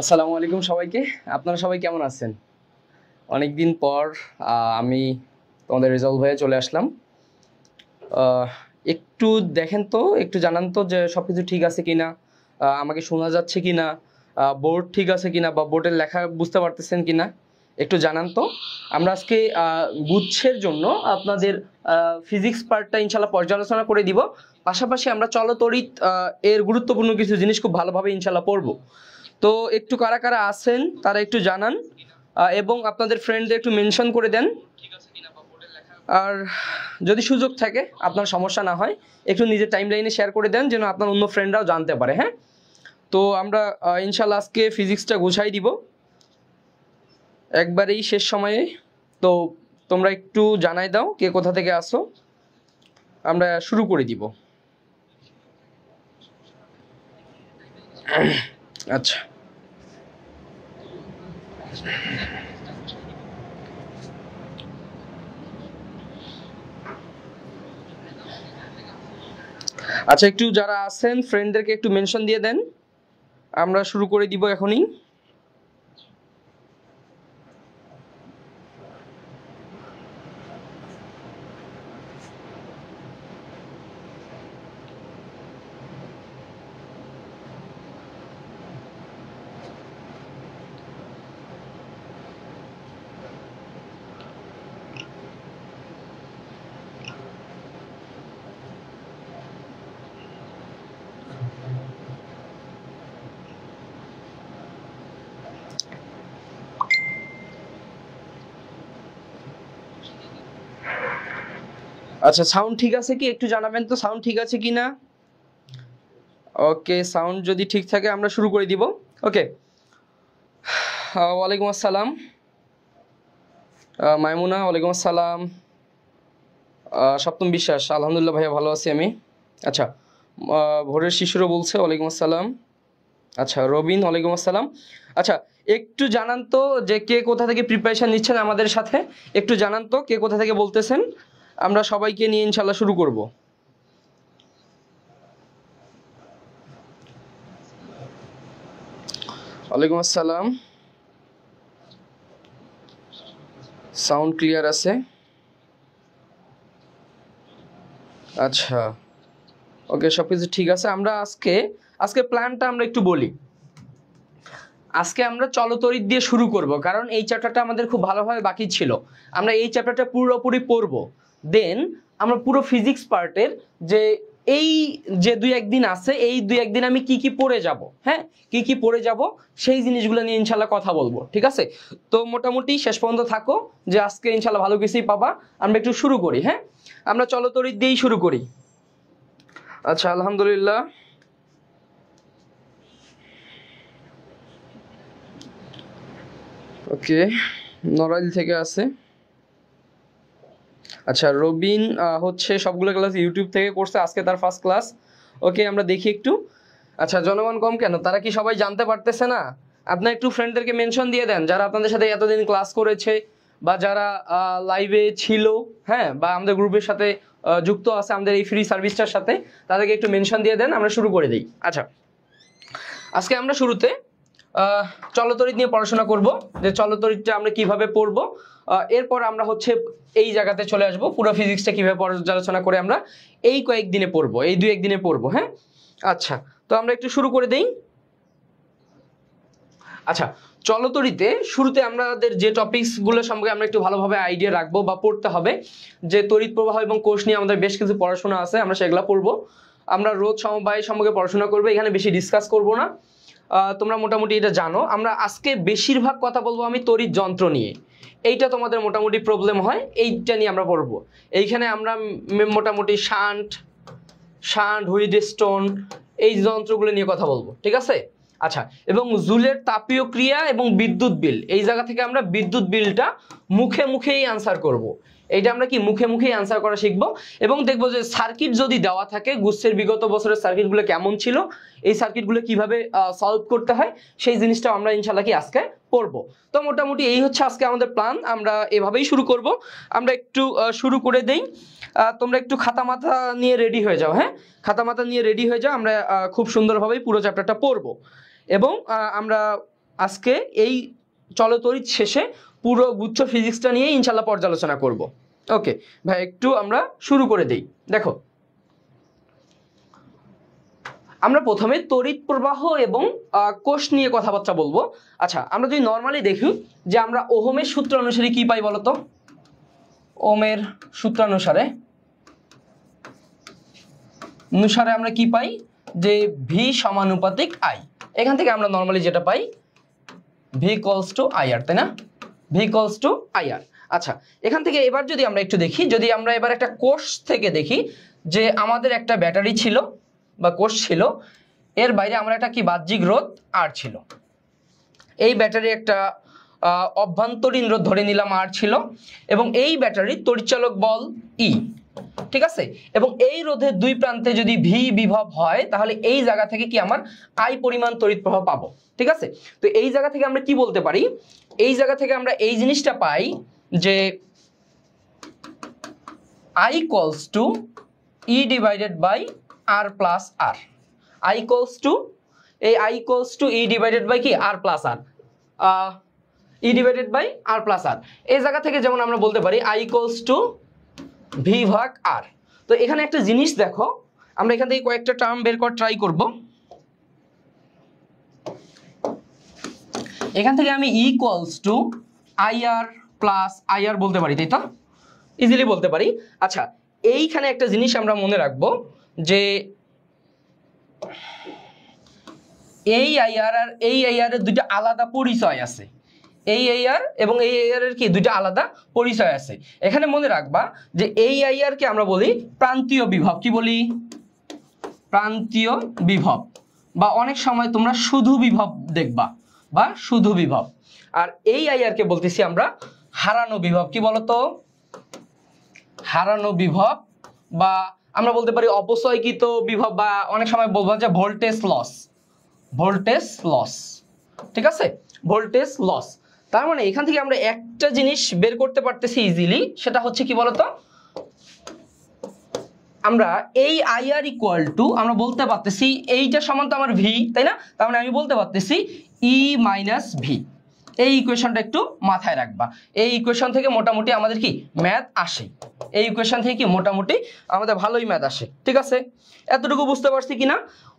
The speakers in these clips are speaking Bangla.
আসসালামু আলাইকুম সবাইকে। আপনারা সবাই কেমন আছেন? অনেকদিন পর আমি তোমাদের রেজাল্ট হয়ে চলে আসলাম। একটু দেখেন তো, একটু জানান তো যে সব কিছু ঠিক আছে কিনা, আমাকে শোনা যাচ্ছে কিনা, বোর্ড ঠিক আছে কিনা বা বোর্ডের লেখা বুঝতে পারতেছেন কিনা একটু জানান তো। আমরা আজকে গুচ্ছের জন্য আপনাদের ফিজিক্স পার্টটা ইনশাল্লাহ পর্যালোচনা করে দিব। পাশাপাশি আমরা চলতরিৎ এর গুরুত্বপূর্ণ কিছু জিনিস খুব ভালোভাবে ইনশাল্লাহ পড়বো। তো একটু কারা কারা আছেন তারা একটু জানান এবং আপনাদের ফ্রেন্ডদের একটু মেনশন করে দেন। আর যদি সুযোগ থাকে, আপনার সমস্যা না হয়, একটু নিজের টাইম লাইনে শেয়ার করে দেন যেন আপনার অন্য ফ্রেন্ডরাও জানতে পারে। হ্যাঁ, তো আমরা ইনশাল্লাহ আজকে ফিজিক্সটা গুছাই দিব একবারেই শেষ সময়ে। তো তোমরা একটু জানাই দাও কে কোথা থেকে আসো, আমরা শুরু করে দিব। আচ্ছা, আচ্ছা, একটু যারা আছেন ফ্রেন্ডদেরকে একটু মেনশন দিয়ে দেন, আমরা শুরু করে দিব এখনই। আচ্ছা, সাউন্ড ঠিক আছে কি একটু জানাবেন তো, সাউন্ড ঠিক আছে কি না? ওকে, সাউন্ড যদি ঠিক থাকে আমরা শুরু করে দিব। ওকে, ওয়ালাইকুম আসসালাম মাইমুনা, ওয়ালাইকুম আসসালাম। সপ্তম বিশ্বাস, আলহামদুলিল্লাহ ভাইয়া ভালো আছি আমি। আচ্ছা, ভোরের শিশুরও বলছে ওয়ালাইকুম আসসালাম। আচ্ছা, রবিন ওয়ালাইকুম আসসালাম। আচ্ছা, একটু জানান তো যে কে কোথা থেকে প্রিপারেশন নিচ্ছেন আমাদের সাথে, একটু জানান তো কে কোথা থেকে বলতেছেন, আমরা সবাইকে নিয়ে ইনশাল্লাহ শুরু করব। ওয়ালাইকুম আসসালাম, সাউন্ড ক্লিয়ার আছে? আচ্ছা, ওকে, সব কিছু ঠিক আছে। আমরা আজকে প্ল্যানটা আমরা একটু বলি। আজকে আমরা চলতরিৎ দিয়ে শুরু করব, কারণ এই চ্যাপ্টারটা আমাদের খুব ভালোভাবে বাকি ছিল। আমরা এই চ্যাপ্টারটা পুরোপুরি পড়ব, দেন আমরা পুরো ফিজিক্স পার্টের যে এই যে দুই একদিন আছে, এই দুই একদিন আমি কি কি পড়ে যাব, হ্যাঁ, কি কি পড়ে যাব সেই জিনিসগুলো নিয়ে ইনশাল্লাহ কথা বলবো, ঠিক আছে? তো মোটামুটি শেষ পর্যন্ত থাকো, যে আজকে ইনশাল্লাহ ভালো কিছুই পাবা। আমরা একটু শুরু করি, হ্যাঁ, আমরা চলতরিৎ দিয়েই শুরু করি। আচ্ছা, আলহামদুলিল্লাহ। ওকে, নড়াইল থেকে আছে। আচ্ছা, রবিন হচ্ছে সবগুলো ক্লাস ইউটিউব থেকে করছে, আজকে তার ফার্স্ট ক্লাস। ওকে, আমরা দেখি একটু। আচ্ছা, জনগণ কম কেন, তারা কি সবাই জানতে পারতেছে না? আপনার একটু ফ্রেন্ডদেরকে মেনশন দিয়ে দেন যারা আপনাদের সাথে এতদিন ক্লাস করেছে বা যারা লাইভে ছিল, হ্যাঁ, বা আমাদের গ্রুপের সাথে যুক্ত আছে আমাদের এই ফ্রি সার্ভিসটার সাথে, তাদেরকে একটু মেনশন দিয়ে দেন, আমরা শুরু করে দিই। আচ্ছা, আজকে আমরা শুরুতে চলতরিৎ নিয়ে পড়াশোনা করব, যে চলতরিৎটা আমরা কিভাবে পড়ব। এরপর আমরা হচ্ছে এই জায়গাতে চলে আসব, পুরো ফিজিক্সটা কিভাবে পর্যালোচনা করে আমরা এই কয়েকদিনে পড়বো, এই দুই একদিনে পড়বো, হ্যাঁ। আচ্ছা, তো আমরা একটু শুরু করে দেই। আচ্ছা, চলতরিতে শুরুতে আমাদের যে টপিকসগুলো সম্পর্কে আমরা একটু ভালোভাবে আইডিয়া রাখবো বা পড়তে হবে, যে তড়িৎ প্রবাহ এবং কোষ নিয়ে আমাদের বেশ কিছু পড়াশোনা আছে, আমরা সেগুলো পড়বো। আমরা রোধ সমবায় সম্পর্কে পড়াশোনা করবো, এখানে বেশি ডিসকাস করব না। তোমরা মোটামুটি এটা জানো। আমরা আজকে বেশিরভাগ কথা বলবো আমি তড়িৎ যন্ত্র নিয়ে, এইটা তোমাদের মোটামুটি প্রবলেম হয়, এইটা নিয়ে আমরা পড়বো। এইখানে আমরা মোটামুটি শান্ট হুইটস্টোন এই যন্ত্রগুলো নিয়ে কথা বলবো, ঠিক আছে? আচ্ছা, এবং জুলের তাপীয় ক্রিয়া এবং বিদ্যুৎ বিল, এই জায়গা থেকে আমরা বিদ্যুৎ বিলটা মুখে মুখেই আনসার করব। এইটা আমরা কি মুখে মুখেই আনসার করা শিখবো, এবং দেখবো যে সার্কিট যদি দেওয়া থাকে, গুচ্ছের বিগত বছরের সার্কিটগুলো কেমন ছিল, এই সার্কিটগুলো কিভাবে সলভ করতে হয়, সেই জিনিসটা আমরা ইনশাল্লাহ কি আজকে পড়বো। তো মোটামুটি এই হচ্ছে আজকে আমাদের প্ল্যান, আমরা এভাবেই শুরু করব। আমরা একটু শুরু করে দেই। তোমরা একটু খাতা মাথা নিয়ে রেডি হয়ে যাও, হ্যাঁ, খাতা মাথা নিয়ে রেডি হয়ে যাও। আমরা খুব সুন্দরভাবেই পুরো চ্যাপ্টারটা পড়বো, এবং আমরা আজকে এই চলতরিৎ শেষে পুরো গুচ্ছ ফিজিক্সটা নিয়ে ইনশাল্লাহ পর্যালোচনা করব। ওকে ভাই, একটু আমরা শুরু করে দেই। দেখো, আমরা প্রথমে তড়িৎ প্রবাহ এবং কোষ নিয়ে কথাবার্তা বলবো। আচ্ছা, আমরা যদি নর্মালি দেখি যে আমরা ওহমের সূত্র অনুসারে কি পাই বলতো? ওহমের সূত্রানুসারে আমরা কি পাই? যে ভি সমানুপাতিক আই। এখান থেকে আমরা নর্মালি যেটা পাই ভি ইকুয়ালস টু আইআর, তাই না? V equals to IR. আচ্ছা, এখান থেকে এবার যদি আমরা একটু দেখি, যদি আমরা এবার একটা কোষ থেকে দেখি যে আমাদের একটা ব্যাটারি ছিল বা কোষ ছিল, এর বাইরে আমরা একটা কি বাহ্যিক রোধ আর ছিল। এই ব্যাটারি একটা অভ্যন্তরীণ রোধ ধরে নিলাম আর ছিল, এবং এই ব্যাটারির তড়িৎচালক বল ই, ঠিক আছে? এবং এই রোধের দুই প্রান্তে যদি ভি বিভব হয়, তাহলে এই জায়গা থেকে কি আমার আই পরিমাণ তড়িৎ প্রবাহ পাবো, ঠিক আছে? তো এই জায়গা থেকে আমরা কি বলতে পারি? এই জায়গা থেকে আমরা এই জিনিসটা পাই যে I equals to E divided by R plus R. I equals to এই I equals to E divided by কি R plus R, E divided by R plus R। এই জায়গা থেকে যেমন আমরা বলতে পারি I equals to V ভাগ R। তো এখানে একটা জিনিস দেখো, আমরা এখান থেকে কয়েকটা টার্ম বের করার ট্রাই করব। এখান থেকে আমি E equals to IR plus IR বলতে পারি, তাই তো? ইজিলি বলতে পারি। আচ্ছা, এইখানে একটা জিনিস আমরা মনে রাখবো যে এই আইআর আর এই আইআর এর দুইটা আলাদা পরিচয় আছে। এই আইআর এবং এই আইআর এর কি দুইটা আলাদা পরিচয় আছে। এখানে মনে রাখবা যে এই আইআর কে আমরা বলি প্রান্তীয় বিভব। কি বলি? প্রান্তীয় বিভব, বা অনেক সময় তোমরা শুধু বিভব দেখবা, বা শুধু বিভব। আর এই আইআর কে বলতেছি আমরা হারানো বিভব। কি বলতো? হারানো বিভব, বা আমরা বলতে পারি অপচয়কৃত বিভব, বা অনেক সময় বলবো যে ভোল্টেজ লস। ভোল্টেজ লস, ঠিক আছে? Voltage loss. তার মানে এখান থেকে আমরা একটা জিনিস বের করতে পারতেছি ইজিলি, সেটা হচ্ছে কি বলতো? আমরা এই আইআর ইকুয়াল টু আমরা বলতে পারতেছি এইটা সমান তো আমার ভি, তাই না? তার মানে আমি বলতে পারতেছি ই মাইনাস ভি। এই ইকুয়েশনটা একটু মাথায় রাখবা। এই ইকুয়েশন থেকে মোটামুটি আমাদের কি ম্যাথ আসে। এই ইকুয়েশন থেকে কি মোটামুটি আমাদের ভালোই ম্যাথ আসে, ঠিক আছে? এতটুকু বুঝতে পারছি কিনা?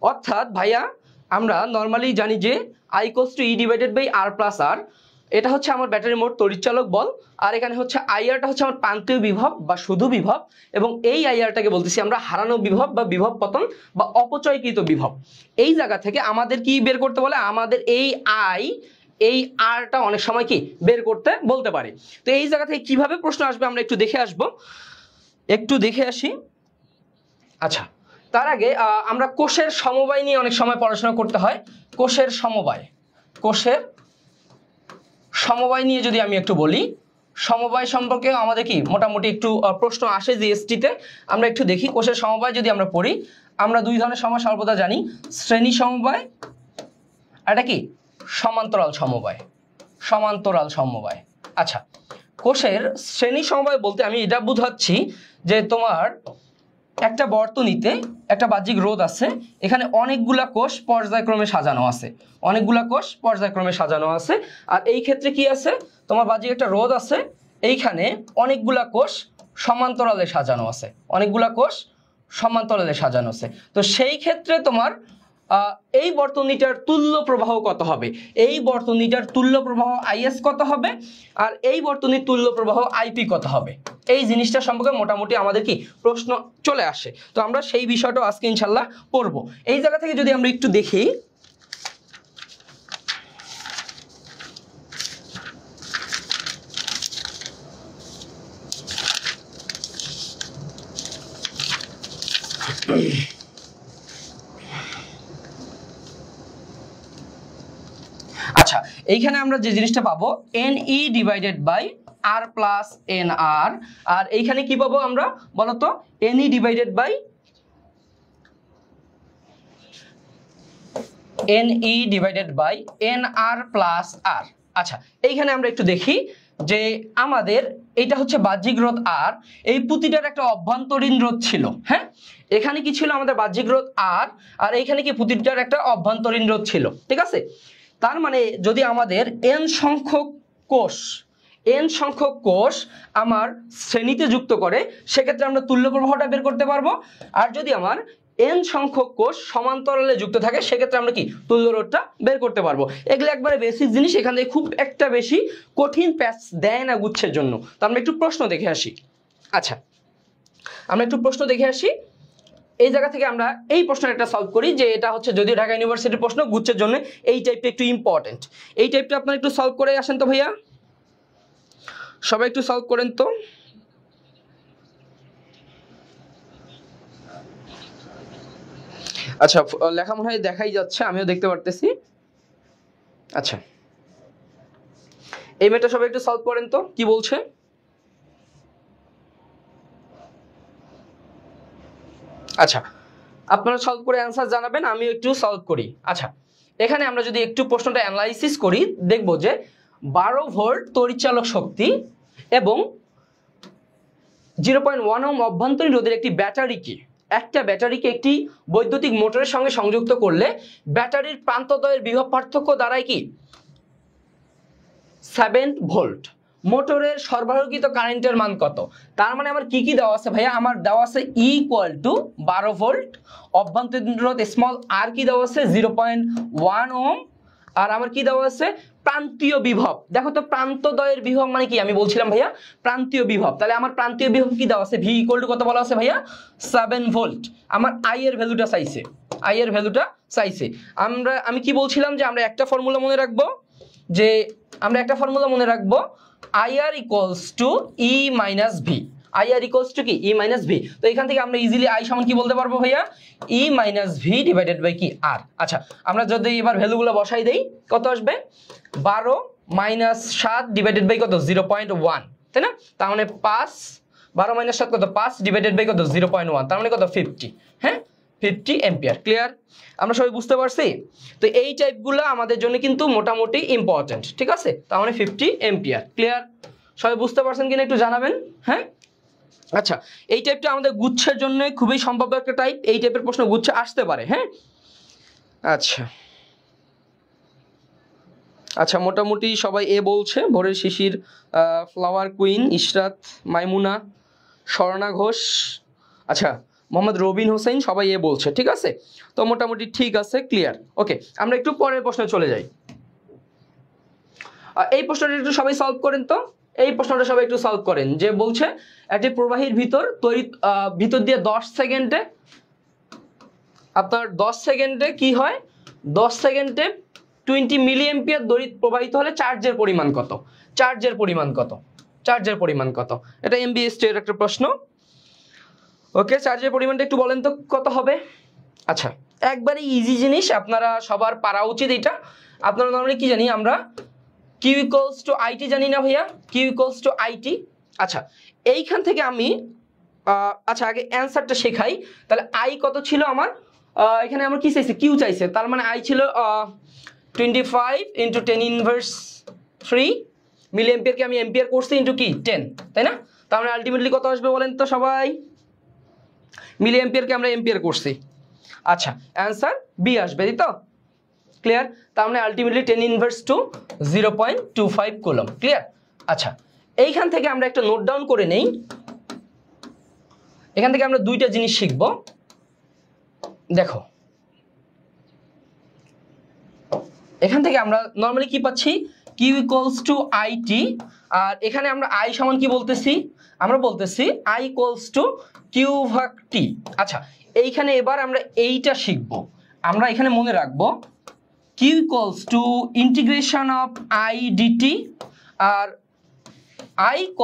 অর্থাৎ ভাইয়া, আমরা নর্মালি জানি যে I equals to E divided by R plus R, এটা হচ্ছে আমার ব্যাটারির মোট তড়িৎচালক বল, আর এখানে হচ্ছে আইআরটা হচ্ছে আমার প্রান্তীয় বিভব বা শুধু বিভব, এবং এই আইআরটাকে বলতেছি আমরা হারানো বিভব বা বিভব পতন বা অপচয়কৃত বিভব। এই জায়গা থেকে আমাদের কি বের করতে বলে? আমাদের এই এই আরটা অনেক সময় কি বের করতে বলতে পারে। তো এই জায়গা থেকে কিভাবে প্রশ্ন আসবে আমরা একটু দেখে আসবো, একটু দেখে আসি। আচ্ছা, তার আগে আমরা কোষের সমবায় নিয়ে অনেক সময় পড়াশোনা করতে হয়। কোষের সমবায়, কোষের সমবায় নিয়ে যদি আমি একটু বলি, সমবায় সম্পর্কে আমাদের কি মোটামুটি একটু প্রশ্ন আসে জিএসটিতে। আমরা একটু দেখি কোষের সমবায় যদি আমরা পড়ি, আমরা দুই ধরনের সমবায় সর্বদা জানি, শ্রেণী সমবায় আর এটা কি সমান্তরাল সমবায়। সমান্তরাল সমবায়। আচ্ছা, কোষের শ্রেণী সমবায় বলতে আমি এটা বুঝাচ্ছি যে তোমার একটা বর্তনীতে একটা বাহ্যিক রোধ আছে, এখানে অনেকগুলা কোষ পর্যায়ক্রমে সাজানো আছে, অনেকগুলা কোষ পর্যায়ক্রমে সাজানো আছে। আর এই ক্ষেত্রে কি আছে? তোমার বাহ্যিক একটা রোধ আছে, এইখানে অনেকগুলা কোষ সমান্তরালে সাজানো আছে, অনেকগুলা কোষ সমান্তরালে সাজানো আছে। তো সেই ক্ষেত্রে তোমার এই বর্তনীটার তুল্য প্রবাহ কত হবে? এই বর্তনীটার তুল্য প্রবাহ আইএস কত হবে? আর এই বর্তনীর তুল্য প্রবাহ আইপি কত হবে? এই জিনিসটা সম্পর্কে মোটামুটি আমাদের কি প্রশ্ন চলে আসে। তো আমরা সেই বিষয়টা আজকে ইনশাল্লাহ পড়বো। এই জায়গা থেকে যদি আমরা একটু দেখি, আচ্ছা, এইখানে আমরা যে জিনিসটা পাবো NE divided by R plus NR, আর এইখানে কি পাবো আমরা বলতো? NE divided by NE divided by NR plus R। আচ্ছা, এইখানে আমরা একটু দেখি যে আমাদের এইটা হচ্ছে বাহ্যিক রোধ R, এই পুঁতিটার একটা অভ্যন্তরীণ রোধ ছিল। হ্যাঁ, এখানে কি ছিল? আমাদের বাহ্যিক রোধ R, আর এইখানে কি পুঁতিটার একটা অভ্যন্তরীণ রোধ ছিল, ঠিক আছে? তার মানে যদি আমাদের n সংখ্যক কোষ আমার শ্রেণীতে যুক্ত করে, সেক্ষেত্রে আমরা তুল্য প্রবাহটা বের করতে পারবো। আর যদি আমার n সংখ্যক কোষ সমান্তরালে যুক্ত থাকে, সেক্ষেত্রে আমরা কি তুল্য রোধটা বের করতে পারবো। এগুলো একবারে বেসিক জিনিস, এখান থেকে খুব একটা বেশি কঠিন প্যাচ দেয় না গুচ্ছের জন্য। তো আমরা একটু প্রশ্ন দেখে আসি। আচ্ছা, আমরা একটু প্রশ্ন দেখে আসি। এই জায়গা থেকে আমরা এই প্রশ্নটা একটা সলভ করি, যে এটা হচ্ছে যদিও ঢাকা ইউনিভার্সিটির প্রশ্ন, গুচ্ছের জন্য এই টাইপটা একটু ইম্পর্টেন্ট। এই টাইপটা আপনারা একটু সলভ করে আসেন তো ভাইয়া, সবাই একটু সলভ করেন তো। আচ্ছা, লেখা মনে হয় দেখাই যাচ্ছে, আমিও দেখতে পারতেছি। আচ্ছা, এই মেয়েটা সবাই একটু সলভ করেন তো, কি বলছে। আচ্ছা, আপনারা সলভ করে অ্যান্সার জানাবেন, আমিও একটু সলভ করি। আচ্ছা, এখানে আমরা যদি একটু প্রশ্নটা অ্যানালাইসিস করি, দেখব যে 12 ভোল্ট তড়িৎচালক শক্তি এবং 0.1 ওহম অভ্যন্তরীণ রোধের একটি ব্যাটারিকে একটি বৈদ্যুতিক মোটরের সঙ্গে সংযুক্ত করলে ব্যাটারির প্রান্তদ্বয়ের বিভব পার্থক্য দাঁড়ায় কি 7 ভোল্ট। মোটরের সরবরাহকৃত কারেন্টের মান কত? তার মানে আমার কি দেওয়া আছে ভাইয়া? আমার দেওয়া আছে E = 12 ভোল্ট, অভ্যন্তরীণ রোধ স্মল আর কি দেওয়া আছে 0.1 ওহম, আর আমার কি দেওয়া আছে প্রান্তীয় বিভব। দেখো তো প্রান্তদ্বয়ের বিভব মানে কি, আমি বলছিলাম ভাইয়া প্রান্তীয় বিভব। তাহলে আমার প্রান্তীয় বিভব কি দেওয়া আছে? V = কত বলা আছে ভাইয়া? 7 ভোল্ট। আমার I এর ভ্যালুটা চাইছে। আমি কি বলছিলাম যে আমরা একটা ফর্মুলা মনে রাখবো, IR = E - V। IR = কি? E - V। তো এখান থেকে আমরা ইজিলি I সমান কি বলতে পারবো ভাইয়া? E - V / কি R। আচ্ছা, আমরা যদি এবার ভ্যালুগুলো বসাই দেই, কত আসবে? 12 - 7 / কত 0.1, তাই না? তার মানে 12 - 7 কত 5 / কত 0.1, তার মানে কত 50। হ্যাঁ, 50 এম্পিয়ার। ক্লিয়ার? আমরা সবাই বুঝতে পারছি? তো এই টাইপগুলো আমাদের জন্য কিন্তু মোটামুটি ইম্পর্টেন্ট, ঠিক আছে? তার মানে 50 এম্পিয়ার। ক্লিয়ার? সবাই বুঝতে পারছেন কিনা একটু জানাবেন। হ্যাঁ, আচ্ছা, এই টাইপটা আমাদের গুচ্ছের জন্য খুবই সম্ভাব্য একটা টাইপ। এই টাইপের প্রশ্ন গুচ্ছে আসতে পারে। হ্যাঁ, আচ্ছা, মোটামুটি সবাই এ বলছে। ভোরের শিশির, ফ্লাওয়ার কুইন, ইশরাত, মাইমুনা, স্বর্ণা ঘোষ, আচ্ছা মোহাম্মদ রবিন হোসেন, সবাই এ বলছে। ঠিক আছে, তো মোটামুটি ঠিক আছে, ক্লিয়ার। ওকে, আমরা একটু পরের প্রশ্নে চলে যাই। এই প্রশ্নটা একটু সবাই সলভ করেন তো। এই প্রশ্নটা সবাই একটু সলভ করেন, যে বলছে একটি প্রবাহীর ভিতর দিয়ে 10 সেকেন্ডে আপনার 10 সেকেন্ডে কি হয়? 10 সেকেন্ডে 20 মিলি অ্যাম্পিয়ার তড়িৎ প্রবাহিত হলে চার্জের পরিমাণ কত? এটা MBST এর একটা প্রশ্ন। ওকে, চার্জের পরিমাণটা একটু বলেন তো কত হবে? আচ্ছা, একবারে ইজি জিনিস, আপনারা সবার পারা উচিত এটা। আপনারা নরমালি কি জানি আমরা, Q = IT জানি না ভাইয়া? Q = IT। আচ্ছা, এইখান থেকে আমি আচ্ছা আগে অ্যান্সারটা শেখাই। তাহলে I কত ছিল আমার? এখানে আমার কি চাইছে? Q চাইছে। তার মানে I ছিল 25 × 10⁻³ মিলি অ্যাম্পিয়ারকে আমি অ্যাম্পিয়ার করছি ইন্টু কি 10, তাই না? তার মানে আলটিমেটলি কত আসবে বলেন তো সবাই? মিলি অ্যাম্পিয়ারকে আমরা অ্যাম্পিয়ার করছি। আচ্ছা, অ্যান্সার B আসবে, তাই তো? ক্লিয়ার? তার মানে আলটিমেটলি 10⁻² 0.25 কুলম্ব। ক্লিয়ার? আচ্ছা, এইখান থেকে আমরা একটা নোট ডাউন করে নেই। এখান থেকে আমরা দুইটা জিনিস শিখব। দেখো, এখান থেকে আমরা নরমালি কি পাচ্ছি? Q = IT, আর এখানে আমরা I সমান কি বলতেছি? আমরা বলতেছি I = Q/T। আচ্ছা, এইখানে এবার আমরা এইটা শিখব। আমরা এখানে মনে রাখবো Q = integration of I dt, আর I =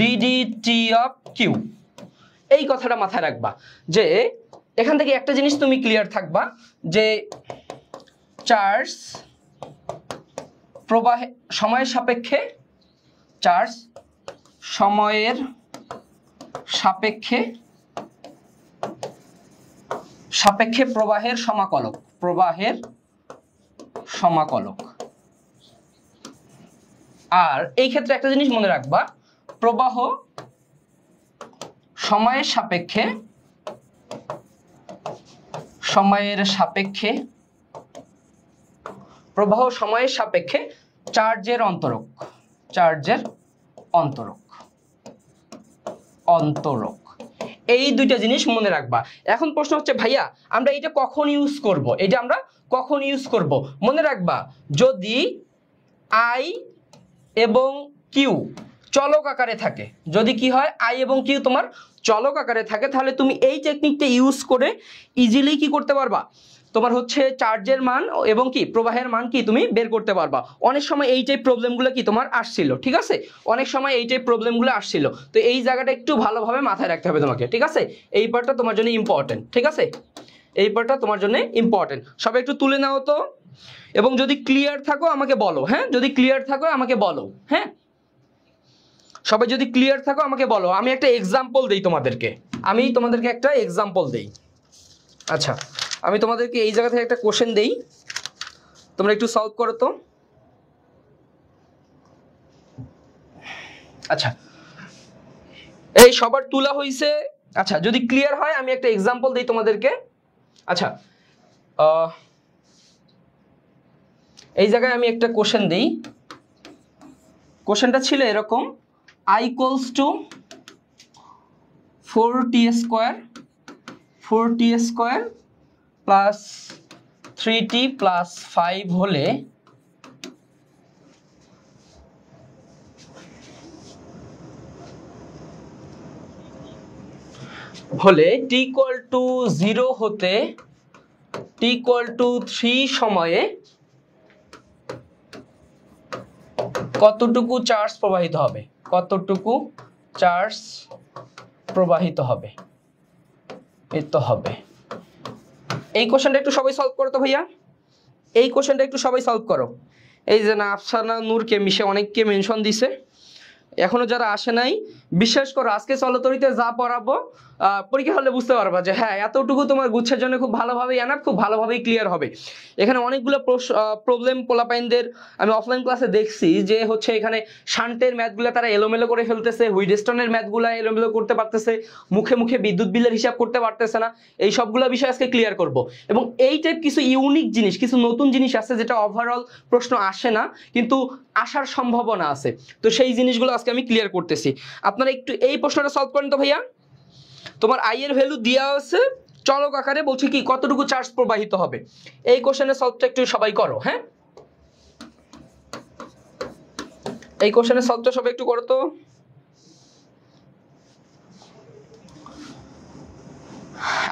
ddt of Q। এই কথাটা মাথায় রাখবা, যে এখান থেকে একটা জিনিস তুমি ক্লিয়ার থাকবা, যে চার্জ প্রবাহে সময়ের সাপেক্ষে প্রবাহের সমাকলক। আর এই ক্ষেত্রে একটা জিনিস মনে রাখবা, প্রবাহ সময়ের সাপেক্ষে প্রবাহ সময়ের সাপেক্ষে চার্জের অন্তরক, চার্জের অন্তরক, অন্তরক, এই দুইটা জিনিস মনে রাখবা। এখন প্রশ্ন হচ্ছে ভাইয়া আমরা এটা কখন ইউজ করব, এটা আমরা কখন ইউজ করব? মনে রাখবা যদি আই এবং কিউ চলক আকারে থাকে, যদি কি হয় আই এবং কিউ তোমার চলক আকারে থাকে, তাহলে তুমি এই টেকনিকটা ইউজ করে ইজিলি কি করতে পারবা, তোমার হচ্ছে চার্জের মান এবং কি প্রবাহের মান কি তুমি বের করতে পারবা। অনেক সময় এই টাইপ প্রবলেমগুলো কি তোমার আসছিল, ঠিক আছে, অনেক সময় এই টাইপ প্রবলেমগুলো আসছিল। তো এই জায়গাটা একটু ভালোভাবে মাথায় রাখতে হবে তোমাকে, ঠিক আছে, এই পার্টটা তোমার জন্য ইম্পর্টেন্ট, ঠিক আছে, এই পার্টটা তোমার জন্য ইম্পর্টেন্ট। সবাই একটু তুলে নাও তো, এবং যদি ক্লিয়ার থাকো আমাকে বলো, হ্যাঁ, যদি ক্লিয়ার থাকো আমাকে বলো, হ্যাঁ, সবাই যদি ক্লিয়ার থাকো আমাকে বলো। আমি একটা এক্সাম্পল দেই তোমাদেরকে, আমি তোমাদেরকে একটা এক্সাম্পল দেই। আচ্ছা, আমি তোমাদেরকে এই জায়গা থেকে একটা কোশ্চেন দেই, তোমরা একটু সলভ করো তো। আচ্ছা, এই সবার তুলা হইছে? আচ্ছা, যদি ক্লিয়ার হয় আমি একটা এক্সাম্পল দেই তোমাদেরকে। আচ্ছা, এই জায়গায় আমি একটা কোশ্চেন দেই। কোশ্চেনটা ছিল এরকম, i equals to 4t square, 4t square plus 3t plus 5 হলে t equal to 0 হতে t equal to 3 সময়ে কতটুকু চার্জ প্রবাহিত হবে, কতটুকু চার্জ প্রবাহিত হবে, এই তো হবে। এই কোশ্চেনটা একটু সবাই সলভ করো তো ভাইয়া, এই কোশ্চেনটা একটু সবাই সলভ করো। এই যে না আফসানা নূরকে মিশে অনেককে মেনশন দিছে, এখনো যারা আসে নাই, বিশ্বাস করো আজকে চলতরিতে যা পড়াবো পরীক্ষা হলে বুঝতে পারবা যে হ্যাঁ এতটুকু তোমার গুচ্ছের জন্য খুব ভালোভাবেই আনা, খুব ভালোভাবেই ক্লিয়ার হবে। এখানে অনেকগুলো প্রবলেম পোলাপাইনদের আমি অফলাইন ক্লাসে দেখছি যে হচ্ছে এখানে শান্টের ম্যাথগুলো তারা এলোমেলো করে ফেলতেছে, হুইডস্টোনের ম্যাথগুলো এলোমেলো করতে পারতেছে, মুখে মুখে বিদ্যুৎ বিলের হিসাব করতে পারতেছে না। এই সবগুলো বিষয় আজকে ক্লিয়ার করব, এবং এই টাইপ কিছু ইউনিক জিনিস, কিছু নতুন জিনিস আছে যেটা ওভারঅল প্রশ্ন আসে না কিন্তু আসার সম্ভাবনা আছে, তো সেই জিনিসগুলো আজকে আমি ক্লিয়ার করতেছি। আপনারা একটু এই প্রশ্নটা সলভ করেন তো ভাইয়া। তোমার আই এর ভ্যালু দেওয়া আছে চলক আকারে, বলছে কি কতটুকু চার্জ প্রবাহিত হবে। এই কোশ্চেনের সলভটা একটু সবাই করো, হ্যাঁ, এই কোশ্চেনের সলভটা সবাই একটু করো তো।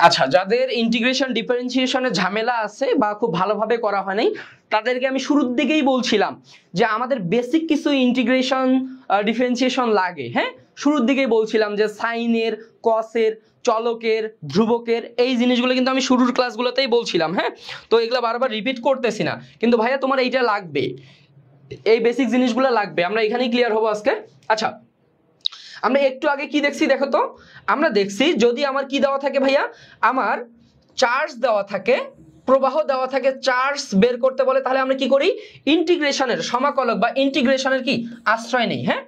আচ্ছা, যাদের ইন্টিগ্রেশন ডিফারেন্সিয়েশনের ঝামেলা আছে বা খুব ভালোভাবে করা হয় নাই, তাদেরকে আমি শুরুর দিকেই বলছিলাম যে আমাদের বেসিক কিছু ইন্টিগ্রেশন ডিফারেন্সিয়েশন লাগে, হ্যাঁ, শুরুর দিকেই বলছিলাম যে সাইনের, কসের, চলকের, ধ্রুবকের, এই জিনিসগুলো কিন্তু আমি শুরুর ক্লাসগুলোতেই বলছিলাম, হ্যাঁ, তো এগুলো বারবার রিপিট করতেছি না, কিন্তু ভাইয়া তোমার এইটা লাগবে, এই বেসিক জিনিসগুলো লাগবে, আমরা এখানেই ক্লিয়ার হবো আজকে। আচ্ছা, আমরা একটু আগে কি দেখছি দেখো তো, আমরা দেখছি যদি আমার কি দেওয়া থাকে ভাইয়া, আমার চার্জ দেওয়া থাকে, প্রবাহ দেওয়া থাকে, চার্জ বের করতে বলে, তাহলে আমরা কি করি, ইন্টিগ্রেশনের সমাকলক বা ইন্টিগ্রেশনের কি আশ্রয় নেই, হ্যাঁ,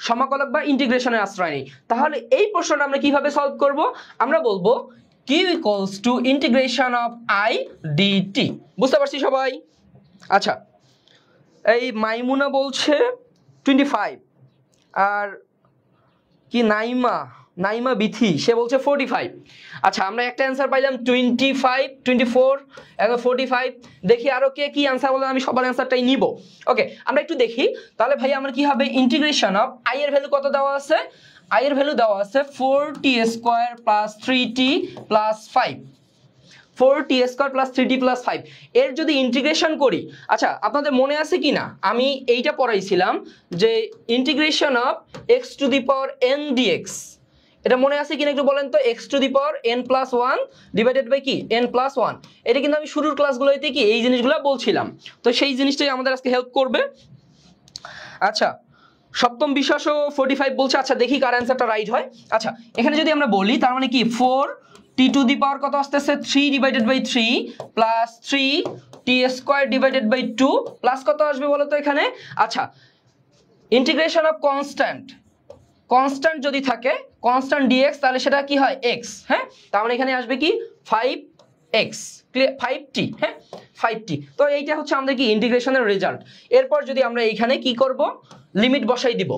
সমাকলক বা ইন্টিগ্রেশনের আশ্রয় নেই। তাহলে এই প্রশ্নটা আমরা কিভাবে সলভ করব, আমরা বলবো q equals to integration of i dt। বুঝতে পারছি সবাই? আচ্ছা, এই মাইমুনা বলছে 25, আর কি নাইমা বিথি সে বলছে 45। আচ্ছা, আমরা একটা অ্যান্সার পাইলাম 25, 24, এখন 45। দেখি আরো কে কি অ্যান্সার বলেন, আমি সবার অ্যান্সারটাই নিব। ওকে, আমরা একটু দেখি তাহলে ভাই আমার কি হবে, ইন্টিগ্রেশন অফ আই এর ভ্যালু কত দেওয়া আছে, আই এর ভ্যালু দেওয়া আছে 4t square plus 3t plus 5, 4t square plus 3t plus 5 এর যদি ইন্টিগ্রেশন করি। আচ্ছা, আপনাদের মনে আছে কি না আমি এইটা পড়াইছিলাম যে integration of x to the power n dx, এটা মনে আছে কিনা একটু বলেন তো, x to the power n plus 1 divided by কি n প্লাস 1, এটা কিন্তু আমি শুরুর ক্লাসগুলোতে কি এই জিনিসগুলো বলছিলাম, তো সেই জিনিসটাই আমাদের আজকে হেল্প করবে। আচ্ছা, সপ্তম বিশ্বাস 45 বলছে, আচ্ছা দেখি কার অ্যান্সারটা রাইট হয়। আচ্ছা, এখানে যদি আমরা বলি তার মানে কি 4t টু দি পাওয়ার কত আসতেছে 3 divided by 3 plus 3t square divided by 2 plus কত আসবে বলো তো এখানে। আচ্ছা, ইন্টিগ্রেশন অফ কনস্ট্যান্ট যদি থাকে, কনস্ট্যান্ট dx, তাহলে সেটা কি হয় x, হ্যাঁ, তার মানে এখানে আসবে কি 5x, ক্লিয়ার, 5t, হ্যাঁ 5t। তো এইটা হচ্ছে আমাদের কি ইন্টিগ্রেশনের রেজাল্ট। এরপর যদি আমরা এইখানে কি করব, লিমিট বসাই দিব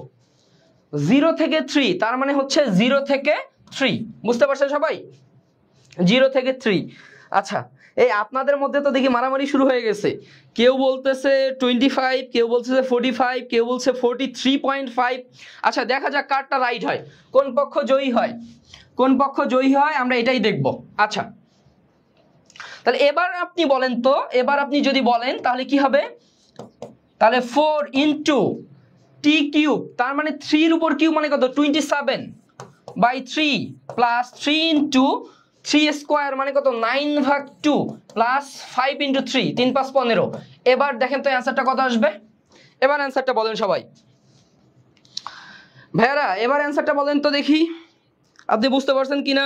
0 থেকে 3, তার মানে হচ্ছে 0 থেকে 3, বুঝতে পারছেন সবাই? 0 থেকে 3। আচ্ছা, এই আপনাদের মধ্যে তো দেখি মারামারি শুরু হয়ে গেছে, কেউ বলতেছে 25, কেউ বলতেছে 45, কেউ বলছে 43.5। আচ্ছা, দেখা যাক কারটা রাইট হয়, কোন পক্ষ জয়ী হয়, কোন পক্ষ জয়ী হয় আমরা এটাই দেখব। আচ্ছা, তাহলে এবার আপনি বলেন তো, এবার আপনি যদি বলেন তাহলে কি হবে, তাহলে 4 ইন্টু টি কিউব, তার মানে 3 এর উপর কিউব মানে কত, 27/3 প্লাস 3 ইন্টু 3 স্কোয়ার মানে কত, 9/2 প্লাস 5 ইন্টু 3, 3 5 15। এবার দেখেন তো অ্যান্সারটা কত আসবে, এবার অ্যান্সারটা বলেন সবাই ভাইয়ারা, এবার অ্যান্সারটা বলেন তো দেখি আপনি বুঝতে পারছেন কিনা।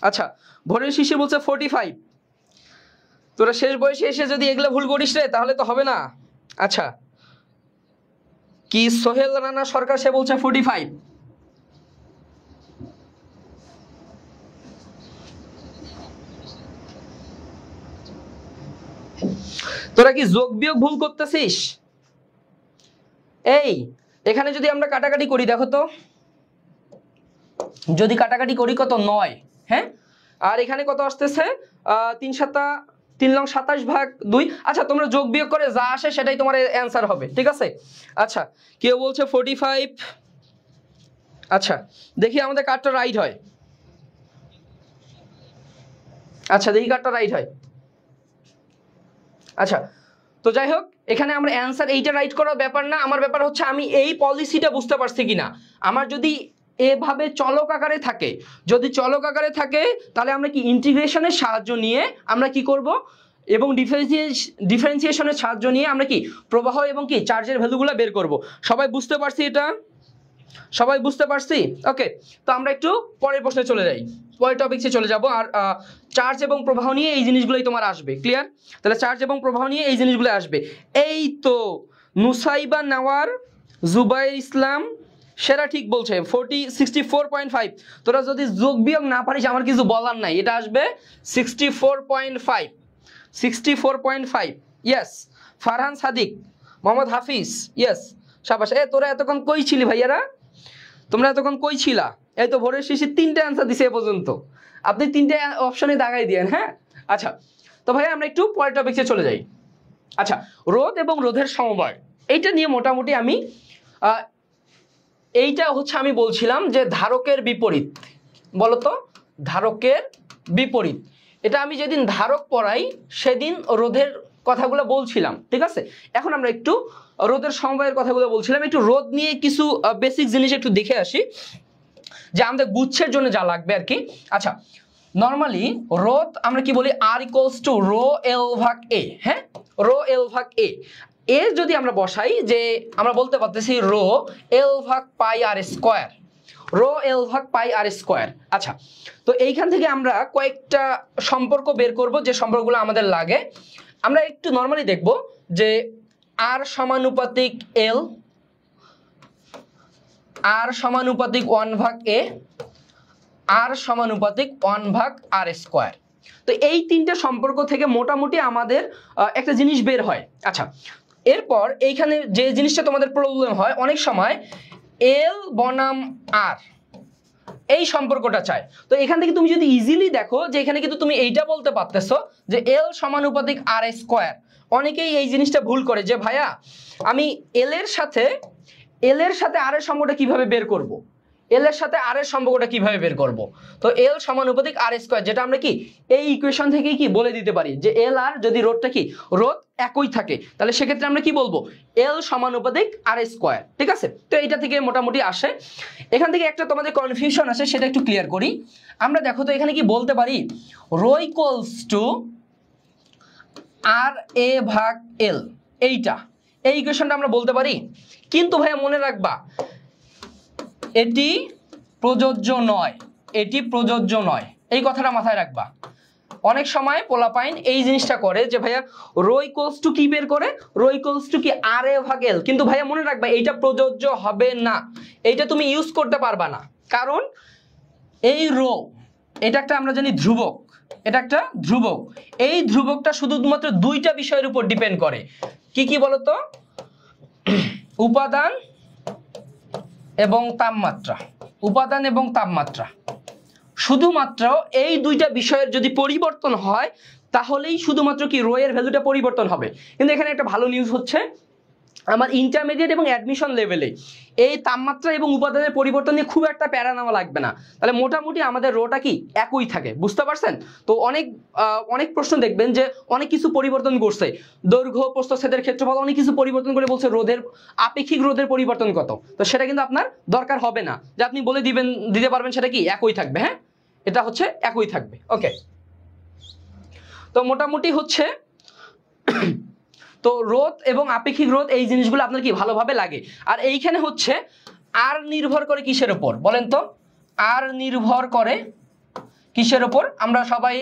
আচ্ছা, ভোরের শিশির বলছে 45, তোরা শেষ বয়সে এসে যদি এগুলো ভুল করিস রে তাহলে তো হবে না। আচ্ছা, কি সোহেল রানা সরকার, সে বলছে 45। তোরা কি যোগ বিয়োগ ভুল করতেছিস? এই এখানে যদি আমরা কাটাকাটি করি, দেখো তো, যদি কাটাকাটি করি কত, 9, হ্যাঁ, আর এখানে কত আসতেছে, 3 7 3 লং 27/2। আচ্ছা, তোমরা যোগ বিয়োগ করে যা আসে সেটাই তোমার অ্যান্সার হবে, ঠিক আছে? আচ্ছা, কেউ বলছে 45। আচ্ছা, দেখি আমাদের কারটা রাইট হয়। আচ্ছা, দেখি কারটা রাইট হয়। আচ্ছা, তো যাই হোক, এখানে আমরা অ্যান্সার এইটা রাইট করার ব্যাপার না, আমার ব্যাপার হচ্ছে আমি এই পলিসিটা বুঝতে পারছি কিনা। আমার যদি এভাবে চলক আকারে থাকে, যদি চলক আকারে থাকে তাহলে আমরা কি ইন্টিগ্রেশনের সাহায্য নিয়ে আমরা কি করব, এবং ডিফারেন্সিয়েশনের সাহায্য নিয়ে আমরা কি প্রবাহ এবং কি চার্জের ভ্যালুগুলো বের করব। সবাই বুঝতে পারছি এটা? সবাই বুঝতে পারছি? ওকে, তো আমরা একটু পরের প্রশ্নে চলে যাই, পরের টপিকসে চলে যাব। আর চার্জ এবং প্রবাহ নিয়ে এই জিনিসগুলোই তোমার আসবে, ক্লিয়ার? তাহলে চার্জ এবং প্রবাহ নিয়ে এই জিনিসগুলো আসবে। এই তো নুসাইবা নেওয়ার, জুবাইর ইসলাম সেরা ঠিক বলছে 64.5। তোরা যদি যোগ বিয়োগ না পারিস আমার কিছু বলার নাই, এটা আসবে 64.5, 64.5। Yes, Farhan Sadiq, Mohammad Hafeez, yes, শাবাশ। তোরা এতক্ষণ কই ছিলি ভাইয়ারা, তোমরা এতক্ষণ কই ছিলা? এই তো ভোরের শিশির 3টে অ্যান্সার দিছে এ পর্যন্ত, আপনি 3টে অপশনে দাগাই দিয়েন, হ্যাঁ। আচ্ছা, তো ভাই আমরা একটু পরের টপিকে চলে যাই। আচ্ছা, রোধ এবং রোধের সমবায়, এইটা নিয়ে মোটামুটি আমি এইটা হচ্ছে আমি বলছিলাম যে ধারকের বিপরীত, বলতো ধারকের বিপরীত, এটা আমি যেদিন ধারক পড়াই সেদিন রোধের কথাগুলো বলছিলাম, ঠিক আছে? এখন আমরা একটু রোধের সমবায়ের কথাগুলো বলছিলাম, একটু রোধ নিয়ে কিছু বেসিক জিনিস একটু দেখে আসি যে আমাদের গুচ্ছের জন্য যা লাগবে আর কি। আচ্ছা, নর্মালি রোধ আমরা কি বলি, R equals to rho l ভাগ এ, হ্যাঁ, রো এল ভাগ এ। এর যদি আমরা বসাই, যে আমরা বলতে পারতেছি রো এল ভাগ পাই আর স্কোয়ার, রো এল ভাগ পাই আর স্কোয়ার। আচ্ছা, তো এইখান থেকে আমরা কয়েকটা সম্পর্ক বের করব, যে সম্পর্কগুলো আমাদের লাগে। আমরা একটু নর্মালি দেখব যে আর সমানুপাতিক এল, আর সমানুপাতিক 1 ভাগ এ, আর সমানুপাতিক 1 ভাগ আর স্কোয়ার। তো এই 3টে সম্পর্ক থেকে মোটামুটি আমাদের একটা জিনিস বের হয়। আচ্ছা, এরপর এইখানে যে জিনিসটা তোমাদের প্রবলেম হয় অনেক সময়, এল বনাম আর, এই সম্পর্কটা চাই। তো এখান থেকে তুমি যদি ইজিলি দেখো যে এখানে কিন্তু তুমি এইটা বলতে পারতেছো যে এল সমানুপাতিক আর স্কোয়ার। অনেকেই এই জিনিসটা ভুল করে যে ভাইয়া আমি এল এর সাথে আর এর সম্পর্কটা কিভাবে বের করব, এল এর সাথে আর এর সম্পর্কটা কিভাবে বের করব। তো এল সমানুপাতিক আর স্কোয়ার, যেটা আমরা কি এই ইকুয়েশন থেকেই কি বলে দিতে পারি যে এল আর যদি রোধটা কি রোধ একই থাকে তাহলে সেক্ষেত্রে আমরা কি বলবো, এল সমানুপাতিক আর স্কোয়ার, ঠিক আছে? তো এইটা থেকে মোটামুটি আসে। এখান থেকে একটা তোমাদের কনফিউশন আসে, সেটা একটু ক্লিয়ার করি আমরা। দেখো তো এখানে কি বলতে পারি, রো ইকুয়ালস টু আর এ ভাগ এল, এইটা এই ইকুয়েশনটা আমরা বলতে পারি। কিন্তু ভাইয়া মনে রাখবা এটি প্রযোজ্য নয়, এটি প্রযোজ্য নয়, এই কথাটা মাথায় রাখবা। অনেক সময় পোলাপাইন এই জিনিসটা করে যে ভাইয়া রো ইকুয়ালস টু কি বের করে, রো ইকুয়ালস টু কি আর এ ভাগ এল, কিন্তু ভাইয়া মনে রাখবা এইটা প্রযোজ্য হবে না, এইটা তুমি ইউজ করতে পারবা না। কারণ এই রো এটা একটা আমরা জানি ধ্রুবক, এটা একটা ধ্রুবক। এই ধ্রুবকটা শুধুমাত্র দুইটা বিষয়ের উপর ডিপেন্ড করে। কি কি বলতো? উপাদান এবং তাপমাত্রা। উপাদান এবং তাপমাত্রা, শুধুমাত্র এই দুইটা বিষয়ের যদি পরিবর্তন হয় তাহলেই শুধুমাত্র কি রো এর ভ্যালুটা পরিবর্তন হবে। কিন্তু এখানে একটা ভালো নিউজ হচ্ছে, আমার ইন্টারমিডিয়েট এবং অ্যাডমিশন লেভেলে এই তাপমাত্রা এবং উপাদানের পরিবর্তন নিয়ে খুব একটা প্যারা নেওয়া লাগবে না। তাহলে মোটামুটি আমাদের রোটা কি একই থাকে, বুঝতে পারছেন? তো অনেক প্রশ্ন দেখবেন যে অনেক কিছু পরিবর্তন করছে, দৈর্ঘ্য প্রস্থচ্ছেদের ক্ষেত্রফল অনেক কিছু পরিবর্তন করে বলছে রোধের আপেক্ষিক রোধের পরিবর্তন কত। তো সেটা কিন্তু আপনার দরকার হবে না যে আপনি বলে দিতে পারবেন সেটা কি একই থাকবে। হ্যাঁ, এটা হচ্ছে একই থাকবে। ওকে, তো মোটামুটি হচ্ছে তো রোধ এবং আপেক্ষিক রোধ এই জিনিসগুলো আপনার কি ভালোভাবে লাগে। আর এইখানে হচ্ছে আর নির্ভর করে কিসের উপর বলেন তো? আর নির্ভর করে কিসের উপর? আমরা সবাই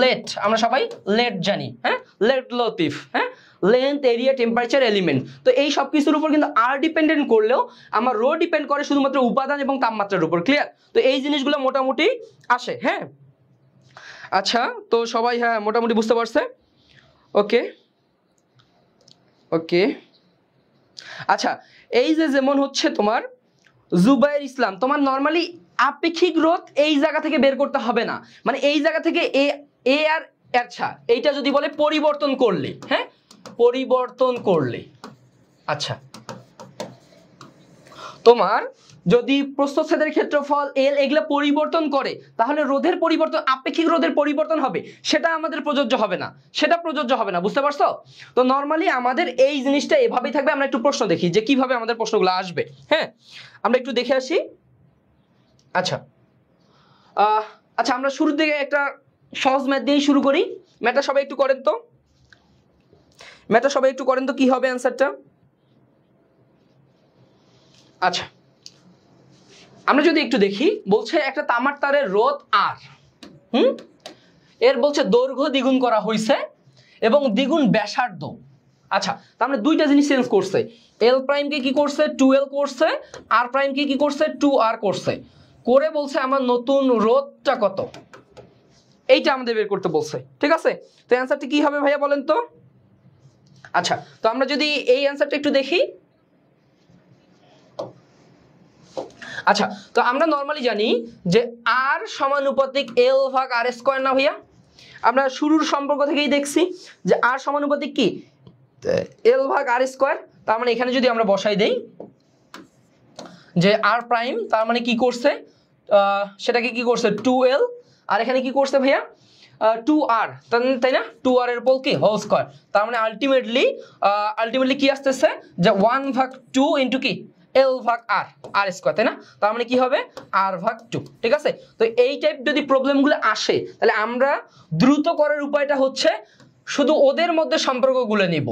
লেট আমরা সবাই লেট জানি। হ্যাঁ, লেট লতিফ, হ্যাঁ, লেন্থ, এরিয়া, টেম্পারেচার, এলিমেন্ট। তো এই সব কিছুর উপর কিন্তু আর ডিপেন্ডেন্ট করলেও আমার রো ডিপেন্ড করে শুধুমাত্র উপাদান এবং তাপমাত্রার উপর। ক্লিয়ার? তো এই জিনিসগুলো মোটামুটি আসে। হ্যাঁ, আচ্ছা, তো সবাই হ্যাঁ মোটামুটি বুঝতে পারছে? ওকে ওকে, আচ্ছা, এই যে যেমন হচ্ছে তোমার জুবাইর ইসলাম, তোমার নর্মালি আপেক্ষিক রোধ এই জায়গা থেকে বের করতে হবে না, মানে এই জায়গা থেকে এ আর আচ্ছা এইটা যদি বলে পরিবর্তন করলে, হ্যাঁ পরিবর্তন করলে, আচ্ছা তোমার যদি প্রস্থচ্ছেদের ক্ষেত্রফল এল এগুলা পরিবর্তন করে তাহলে রোধের পরিবর্তন, আপেক্ষিক রোধের পরিবর্তন হবে, সেটা আমাদের প্রযোজ্য হবে না, সেটা প্রযোজ্য হবে না। বুঝতে পারছো? তো নরমালি আমাদের এই জিনিসটা এভাবেই থাকবে। আমরা একটু প্রশ্ন দেখি যে কিভাবে আমাদের প্রশ্নগুলো আসবে। হ্যাঁ, আমরা একটু দেখে আসি। আচ্ছা আচ্ছা, আমরা শুরুর দিকে একটা সহজ ম্যাথ দিয়েই শুরু করি। ম্যাথটা সবাই একটু করেন তো, ম্যাথটা সবাই একটু করেন তো, কি হবে অ্যান্সারটা? আচ্ছা, আমরা যদি একটু দেখি, বলছে একটা তামার তারের রোধ আর, এর বলছে দৈর্ঘ্য দ্বিগুণ করা হয়েছে এবং দ্বিগুণ ব্যাসার্ধ। আচ্ছা, তার মানে দুইটা জিনিস চেঞ্জ করছে, এল প্রাইম কে কি করছে 2l করছে, আর প্রাইম কে কি করছে 2r করছে, করে বলছে আমার নতুন রোধটা কত, এইটা আমাদের বের করতে বলছে। ঠিক আছে, তো অ্যান্সারটা কি হবে ভাইয়া বলেন তো? আচ্ছা, তো আমরা যদি এই অ্যান্সারটা একটু দেখি। আচ্ছা, তো আমরা নরমালি জানি যে আর সমানুপাতিক এল ভাগ আর স্কয়ার না ভাইয়া? আমরা শুরুর সম্পর্ক থেকেই দেখছি যে আর সমানুপাতিক কি এল ভাগ আর স্কয়ার। তার মানে এখানে যদি আমরা বসাই দেই যে আর প্রাইম, তার মানে কি করছে সেটাকে কি করছে 2l, আর এখানে কি করছে ভাইয়া 2r, তাই না? 2r এর উপর কি হোল স্কয়ার। তার মানে আলটিমেটলি কি আসতেছে যে 1/2 ইনটু কি এল ভাগ আর আর স্কয়ার, তাই না? তার মানে কি হবে r/2। ঠিক আছে, তো এই টাইপ যদি প্রবলেমগুলো আসে তাহলে আমরা দ্রুত করার উপায়টা হচ্ছে শুধু ওদের মধ্যে সম্পর্কগুলো নিব,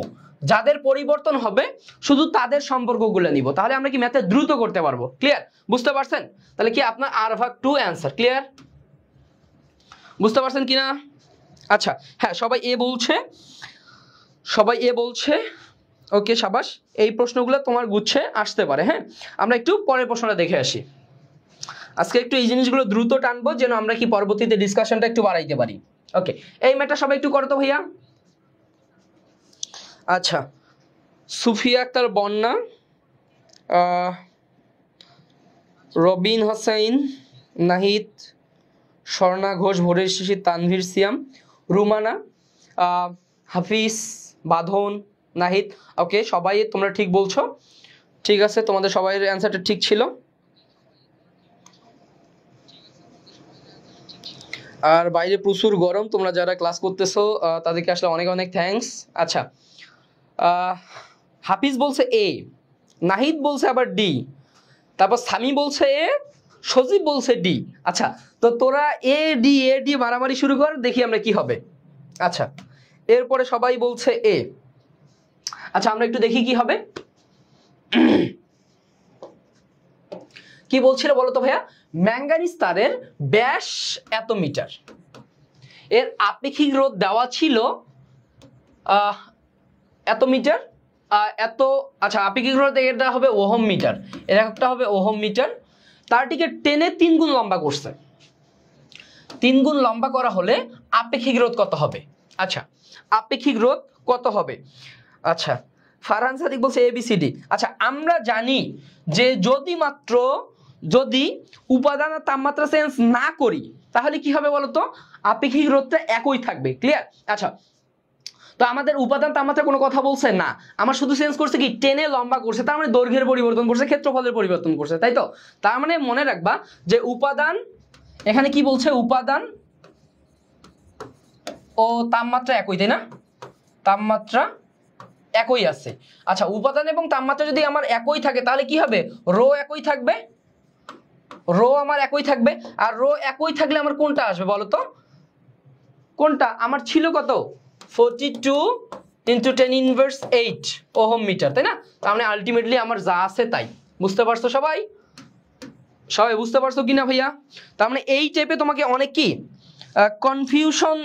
যাদের পরিবর্তন হবে শুধু তাদের সম্পর্কগুলো নিব, তাহলে আমরা কি ম্যাথে দ্রুত করতে পারবো। ক্লিয়ার? বুঝতে পারছেন? তাহলে কি আপনার r/2 অ্যান্সার। ক্লিয়ার? বুঝতে পারছেন কিনা? আচ্ছা, হ্যাঁ সবাই এ বলছে, সবাই এ বলছে। ওকে, সাবাস, এই প্রশ্নগুলো তোমার গুচ্ছে আসতে পারে। হ্যাঁ, আমরা একটু পরের প্রশ্নটা দেখে আসি। আজকে একটু এই জিনিসগুলো দ্রুত টানবো যেন আমরা কি পরবর্তীতে ডিসকাশনটা একটু বাড়াইতে পারি। ওকে, এই ম্যাটটা সবাই একটু করো তো ভাইয়া। আচ্ছা, সুফিয়া আক্তার বন্যা, রবিন হোসেন, নাহিদ, স্বর্ণা ঘোষ, ভোরের শিশির, তানভীর সিয়াম, রুমানা, হাফিজ, বাঁধন, নাহিদ। ওকে, সবাই তোমরা ঠিক বলছো। ঠিক আছে, তোমাদের সবাই অ্যান্সারটা ঠিক ছিল। আর বাইরে প্রচুর গরম, তোমরা যারা ক্লাস করতেছো তাদেরকে আসলে অনেক অনেক থ্যাঙ্কস। আচ্ছা, হাফিজ বলছে এ, নাহিদ বলছে আবার ডি, তারপর সামি বলছে এ, সজীব বলছে ডি। আচ্ছা, তো তোরা এ ডি মারামারি শুরু কর, দেখি আমরা কি হবে। আচ্ছা, এরপরে সবাই বলছে এ। আচ্ছা, আমরা একটু দেখি কি হবে। কি বলছিল বলো তো ভাইয়া? ম্যাঙ্গানিজ তারের ব্যাস এত মিটার, এর আপেক্ষিক রোধ দেওয়া ছিল এত মিটার, এত। আচ্ছা, আপেক্ষিক রোধ এটা হবে ওহম মিটার, এর একটা হবে ওহম মিটার, তারটিকে টেনে 3 গুণ লম্বা করছে। 3 গুণ লম্বা করা হলে আপেক্ষিক রোধ কত হবে? আচ্ছা, আপেক্ষিক রোধ কত হবে? আচ্ছা, ফারহান সাদিক বলছে ABCD। আচ্ছা, আমরা জানি যে যদি উপাদান আর তাপমাত্রা চেঞ্জ না করি তাহলে কি হবে বলতো? আপেক্ষিক রোধটা একই থাকবে। ক্লিয়ার? আচ্ছা, তো আমাদের উপাদান তাপমাত্রা কোনো কথা বলছে না, আমার শুধু চেঞ্জ করছে কি, টেনে লম্বা করছে, তার মানে দৈর্ঘ্যের পরিবর্তন করছে, ক্ষেত্রফলের পরিবর্তন করছে, তাই তো? তার মানে মনে রাখবা যে উপাদান, এখানে কি বলছে, উপাদান ও তাপমাত্রা একই, তাই না? তাপমাত্রা একই আছে। আচ্ছা, উপাদান এবং তাপমাত্রা যদি আমার একই থাকে তাহলে কি হবে? রো একই থাকবে, রো আমার একই থাকবে। আর রো একই থাকলে আমার কোনটা আসবে বলো তো? কোনটা আমার ছিল কত? 42 × 10⁻8 ওহম মিটার, তাই না? তার মানে আলটিমেটলি আমার যা আছে তাই। বুঝতে পারছো সবাই? সবাই বুঝতে পারছো কিনা ভাইয়া? তার মানে এই টাইপে তোমাকে অনেক কি কনফিউশন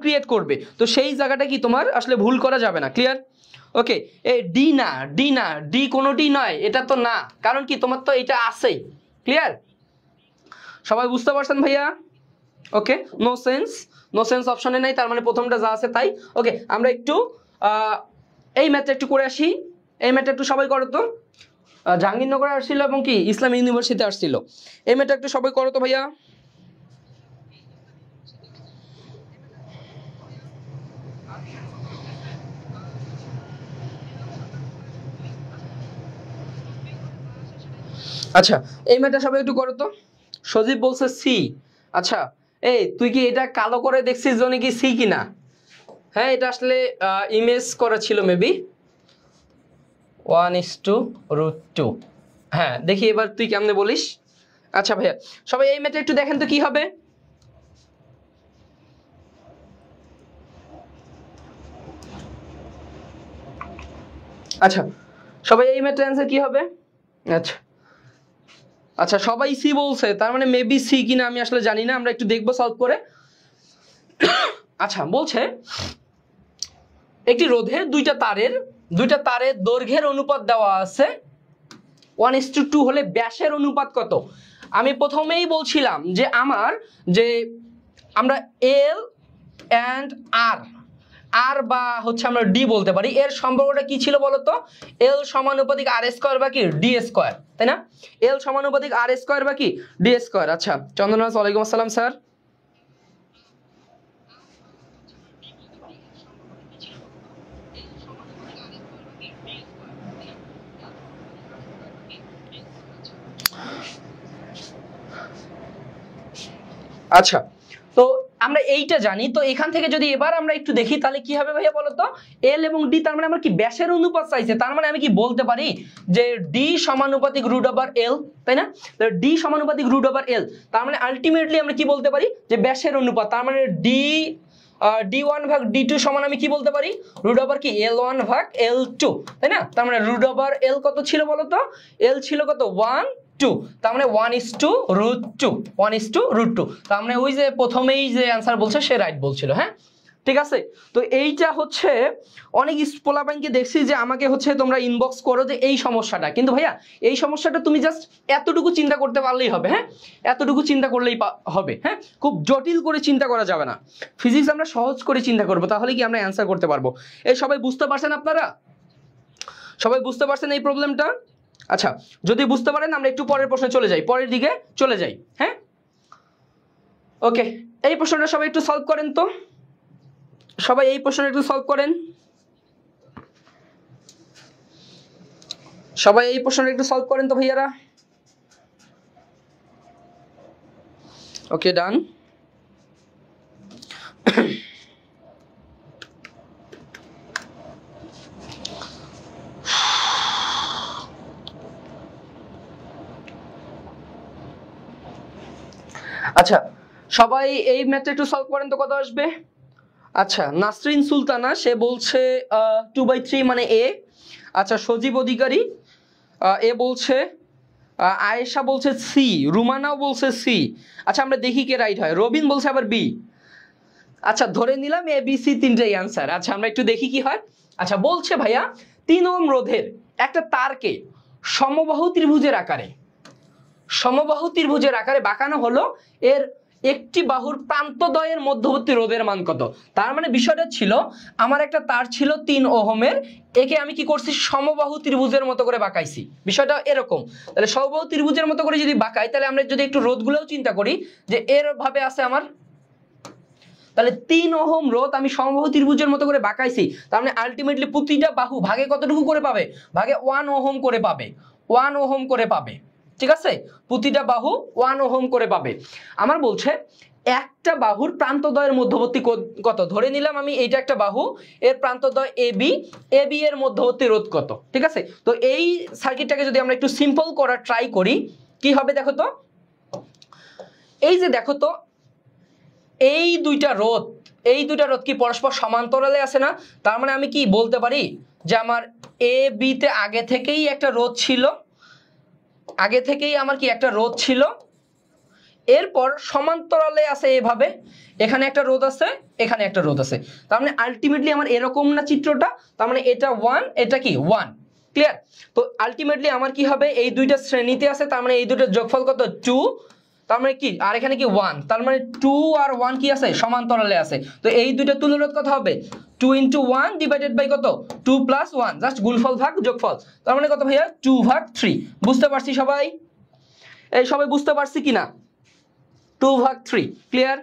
ক্রিয়েট করবে, তো সেই জায়গাটা কি তোমার আসলে ভুল করা যাবে না। ক্লিয়ার? ওকে, এই ডি কোনোটি নয়, এটা তো না, কারণ কি তোমার তো এটা আছেই। ক্লিয়ার? সবাই বুঝতে পারছেন ভাইয়া? ওকে, নো সেন্স অপশনে নাই, তার মানে প্রথমটা যা আছে তাই। ওকে, আমরা একটু এই ম্যাথটা একটু করে আসি। এই ম্যাথটা একটু সবাই করো তো। জাহাঙ্গীরনগরে আসছিল এবং কি ইসলাম ইউনিভার্সিটি আসছিল। এই ম্যাথটা একটু সবাই করো তো ভাইয়া। আচ্ছা, এই ম্যাথটা সবাই একটু করো তো। সজীব বলছে সি। আচ্ছা, এই তুই কি এটা কালো করে দেখছিস জন্য কি সি কিনা? হ্যাঁ, এটা আসলে ইমেজ করা ছিল মেবি 1:√2। হ্যাঁ, দেখি এবার তুই কেমনে বলিস। আচ্ছা ভাইয়া, সবাই এই ম্যাথটা একটু দেখেন তো কি হবে। আচ্ছা, সবাই এই ম্যাথটার অ্যান্সার কি হবে? আচ্ছা আচ্ছা, সবাই সি বলছে, তার মানে মেবি সি কিনা আমি আসলে জানি না, আমরা একটু দেখবো সলভ করে। আচ্ছা, বলছে একটি রোধের দুইটা তারের দৈর্ঘ্যের অনুপাত দেওয়া আছে 1:2 হলে ব্যাসের অনুপাত কত? আমি প্রথমেই বলছিলাম যে আমরা এল অ্যান্ড আর বা হচ্ছে আমরা ডি বলতে পারি, এর সম্পর্কটা কি ছিল বলতো? এল সমানুপাতিক আর স্কোয়ার বা কি ডি স্কোয়ার, তাই না? এল সমানুপাতিক আর স্কোয়ার বা কি ডি স্কোয়ার। আচ্ছা, চন্দনরাজ ওয়ালাইকুম আসসালাম স্যার। আচ্ছা, তো আমরা এইটা জানি, তো এখান থেকে যদি এবার আমরা একটু দেখি তাহলে কি হবে ভাইয়া বলতো? এল এবং ডি, তার মানে আমার কি ব্যাসের অনুপাত চাইছে, তার মানে আমি কি বলতে পারি যে ডি সমানুপাতিক √এল, তাই না? ডি সমানুপাতিক √এল, তার মানে আলটিমেটলি আমরা কি বলতে পারি যে ব্যাসের অনুপাত, তার মানে D1 ভাগ D2 সমান আমি কি বলতে পারি? কি L1 ভাগ L2, তাই না? তার মানে √L কত ছিল বলতো? L ছিল কত? 1 2, তার মানে 1:√2, তার মানে ওই যে প্রথমেই যে অ্যান্সার বলছে সে রাইট বলছিল। হ্যাঁ, ঠিক আছে। তো এইটা হচ্ছে অনেক পোলাপাইনকে দেখছি যে আমাকে হচ্ছে তোমরা ইনবক্স করো যে এই সমস্যাটা, কিন্তু ভাইয়া এই সমস্যাটা তুমি জাস্ট এতটুকু চিন্তা করতে পারলেই হবে। হ্যাঁ, এতটুকু চিন্তা করলেই হবে। হ্যাঁ, খুব জটিল করে চিন্তা করা যাবে না। ফিজিক্স আমরা সহজ করে চিন্তা করবো, তাহলে কি আমরা অ্যান্সার করতে পারবো। এই সবাই বুঝতে পারছেন? আপনারা সবাই বুঝতে পারছেন এই প্রবলেমটা? আচ্ছা, যদি বুঝতে পারেন আমরা একটু পরের প্রশ্নে চলে যাই, পরের দিকে চলে যাই। হ্যাঁ, ওকে, এই প্রশ্নটা সবাই একটু সলভ করেন তো। সবাই এই প্রশ্নটা একটু সলভ করেন। সবাই এই প্রশ্নটা একটু সলভ করেন তো ভাইয়ারা। ওকে, ডান। আচ্ছা, সবাই এই ম্যাথটা একটু সলভ করেন তো, কত আসবে? আচ্ছা, নাসরিন সুলতানা সে বলছে 2/3 মানে এ। আচ্ছা, সজীব অধিকারী এ বলছে, আয়েশা বলছে সি, রুমানাও বলছে সি। আচ্ছা, আমরা দেখি কে রাইট হয়। রবিন বলছে আবার বি। আচ্ছা, ধরে নিলাম এ বি সি তিনটাই অ্যান্সার। আচ্ছা, আমরা একটু দেখি কি হয়। আচ্ছা, বলছে ভাইয়া 3 ওহম রোধের একটা তারকে সমবাহু ত্রিভুজের আকারে সমবাহু ত্রিভুজের আকারে বাঁকানো হলো এর একটি বাহুর প্রান্তদ্বয়ের মধ্যবর্তী রোধের মান কত। তার মানে বিষয়টা ছিল আমার একটা তার ছিল 3 ওহমের, একে আমি কি করছি সমবাহু ত্রিভুজের মতো করে বাঁকাইছি। বিষয়টা এরকম, তাহলে সমবাহু ত্রিভুজের মতো করে যদি বাঁকাই তাহলে আমরা যদি একটু রোধগুলোও চিন্তা করি যে এর ভাবে আছে আমার, তাহলে 3 ওহম রোধ আমি সমবাহু ত্রিভুজের মতো করে বাঁকাইছি, তার মানে আলটিমেটলি প্রতিটা বাহু ভাগে কতটুকু করে পাবে, ভাগে 1 ওহম করে পাবে, 1 ওহম করে পাবে। ঠিক আছে, প্রতিটা বাহু 1 ওহম করে পাবে। আমার বলছে একটা বাহুর প্রান্তদ্বয়ের মধ্যবর্তী কত, ধরে নিলাম আমি এইটা একটা বাহু, এর প্রান্তদ্বয় এবি, এবি এর মধ্যবর্তী রোধ কত। ঠিক আছে, তো এই সার্কিটটাকে যদি আমরা একটু সিম্পল করার ট্রাই করি কি হবে দেখো তো, এই যে দেখো তো এই দুইটা রোধ কি পরস্পর সমান্তরালে আছে না। তার মানে আমি কি বলতে পারি যে আমার এ বি তে আগে থেকেই একটা রোধ ছিল, আগে থেকেই আমার কি একটা রোধ ছিল, এরপর সমান্তরালে আছে এভাবে, এখানে একটা রোধ আছে, এখানে একটা রোধ আছে। তার মানে আলটিমেটলি আমার এরকম না চিত্রটা, তার মানে এটা 1, এটা কি 1, ক্লিয়ার। তো আলটিমেটলি আমার কি হবে, এই দুইটা শ্রেণীতে আছে, তার মানে এই দুটোর যোগফল কত 2, তার মানে কি আর এখানে কি 1, তার মানে 2 আর 1 কি আছে সমান্তরালে আছে। তো এই দুইটা তুল্যরোধ কত হবে 2 × 1 ডিভাইডেড বাই কত 2 + 1, জাস্ট গুণফল ভাগ যোগফল, তার মানে কত ভাইয়া 2/3। বুঝতে পারছি সবাই, এই সবাই বুঝতে পারছি কিনা, 2/3, ক্লিয়ার।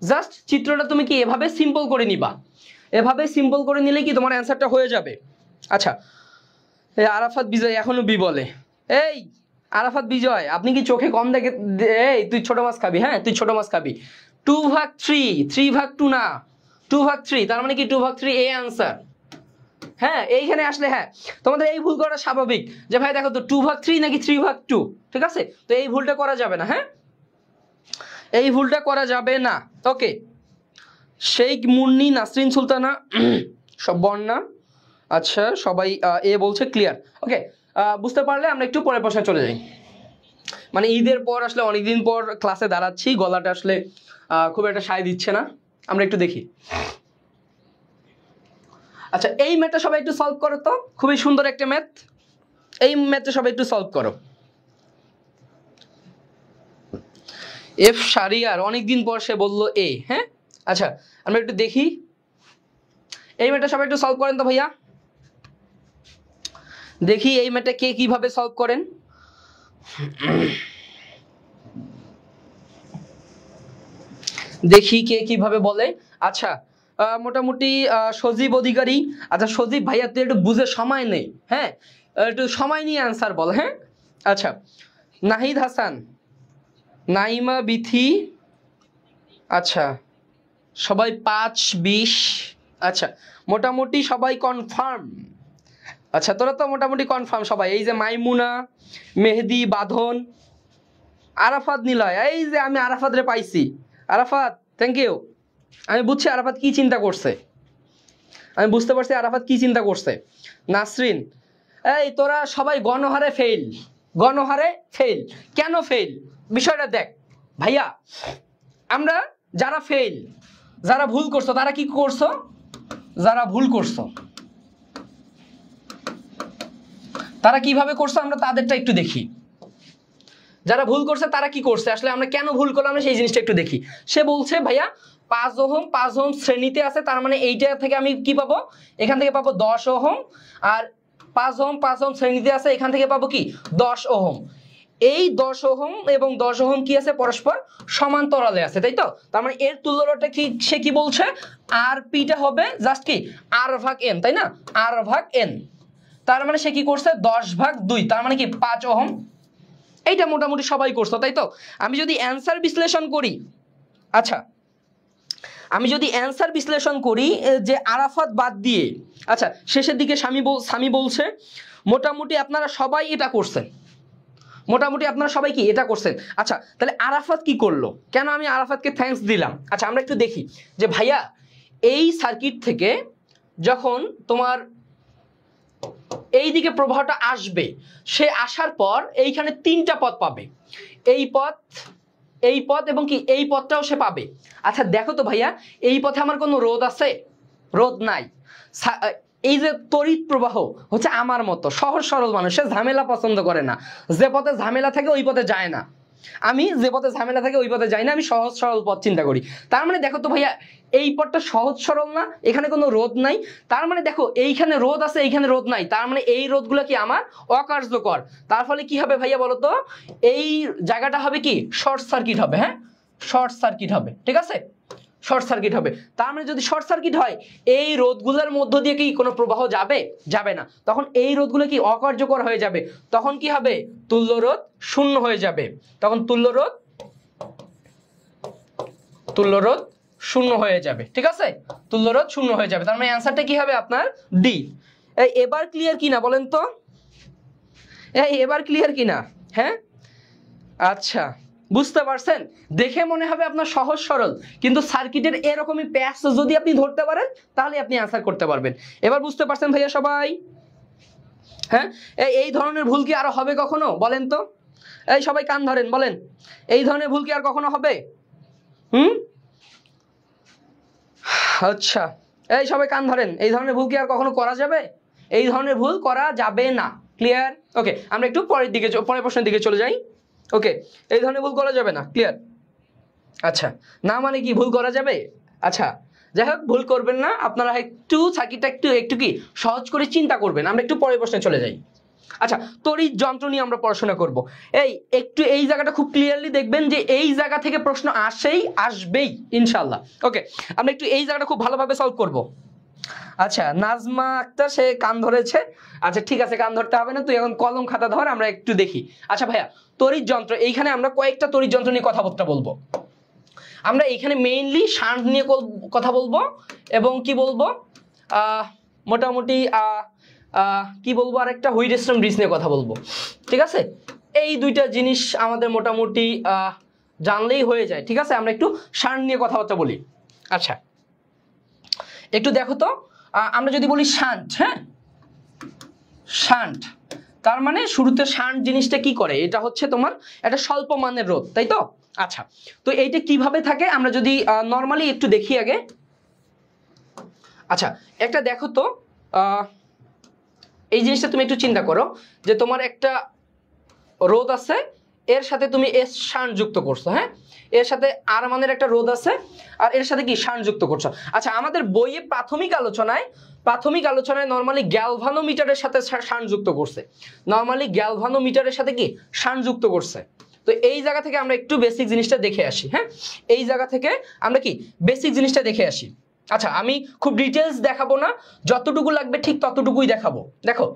জাস্ট চিত্রটা তুমি কি এভাবে সিম্পল করে নিবা, এভাবে সিম্পল করে নিলে কি তোমার অ্যান্সারটা হয়ে যাবে। আচ্ছা, এই আরাফাত বিজয় এখনো বি বলে, এই আরাফাত বিজয় আপনি কি চোখে কম দেখে, এই তুই ছোট মাছ খাবি, হ্যাঁ তুই ছোট মাছ খাবি। 2/3, 3/2 না 2/3, তার মানে কি 2/3 এ অ্যান্সার। হ্যাঁ এইখানে আসলে হ্যাঁ তোমাদের এই ভুল করা স্বাভাবিক যে ভাই দেখো তো 2/3 নাকি 3/2, ঠিক আছে, তো এই ভুলটা করা যাবে না, হ্যাঁ এই ভুলটা করা যাবে না। ওকে, শেখ মুন্নি, নাসরিন সুলতানা সব বন্যা, আচ্ছা সবাই এ বলছে ক্লিয়ার। ওকে, বুঝতে পারলে আমরা একটু পরের প্রশ্নে চলে যাই। মানে ঈদের পর আসলে অনেকদিন পর ক্লাসে দাঁড়াচ্ছি, গলাটা আসলে খুব একটা সায় দিচ্ছে না, আমরা একটু দেখি। আচ্ছা এই ম্যাথটা সবাই একটু সলভ করো তো, খুবই সুন্দর একটা ম্যাথ, এই ম্যাথটা সবাই একটু সলভ করো। এফ শারিয়ার অনেকদিন পর সে বললো এ, হ্যাঁ আচ্ছা আমরা একটু দেখি এই ম্যাথটা সবাই একটু সলভ করেন তো ভাইয়া, দেখি এই ম্যাথটা কে কিভাবে সলভ করেন। দেখি কে কিভাবে বলে। আচ্ছা মোটামুটি সজীব অধিকারী, আচ্ছা সজীব ভাইয়া তুই একটু বুঝে সময় নেই, হ্যাঁ একটু সময় নিয়ে অ্যান্সার বল, হ্যাঁ আচ্ছা নাহিদ হাসান, নাইমা বিথি, আচ্ছা সবাই 5-20, আচ্ছা মোটামুটি সবাই কনফার্ম। আচ্ছা তোরা তো মোটামুটি কনফার্ম সবাই, এই যে মাইমুনা, মেহেদি, বাঁধন, আরাফাত নিলয়, এই যে আমি আরাফাত রে পাইছি, আরাফাত থ্যাংক ইউ। আমি বুঝছি আরাফাত কি চিন্তা করছে, আমি বুঝতে পারছি আরাফাত কি চিন্তা করছে। নাসরিন, এই তোরা সবাই গণহারে ফেল, গণহারে ফেল, কেন ফেল বিষয়টা দেখ ভাইয়া। আমরা যারা ফেল, যারা ভুল করছো তারা কি করছো, যারা ভুল করছো তারা কিভাবে করছো আমরা তাদেরটা একটু দেখি। যারা ভুল করছে তারা কি করছে, আসলে আমরা কেন ভুল করলাম আমরা সেই জিনিসটা একটু দেখি। সে বলছে ভাইয়া 5 ওহম শ্রেণীতে আছে, তার মানে এইটা থেকে আমি কি পাবো, এখান থেকে পাবো 10 ওহম, আর 5 ওহম শ্রেণীতে আছে, এখান থেকে পাবো কি 10 ওহম। এই 10 ওহম এবং 10 ওহম কি আছে পরস্পর সমান্তরালে আছে, তাই তো। তার মানে এর তুল্যটা কি, সে কি বলছে আর পিটা হবে জাস্ট কি r/n, তাই না, r/n। তার মানে সে কি করছে 10/2, তার মানে কি 5 ওহম। এইটা মোটামুটি সবাই করছো, তাই তো। আমি যদি অ্যান্সার বিশ্লেষণ করি, আচ্ছা আমি যদি অ্যান্সার বিশ্লেষণ করি যে আরাফাত বাদ দিয়ে, আচ্ছা শেষের দিকে স্বামী বলছে মোটামুটি আপনারা সবাই এটা করছেন, মোটামুটি আপনারা সবাই কি এটা করছেন। আচ্ছা তাহলে আরাফাত কি করলো, কেন আমি আরাফাতকে থ্যাঙ্কস দিলাম। আচ্ছা আমরা একটু দেখি যে ভাইয়া এই সার্কিট থেকে যখন তোমার এই দিকে প্রবাহটা আসবে, সে আসার পর এইখানে 3টা পথ পাবে, এই পথ, এই পথ এবং কি এই পথটাও সে পাবে। আচ্ছা দেখো তো ভাইয়া এই পথে আমার কোনো রোধ আছে, রোধ নাই, এই যে তড়িৎ প্রবাহ হচ্ছে আমার মতো সহজ সরল মানুষ, সে ঝামেলা পছন্দ করে না, যে পথে ঝামেলা থাকে ওই পথে যায় না। আমি যে পথে ঝামেলা থাকে ওই পথে যাই না, আমি সহজ সরল পথ চিন্তা করি। তার মানে দেখো তো ভাইয়া এই পথটা সহজ সরল না, এখানে কোনো রোধ নাই। তার মানে দেখো এইখানে রোধ আছে, এইখানে রোধ নাই, তার মানে এই রোধগুলো কি আমার অকার্যকর। তার ফলে কি হবে ভাইয়া বলো তো, এই জায়গাটা হবে কি শর্ট সার্কিট হবে। হ্যাঁ, শর্ট সার্কিট হবে, ঠিক আছে, শর্ট সার্কিট হবে। তার মানে যদি শর্ট সার্কিট হয় এই রোধগুলোর মধ্য দিয়ে কি কোনো প্রবাহ যাবে? যাবে না। তখন এই রোধগুলো কি অকার্যকর হয়ে যাবে। তখন কি হবে? তুল্য রোধ শূন্য হয়ে যাবে। তখন তুল্য রোধ শূন্য হয়ে যাবে, ঠিক আছে, তুল্য রোধ শূন্য হয়ে যাবে। তার মানে অ্যান্সারটা কি হবে আপনার ডি। এবার ক্লিয়ার কিনা বলেন তো, এবার ক্লিয়ার কিনা? হ্যাঁ, আচ্ছা, বুঝতে পারছেন? দেখে মনে হবে আপনার সহজ সরল, কিন্তু সার্কিটের এরকমই প্যাচ যদি আপনি ধরতে পারেন তাহলে আপনি আনসার করতে পারবেন। এবার বুঝতে পারছেন ভাইয়া সবাই? হ্যাঁ, এই ধরনের ভুল কি আরো হবে কখনো বলেন তো? এই সবাই কান ধরেন, বলেন এই ধরনের ভুল কি আর কখনো হবে? আচ্ছা, এই সবাই কান ধরেন, এই ধরনের ভুল কি আর কখনো করা যাবে? এই ধরনের ভুল করা যাবে না। ক্লিয়ার? ওকে, আমরা একটু পরের প্রশ্নের দিকে চলে যাই। ওকে, এই ধরনের ভুল করা যাবে না, ক্লিয়ার? আচ্ছা, না মানে কি ভুল করা যাবে? আচ্ছা, যাই হোক, ভুল করবেন না আপনারা, একটু সার্কিটটা একটু কি সহজ করে চিন্তা করবেন। আমরা একটু পরের প্রশ্নে চলে যাই। আচ্ছা, তড়িৎ যন্ত্র নিয়ে আমরা পড়াশোনা করব। একটু এই জায়গাটা খুব ক্লিয়ারলি দেখবেন যে এই জায়গা থেকে প্রশ্ন আসবেই ইনশাআল্লাহ। ওকে, আমরা একটু এই জায়গাটা খুব ভালোভাবে সলভ করব। আচ্ছা, নাজমা আক্তার সে কান ধরেছে। আচ্ছা ঠিক আছে, কান ধরতে হবে না, তুই এখন কলম খাতা ধর, আমরা একটু দেখি। আচ্ছা ভাইয়া, তড়িৎ যন্ত্র, এইখানে আমরা কয়েকটা তড়িৎ যন্ত্র নিয়ে কথাবার্তা বলবো। আমরা এইখানে মেইনলি শান্ট নিয়ে কথা বলবো, এবং কি বলবো মোটামুটি কি বলবো, আরেকটা হুইটস্টোন ব্রিজ নিয়ে কথা বলবো, ঠিক আছে? এই দুইটা জিনিস আমাদের মোটামুটি জানলেই হয়ে যায়, ঠিক আছে? আমরা একটু শান্ট নিয়ে কথাবার্তা বলি। আচ্ছা, একটু দেখো তো, আমরা যদি বলি শান্ট, হ্যাঁ, শান্ট তার মানে শুরুতে শান্ট জিনিসটা কি করে, এটা হচ্ছে তোমার একটা স্বল্প মানের রোধ, তাই তো? আচ্ছা, তো এইটা কিভাবে থাকে আমরা যদি নরমালি একটু দেখি আগে। আচ্ছা, একটা দেখো তো, এই জিনিসটা তুমি একটু চিন্তা করো যে তোমার একটা রোধ আছে, এর সাথে তুমি এস শান্ট যুক্ত করছো, হ্যাঁ, এর সাথে আর মানের একটা রোধ আছে, আর এর সাথে কি শান্ট যুক্ত করছো। আচ্ছা, আমাদের বইয়ে প্রাথমিক আলোচনায় নরমালি গ্যালভানোমিটারের সাথে শান্ট যুক্ত করছে, নরমালি গ্যালভানোমিটারের সাথে কি শান্ট যুক্ত করছে। তো এই জায়গা থেকে আমরা একটু বেসিক জিনিসটা দেখে আসি। হ্যাঁ, এই জায়গা থেকে আমরা কি বেসিক জিনিসটা দেখে আসি। আচ্ছা, আমি খুব ডিটেলস দেখাবো না, যতটুকু লাগবে ঠিক ততটুকুই দেখাবো। দেখো,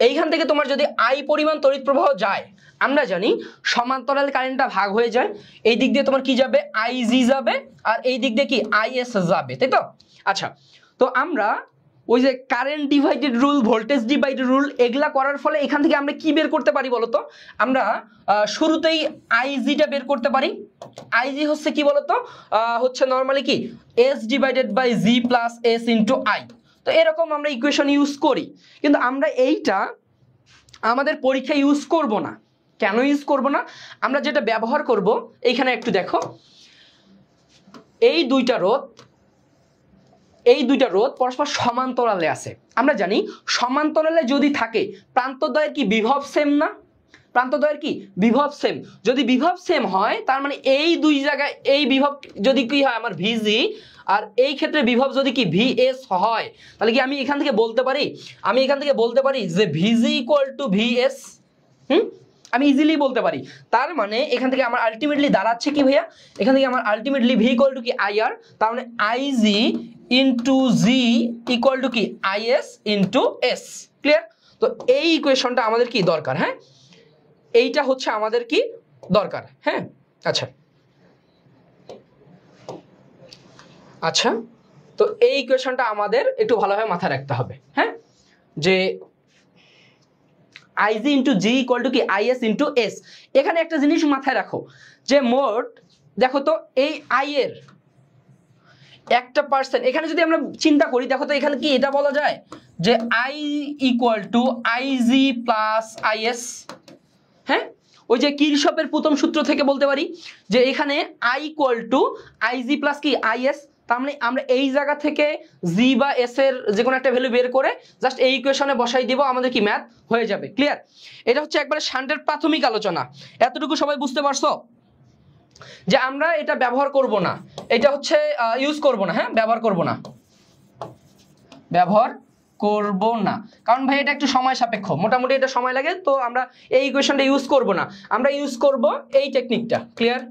এইখান থেকে তোমার যদি আই পরিমাণ তড়িৎ প্রবাহ যায়, আমরা জানি সমান্তরাল কারেন্টটা ভাগ হয়ে যায়, এই দিক দিয়ে তোমার কি যাবে, আইজি যাবে, আর এই দিক দিয়ে কি আইএস যাবে, তাই তো? আচ্ছা, তো আমরা ওই যে current divided rule, voltage divided rule, এগুলা করার ফলে এখান থেকে আমরা কি বের করতে পারি বলতো? আমরা শুরুতেই আইজিটা বের করতে পারি। আইজি হচ্ছে কি বলতো, হচ্ছে নরমালি কি S divided by G plus S into I. তো এরকম আমরা ইকুয়েশন ইউজ করি, কিন্তু আমরা এইটা আমাদের পরীক্ষায় ইউজ করব না। কেন ইউজ করব না? আমরা যেটা ব্যবহার করব, এইখানে একটু দেখো, এই দুইটা রোধ পরস্পর সমান্তরালে আছে। আমরা জানি সমান্তরালে যদি থাকে প্রান্তদ্বয়ের কি বিভব সেম না? প্রান্তদ্বয়ের কি বিভব সেম। যদি বিভব সেম হয় তার মানে এই দুই জায়গায় এই বিভব যদি কি হয় আমার ভিজি, আর এই ক্ষেত্রে বিভব যদি কি ভিএস হয়, তাহলে কি আমি এখান থেকে বলতে পারি যে ভিজি ইকুয়াল টু ভিএস। আমি ইজিলি বলতে পারি। তার মানে এখান থেকে আমার আলটিমেটলি দাঁড়াচ্ছে কি ভাইয়া, এখান থেকে আমার আলটিমেটলি ভি ইকুয়াল টু কি আইআর, তার মানে IG into G equal to কি আইএস ইন্টু এস। ক্লিয়ার? তো এই ইকুয়েশনটা আমাদের কি দরকার, হ্যাঁ, এইটা হচ্ছে আমাদের কি দরকার। হ্যাঁ, আচ্ছা, তো এই ইকুয়েশনটা আমাদের একটু ভালোভাবে মাথায় রাখতে হবে। হ্যাঁ, যে IG into G equal to কি আইএস ইন্টু এস। এখানে একটা জিনিস মাথায় রাখো যে মোট দেখো তো এই আই এর 1% এখানে যদি আমরা চিন্তা করি, দেখো তো এখানে কি এটা বলা যায় যে I equal to IG plus is. হ্যাঁ, ওই যে কিরশফের প্রথম সূত্র থেকে বলতে পারি যে এখানে I equal to IG plus কি আইএস, তার মানে আমরা এই জায়গা থেকে জি বা এস এর যে কোনো একটা ভ্যালু বের করে জাস্ট এই ইকুয়েশনে বসাই দিব, আমাদের কি ম্যাথ হয়ে যাবে। ক্লিয়ার? এটা হচ্ছে একবারে শান্টের প্রাথমিক আলোচনা। এতটুকু সবাই বুঝতে পারছো যে আমরা এটা ব্যবহার করব না, এটা হচ্ছে ইউজ করব না, হ্যাঁ ব্যবহার করব না, ব্যবহার করব না, কারণ ভাই এটা একটু সময় সাপেক্ষ, মোটামুটি এটা সময় লাগে, তো আমরা এই ইকুয়েশনটা ইউজ করব না, আমরা ইউজ করব এই টেকনিকটা। ক্লিয়ার?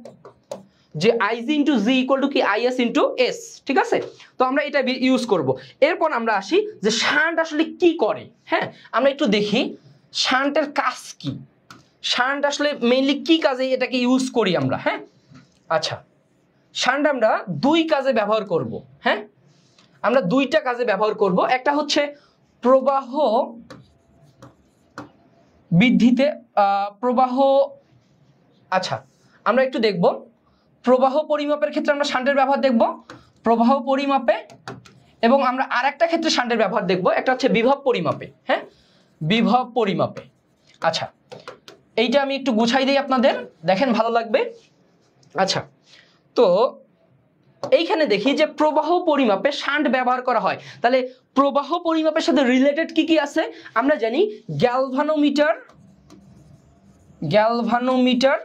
যে IG into G equal to কি আইএস ইন্টু এস, ঠিক আছে? তো আমরা এটা ইউজ করব। এরপর আমরা আসি যে শান্ট আসলে কি করে। হ্যাঁ, আমরা একটু দেখি শান্টের কাজ কি, শান্ট আসলে মেইনলি কি কাজে এটাকে ইউজ করি আমরা। হ্যাঁ, আচ্ছা, শান্ট আমরা দুই কাজে ব্যবহার করব। হ্যাঁ, আমরা দুইটা কাজে ব্যবহার করব। একটা হচ্ছে প্রবাহ বৃদ্ধিতে, প্রবাহ, আচ্ছা আমরা একটু দেখব প্রবাহ পরিমাপের ক্ষেত্রে আমরা শান্টের ব্যবহার দেখব, প্রবাহ পরিমাপে, এবং আমরা আরেকটা ক্ষেত্রে শান্টের ব্যবহার দেখব, একটা হচ্ছে বিভব পরিমাপে। হ্যাঁ, বিভব পরিমাপে। আচ্ছা, এইটা আমি একটু গুছাই দিই আপনাদের, দেখেন ভালো লাগবে। আচ্ছা, তো এইখানে দেখি যে প্রবাহ পরিমাপে শান্ট ব্যবহার করা হয়। তাহলে প্রবাহ পরিমাপের সাথে রিলেটেড কি কি আছে আমরা জানি, গ্যালভানোমিটার, গ্যালভানোমিটার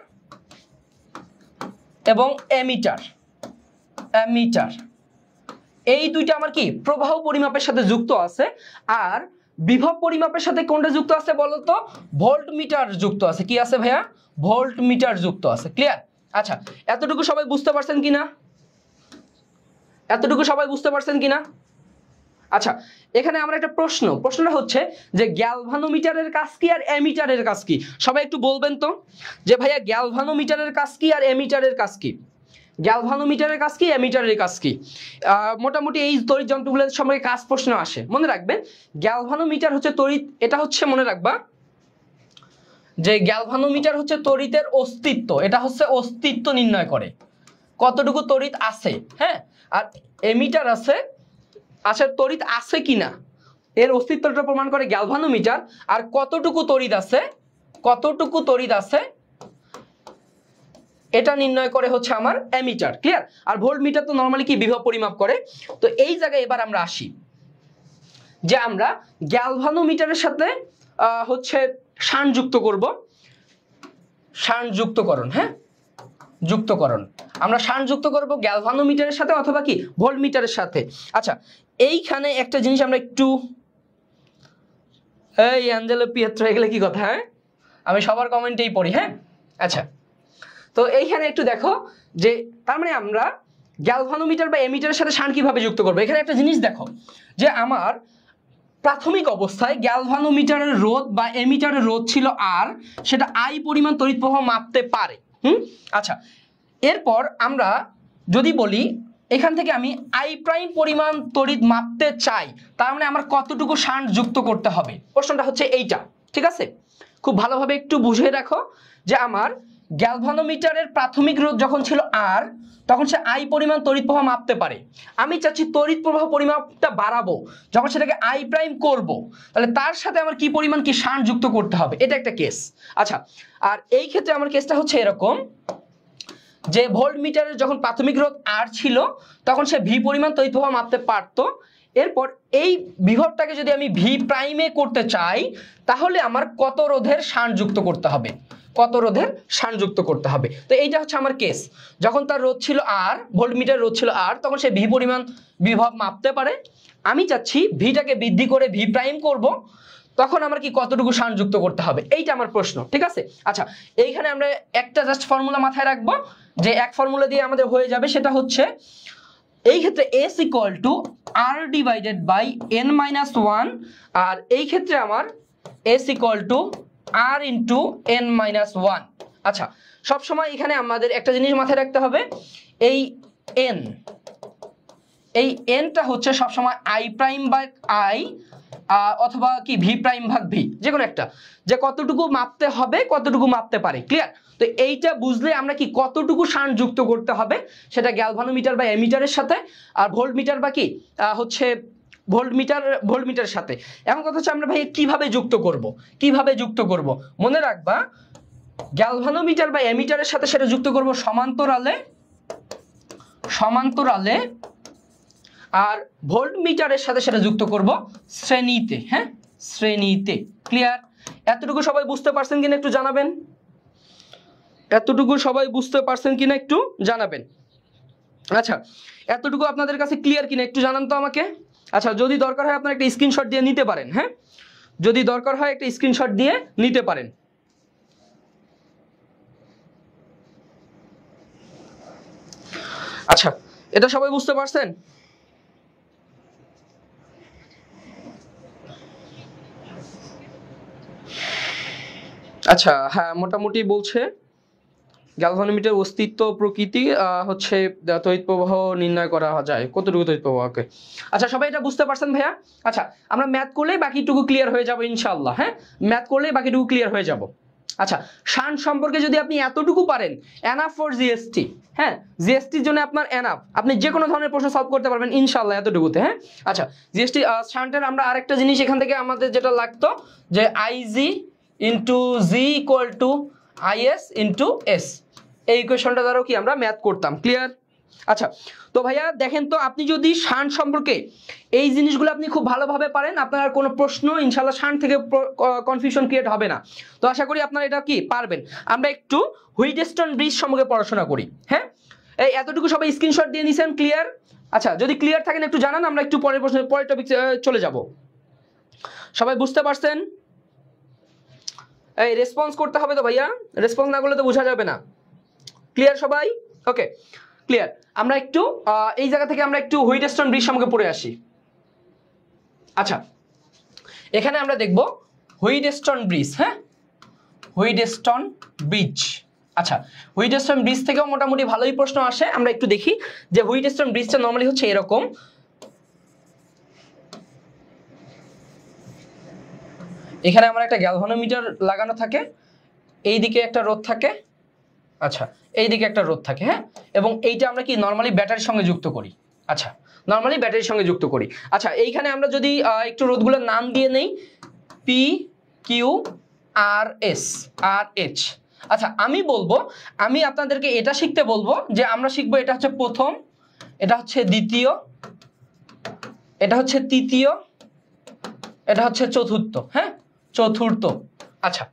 এবং এমিটার, এমিটার, এই দুইটা আমার কি প্রবাহ পরিমাপের সাথে যুক্ত আছে। আর বিভব পরিমাপের সাথে কোনটা যুক্ত আছে বলতো, ভোল্টমিটার যুক্ত আছে। কি আছে ভাইয়া? ভোল্টমিটার যুক্ত আছে। ক্লিয়ার? আচ্ছা, এতটুকু সবাই বুঝতে পারছেন কিনা? এতটুকু সবাই বুঝতে পারছেন কিনা? আচ্ছা, এখানে আমরা একটা প্রশ্নটা হচ্ছে যে গ্যালভানোমিটারের কাজ কি আর এমিটারের কাজ কি? সবাই একটু বলবেন তো যে ভাইয়া গ্যালভানোমিটারের কাজ কি আর এমিটারের কাজ কি? গ্যালভানোমিটারের কাজ কি, এমিটারের কাজ কি? মোটামুটি এই তড়িৎ যন্ত্রগুলোর সম্পর্কে কাজ প্রশ্ন আসে, মনে রাখবেন। গ্যালভানোমিটার হচ্ছে তড়িৎ, এটা হচ্ছে মনে রাখবা যে গ্যালভানোমিটার হচ্ছে তড়িতের অস্তিত্ব, এটা হচ্ছে অস্তিত্ব নির্ণয় করে কতটুকু তড়িৎ আছে। হ্যাঁ, আর এমিটার আছে তড়িৎ আছে কিনা, এর অস্তিত্বটা প্রমাণ করে গ্যালভানোমিটার। আর কতটুকু তড়িৎ আছে, কতটুকু তড়িৎ আছে এটা নির্ণয় করে হচ্ছে আমার এমিটার। ক্লিয়ার? আর ভোল্টমিটার তো নরমালি কি বিভব পরিমাপ করে। তো এই জায়গায় এবার আমরা আসি যে আমরা গ্যালভানোমিটারের সাথে হচ্ছে শান্ট যুক্ত করব, শান্ট যুক্তকরণ। হ্যাঁ, যুক্তকরণ, আমরা শান্ট যুক্ত করব গ্যালভানোমিটারের সাথে অথবা কি ভোল্টমিটারের সাথে। আচ্ছা, এইখানে একটা জিনিস আমরা একটু, এই অ্যাঞ্জেলো পিয়েত্রো এগুলো কি কথা? হ্যাঁ, আমি সবার কমেন্টেই পড়ি। হ্যাঁ, আচ্ছা, তো এইখানে একটু দেখো যে তার মানে আমরা গ্যালভানোমিটার বা এমিটারের সাথে শান্ট কিভাবে যুক্ত করবো। এখানে একটা জিনিস দেখো যে আমার প্রাথমিক অবস্থায় গ্যালভানোমিটারের রোধ বা এমিটারের রোধ ছিল আর, সেটা আই পরিমাণ তড়িৎ প্রবাহ মাপতে পারে। আচ্ছা, এরপর আমরা যদি বলি এখান থেকে আমি আই প্রাইম পরিমাণ তড়িৎ মাপতে চাই, তার মানে আমার কতটুকু শান্ট যুক্ত করতে হবে, প্রশ্নটা হচ্ছে এইটা। ঠিক আছে, খুব ভালোভাবে একটু বুঝে রাখো যে আমার গ্যালভানোমিটারের প্রাথমিক রোধ যখন ছিল আর, তখন সে আই পরিমাণ তড়িৎ প্রবাহ মাপতে পারে। আমি চাচ্ছি তড়িৎ প্রবাহ পরিমাপটা বাড়াবো, যখন সেটাকে আই প্রাইম করব, তাহলে তার সাথে আমার কি পরিমাণ কি শান্ট যুক্ত করতে হবে, এটা একটা কেস। আচ্ছা, আর এই ক্ষেত্রে আমার কেসটা হচ্ছে এরকম যে ভোল্টমিটারের যখন প্রাথমিক রোধ আর ছিল তখন সে ভি পরিমাণ তড়িৎ প্রবাহ মাপতে পারতো। এরপর এই বিভবটাকে যদি আমি ভি প্রাইমে করতে চাই, তাহলে আমার কত রোধের শান্ট যুক্ত করতে হবে, কত রোধের শান্ট যুক্ত করতে হবে। তো এইটা হচ্ছে আমার কেস, যখন তার রোধ ছিল আর, ভোল্টমিটার রোধ ছিল আর, তখন সে ভি পরিমাণ বিভব মাপতে পারে। আমি চাচ্ছি ভিটাকে বৃদ্ধি করে ভি প্রাইম করব, তখন আমার কি কতটুকু শান্ট যুক্ত করতে হবে, এইটা আমার প্রশ্ন। ঠিক আছে, আচ্ছা, এইখানে আমরা একটা জাস্ট ফর্মুলা মাথায় রাখবো, যে এক ফর্মুলা দিয়ে আমাদের হয়ে যাবে, সেটা হচ্ছে এই ক্ষেত্রে S equal to R divided by n minus 1, আর এই ক্ষেত্রে আমার S equal to R into n minus 1। আচ্ছা, সবসময় এখানে আমাদের একটা জিনিস মাথায় রাখতে হবে, এই n, এই nটা হচ্ছে সবসময় I প্রাইম বাই I অথবা কি ভি প্রাইম ভাগ ভি, যে কোনো একটা, যে কতটুকু মাপতে হবে কতটুকু মাপতে পারে। ক্লিয়ার? তো এইটা বুঝলে আমরা কি কতটুকু শান্ট যুক্ত করতে হবে সেটা গ্যালভানোমিটার বা এমিটারের সাথে, আর ভোল্টমিটার বা কি হচ্ছে ভোল্টমিটারের সাথে। এখন কথা হচ্ছে আমরা ভাই কিভাবে যুক্ত করব, কিভাবে যুক্ত করব। মনে রাখবা গ্যালভানোমিটার বা এমিটারের সাথে সেটা যুক্ত করব সমান্তরালে, সমান্তরালে আর ভোল্ট মিটারের সাথে সেটা যুক্ত করব শ্রেণীতে। হ্যাঁ, শ্রেণীতে। ক্লিয়ার? এতটুকু সবাই বুঝতে পারছেন কিনা একটু জানাবেন। এতটুকু সবাই বুঝতে পারছেন কিনা একটু জানাবেন। আচ্ছা, এতটুকু আপনাদের কাছে ক্লিয়ার কিনা একটু জানান তো আমাকে। আচ্ছা, যদি দরকার হয় আপনারা একটা স্ক্রিনশট দিয়ে নিতে পারেন। হ্যাঁ, যদি দরকার হয় একটা স্ক্রিনশট দিয়ে নিতে পারেন। আচ্ছা, এটা সবাই বুঝতে পারছেন? আচ্ছা, হ্যাঁ, মোটামুটি বলছে গ্যালভানোমিটার অস্তিত্ব প্রকৃতি হচ্ছে তড়িৎ প্রবাহ নির্ণয় করা যায় কতটুকু তড়িৎ প্রবাহকে। আচ্ছা, সবাই এটা বুঝতে পারছেন ভাইয়া? আচ্ছা, আমরা ম্যাথ করলেই বাকিটুকু ক্লিয়ার হয়ে যাবে ইনশাআল্লাহ। হ্যাঁ, ম্যাথ করলেই বাকিটুকু ক্লিয়ার হয়ে যাব। আচ্ছা, শান্ট সম্পর্কে যদি আপনি এতটুকু পারেন, এনাফ ফর জিএসটি। হ্যাঁ, জিএসটির জন্য আপনার এনাফ, আপনি যে কোনো ধরনের প্রশ্ন সলভ করতে পারবেন ইনশাআল্লাহ এতটুকুতে। হ্যাঁ, আচ্ছা, জিএসটি শান্টের আমরা আরেকটা জিনিস এখান থেকে আমাদের যেটা লাগতো যে IG into G equal to is into S, এই ইকুয়েশনটা দ্বারাও কি আমরা ম্যাথ করতাম। ক্লিয়ার? আচ্ছা, তো ভাইয়া দেখেন তো, আপনি যদি শান্ট সম্পর্কে এই জিনিসগুলো আপনি খুব ভালোভাবে পারেন, আপনার কোনো প্রশ্ন ইনশাআল্লাহ শান্ট থেকে কনফিউশন ক্রিয়েট হবে না। তো আশা করি আপনারা এটা কি পারবেন। আমরা একটু হুইটস্টোন ব্রিজ সম্পর্কে পড়াশোনা করি। হ্যাঁ, এই এতটুকু সবাই স্ক্রিনশট দিয়ে নিছেন? ক্লিয়ার? আচ্ছা, যদি ক্লিয়ার থাকেন একটু জানান, আমরা একটু পরের প্রশ্ন, পরের টপিক চলে যাব। সবাই বুঝতে পারছেন? এই রেসপন্স করতে হবে তো ভাইয়া, রেসপন্স না করলে তো বোঝা যাবে না। ক্লিয়ার সবাই? ওকে, ক্লিয়ার। আমরা একটু এই জায়গা থেকে আমরা একটু হুইটস্টোন ব্রিজ সম্পর্কে পড়ে আসি। আচ্ছা, এখানে আমরা দেখব হুইটস্টোন ব্রিজ। হ্যাঁ, হুইটস্টোন ব্রিজ। আচ্ছা, হুইটস্টোন ব্রিজ থেকেও মোটামুটি ভালোই প্রশ্ন আসে। আমরা একটু দেখি যে হুইটস্টোন ব্রিজটা নরমালি হচ্ছে এরকম। এখানে আমার একটা গ্যালভানোমিটার লাগানো থাকে, এইদিকে একটা রোধ থাকে। আচ্ছা, এইদিকে একটা রোধ থাকে। হ্যাঁ, এবং এইটা আমরা কি নরমালি ব্যাটারির সঙ্গে যুক্ত করি। আচ্ছা, নরমালি ব্যাটারির সঙ্গে যুক্ত করি। আচ্ছা, এইখানে আমরা যদি একটু রোধগুলোর নাম দিয়ে নেই, পি কিউ আর এস আর এইচ। আচ্ছা, আমি বলবো, আমি আপনাদেরকে এটা শিখতে বলবো যে আমরা শিখবো এটা হচ্ছে প্রথম, এটা হচ্ছে দ্বিতীয়, এটা হচ্ছে তৃতীয়, এটা হচ্ছে চতুর্থ। হ্যাঁ, চতুর্থ। আচ্ছা,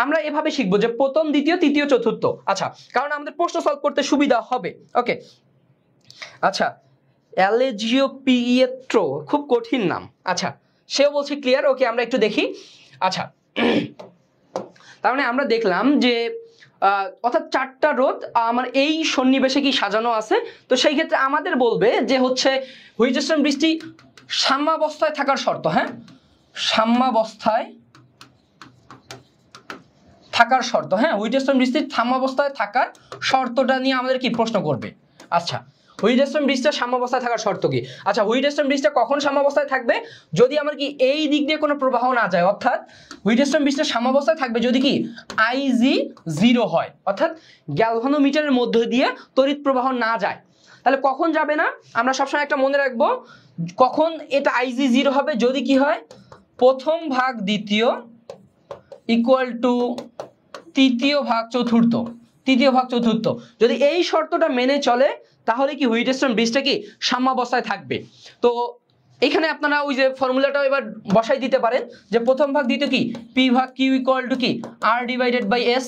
আমরা এভাবে শিখবো যে প্রথম, দ্বিতীয়, তৃতীয়, চতুর্থ। আচ্ছা, কারণ আমাদের প্রশ্ন সলভ করতে সুবিধা হবে। ওকে, আচ্ছা, অ্যালেজিও পিয়েট্রো, খুব কঠিন নাম। আচ্ছা, সেও বলছে ক্লিয়ার। ওকে, আমরা একটু দেখি। আচ্ছা, তার মানে আমরা দেখলাম যে অর্থাৎ চারটা রোধ আমার এই সন্নিবেশে কি সাজানো আছে। তো সেই ক্ষেত্রে আমাদের বলবে যে হচ্ছে হুইটস্টোন ব্রিজটি সাম্যাবস্থায় থাকার শর্ত। হ্যাঁ, সাম্যাবস্থায় থাকার শর্ত। হ্যাঁ, হুইটস্টোন ব্রিজটির সাম্যাবস্থায় থাকার শর্তটা নিয়ে আমাদের কি প্রশ্ন করবে। আচ্ছা, হুইটস্টোন ব্রিজটা সাম্যাবস্থায় থাকার শর্ত কি? আচ্ছা, হুইটস্টোন ব্রিজটা কখন সাম্যাবস্থায় থাকবে? যদি আমার কি এই দিক দিয়ে কোনো প্রবাহ না যায়, অর্থাৎ হুইটস্টোন ব্রিজটা সাম্যাবস্থায় থাকবে যদি কি আইজি 0 হয়, অর্থাৎ গ্যালভানোমিটারের মধ্য দিয়ে তড়িৎ প্রবাহ না যায়। তাহলে কখন যাবে না? আমরা সবসময় একটা মনে রাখবো, কখন এটা আইজি 0 হবে? যদি কি হয়, প্রথম ভাগ দ্বিতীয় ইকুয়াল টু তৃতীয় ভাগ চতুর্থ, তৃতীয় ভাগ চতুর্থ। যদি এই শর্তটা মেনে চলে তাহলে কি হুইটস্টোন ব্রিজটা কি সাম্যাবস্থায় থাকবে। তো এখানে আপনারা ওই যে ফর্মুলাটাও এবার বসাই দিতে পারেন যে প্রথম ভাগ দ্বিতীয় কি পি ভাগ Q equal to K R divided by S,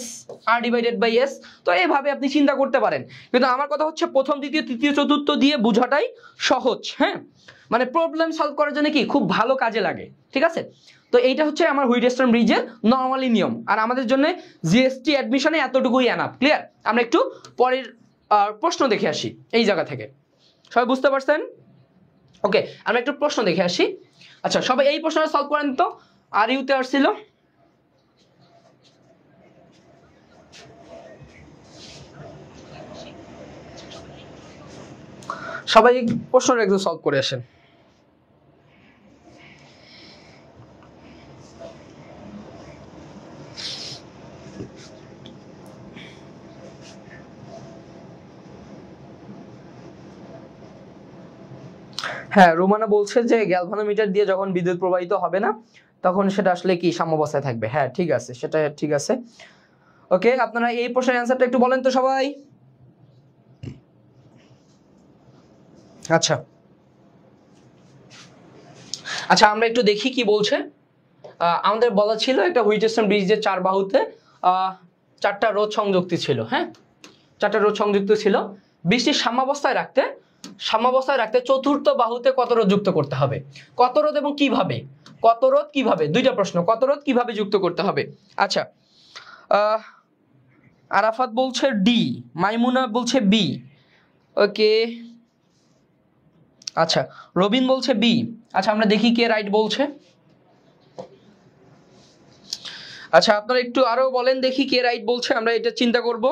R divided by S. তো এইভাবে আপনি চিন্তা করতে পারেন। কিন্তু আমার কথা হচ্ছে প্রথম, দ্বিতীয়, তৃতীয়, চতুর্থ দিয়ে বোঝাটাই সহজ। হ্যাঁ, মানে প্রবলেম সলভ করার জন্য কি খুব ভালো কাজে লাগে। ঠিক আছে, তো এইটা হচ্ছে আমার হুইটস্টোন ব্রিজের নরমালি নিয়ম। আর আমাদের জন্য জিএসটি অ্যাডমিশনে এতটুকুই এনাফ। ক্লিয়ার? আমরা একটু পরের প্রশ্ন দেখে আসি এই জায়গা থেকে। সবাই বুঝতে পারছেন? ওকে, আমরা একটু প্রশ্ন দেখে আসি। আচ্ছা, সবাই এই প্রশ্নটা সলভ করেন তো। আর ইউতে আসছিল, সবাই প্রশ্নটা একটু সলভ করে আসেন। হ্যাঁ, রোমানা বলছে যে গ্যালভানোমিটার দিয়ে যখন বিদ্যুৎ প্রবাহিত হবে না তখন সেটা আসলে কি সাম্যাবস্থায় থাকবে। হ্যাঁ, ঠিক আছে, সেটা ঠিক আছে। ওকে, আপনারা এই প্রশ্নের অ্যান্সারটা একটু বলেন তো সবাই। আচ্ছা, আচ্ছা আমরা একটু দেখি কি বলছে। আমাদের বলা ছিল একটা হুইটস্টোন ব্রিজের 4 বাহুতে 4টা রোধ সংযুক্ত ছিল। হ্যাঁ, 4টা রোধ সংযুক্ত ছিল। বৃষ্টির সাম্যাবস্থায় রাখতে চতুর্থ বাহুতে কত রোধ যুক্ত করতে হবে? কত রোধ এবং কিভাবে? কত রোধ কিভাবে, দুইটা প্রশ্ন। কত রোধ কিভাবে যুক্ত করতে হবে? আচ্ছা, আরাফাত বলছে ডি, মাইমুনা বলছে বি। ওকে, আচ্ছা রবিন বলছে বি। আচ্ছা আমরা দেখি কে রাইট বলছে। আচ্ছা আপনারা একটু আরো বলেন দেখি কে রাইট বলছে, আমরা এটা চিন্তা করব।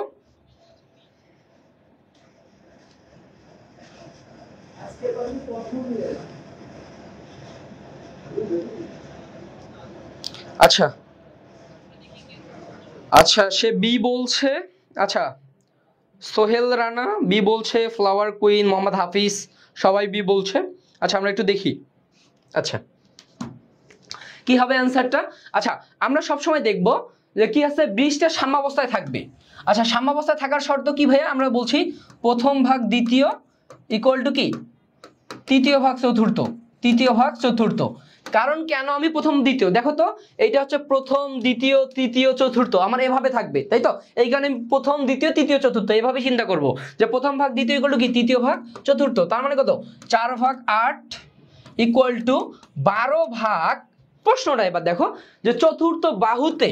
আচ্ছা আচ্ছা সে বি বলছে। আচ্ছা সোহেল রানা বি বলছে, ফ্লাওয়ার কুইন, মোহাম্মদ হাফিজ সবাই বি বলছে। আচ্ছা আমরা একটু দেখি। আচ্ছা কি হবে অ্যান্সারটা? আচ্ছা আমরা সব সময় দেখব যে কি আছে, ব্রিজটা সাম্যাবস্থায় থাকবে। আচ্ছা সাম্যাবস্থায় থাকার শর্ত কি ভাইয়া? আমরা বলছি প্রথম ভাগ দ্বিতীয় ইকুয়াল টু কি তৃতীয় ভাগ চতুর্থ, তৃতীয় ভাগ চতুর্থ। কারণ কেন আমি প্রথম দ্বিতীয়, দেখো তো এইটা হচ্ছে প্রথম দ্বিতীয় তৃতীয় চতুর্থ, আমার এভাবে থাকবে তাই তো। এই কারণে প্রথম দ্বিতীয় তৃতীয় চতুর্থ এভাবে চিন্তা করব যে প্রথম ভাগ দ্বিতীয় ইকুয়াল টু কি তৃতীয় ভাগ চতুর্থ। তার মানে কত? 4 ভাগ 8 ইকুয়াল টু 12 ভাগ। প্রশ্নটা এবার দেখো যে চতুর্থ বাহুতে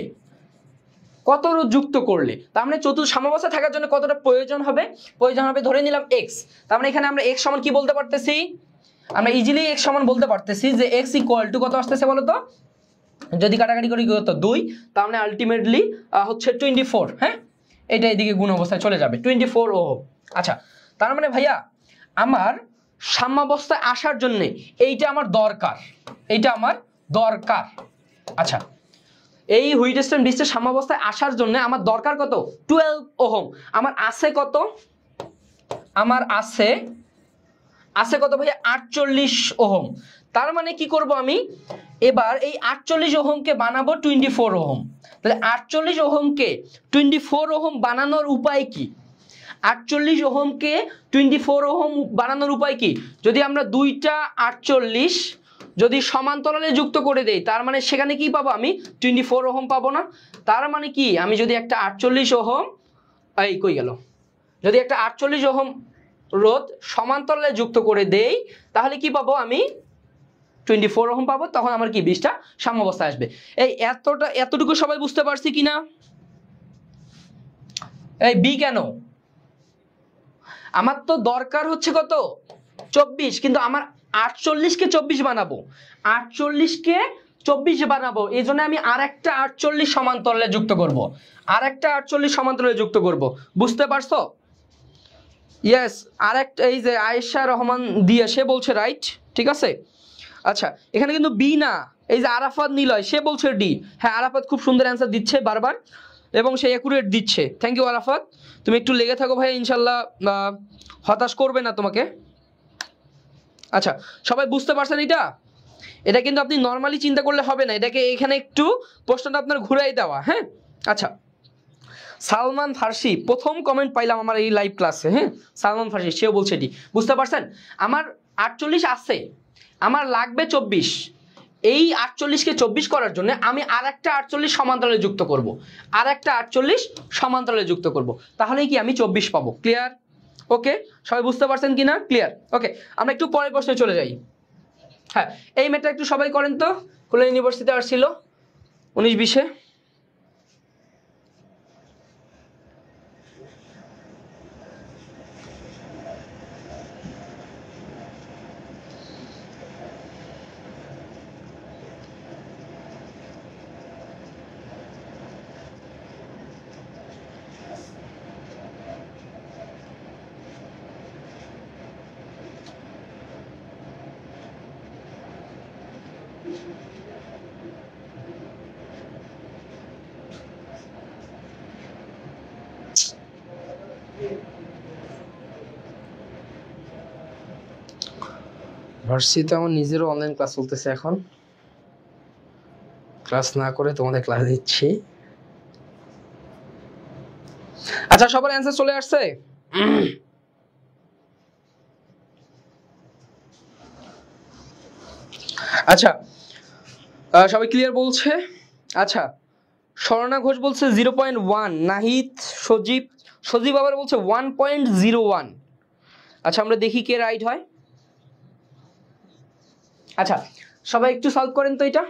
কত রোধ যুক্ত করলে, তার মানে চতুর্থ সাম্যাবস্থায় থাকার জন্য কতটা প্রয়োজন হবে? ধরে নিলাম x। তার মানে এখানে আমরা x সমান কি বলতে পারতেছি? আমরা ইজিলি x সমান বলতে পারতেছি যে x ইকুয়াল টু কত আসতেছে বলো তো? যদি কাটাকাটি করি কত 2, তার মানে আলটিমেটলি হচ্ছে 24। হ্যাঁ, এটা এদিকে গুণ অবস্থায় চলে যাবে 24 ওহম। আচ্ছা তার মানে ভাইয়া আমার সাম্যাবস্থায় আসার জন্য এইটা আমার দরকার, এইটা আমার দরকার। আচ্ছা এই হুইটস্টোন ব্রিজের সাম্যাবস্থায় আসার জন্য আমার দরকার কত? 12 ওহম। আমার আছে কত? আমার আছে কত ভাইয়া? 48 ওহম। তার মানে কি করব আমি এবার? এই 48 ওহমকে বানাবো 24 ওহম। তাহলে 48 ওহমকে 24 ওহম বানানোর উপায় কি? 48 ওহমকে 24 ওহম বানানোর উপায় কি? যদি আমরা দুইটা 48 যদি সমান্তরালে যুক্ত করে দেই, তার মানে সেখানে কি পাবো আমি? 24 ওহম পাবো না? তার মানে কি আমি যদি একটা 48 ওহম এই কই গেল, যদি একটা 48 ওহম রোধ সমান্তরালে যুক্ত করে দেই, তাহলে কি পাবো আমি? 24 ওহম পাবো। তখন আমার কি ব্রিজটা সাম্যাবস্থায় আসবে। এই এতটুকু সবাই বুঝতে পারছি কিনা? এই বি কেন? আমার তো দরকার হচ্ছে কত? 24, কিন্তু আমার 48কে 24 বানাবো, 48কে 24 বানাবো, এই জন্য আমি আরেকটা 48 সমান্তরালে যুক্ত করব, আরেকটা 48 সমান্তরালে যুক্ত করব। বুঝতে পারছো? ইয়েস, আরেকটা এই যে আয়েশা রহমান দিয়া সে বলছে রাইট, ঠিক আছে। আচ্ছা এখানে কিন্তু বি না, এই যে আরাফাত নিলয় সে বলছে ডি। হ্যাঁ আরাফাত খুব সুন্দর অ্যান্সার দিচ্ছে বারবার এবং সে অ্যাকুরেট দিচ্ছে। থ্যাংক ইউ আরাফাত, তুমি একটু লেগে থাকো ভাই, ইনশাল্লাহ হতাশ করবে না তোমাকে। আচ্ছা সবাই বুঝতে পারছেন এটা? এটা কিন্তু আপনি নর্মালি চিন্তা করলে হবে না, এটাকে এখানে একটু প্রশ্নটা আপনার ঘুরাই দেওয়া। হ্যাঁ আচ্ছা সালমান ফার্সি প্রথম কমেন্ট পাইলাম আমার এই লাইভ ক্লাসে। হ্যাঁ সালমান ফার্সি সেও বলছে এটি। বুঝতে পারছেন? আমার 48 আছে, আমার লাগবে 24। এই 48কে 24 করার জন্য আমি আরেকটা 48 সমান্তরালে যুক্ত করব, আরেকটা 48 সমান্তরালে যুক্ত করব, তাহলেই কি আমি 24 পাবো। ক্লিয়ার? ওকে সবাই বুঝতে পারছেন কিনা? ক্লিয়ার? ওকে আমরা একটু পরের প্রশ্নে চলে যাই। হ্যাঁ এই ম্যাথটা একটু সবাই করেন তো, খুলনা ইউনিভার্সিটি আসছিল 19-20-এ। ভার্সিটিতে আমার নিজেরও অনলাইন ক্লাস চলতেছে, এখন ক্লাস না করে তোমাদের ক্লাস দিচ্ছি। আচ্ছা সবার অ্যান্সার চলে আসছে? আচ্ছা সবাই ক্লিয়ার বলছে? আচ্ছা স্বর্ণা ঘোষ বলছে 0.1, নাহিদ সজীব আবার বলছে 1.01। আচ্ছা আমরা দেখি কে রাইট হয়। আচ্ছা সবাই একটু সলভ করেন তো এটা।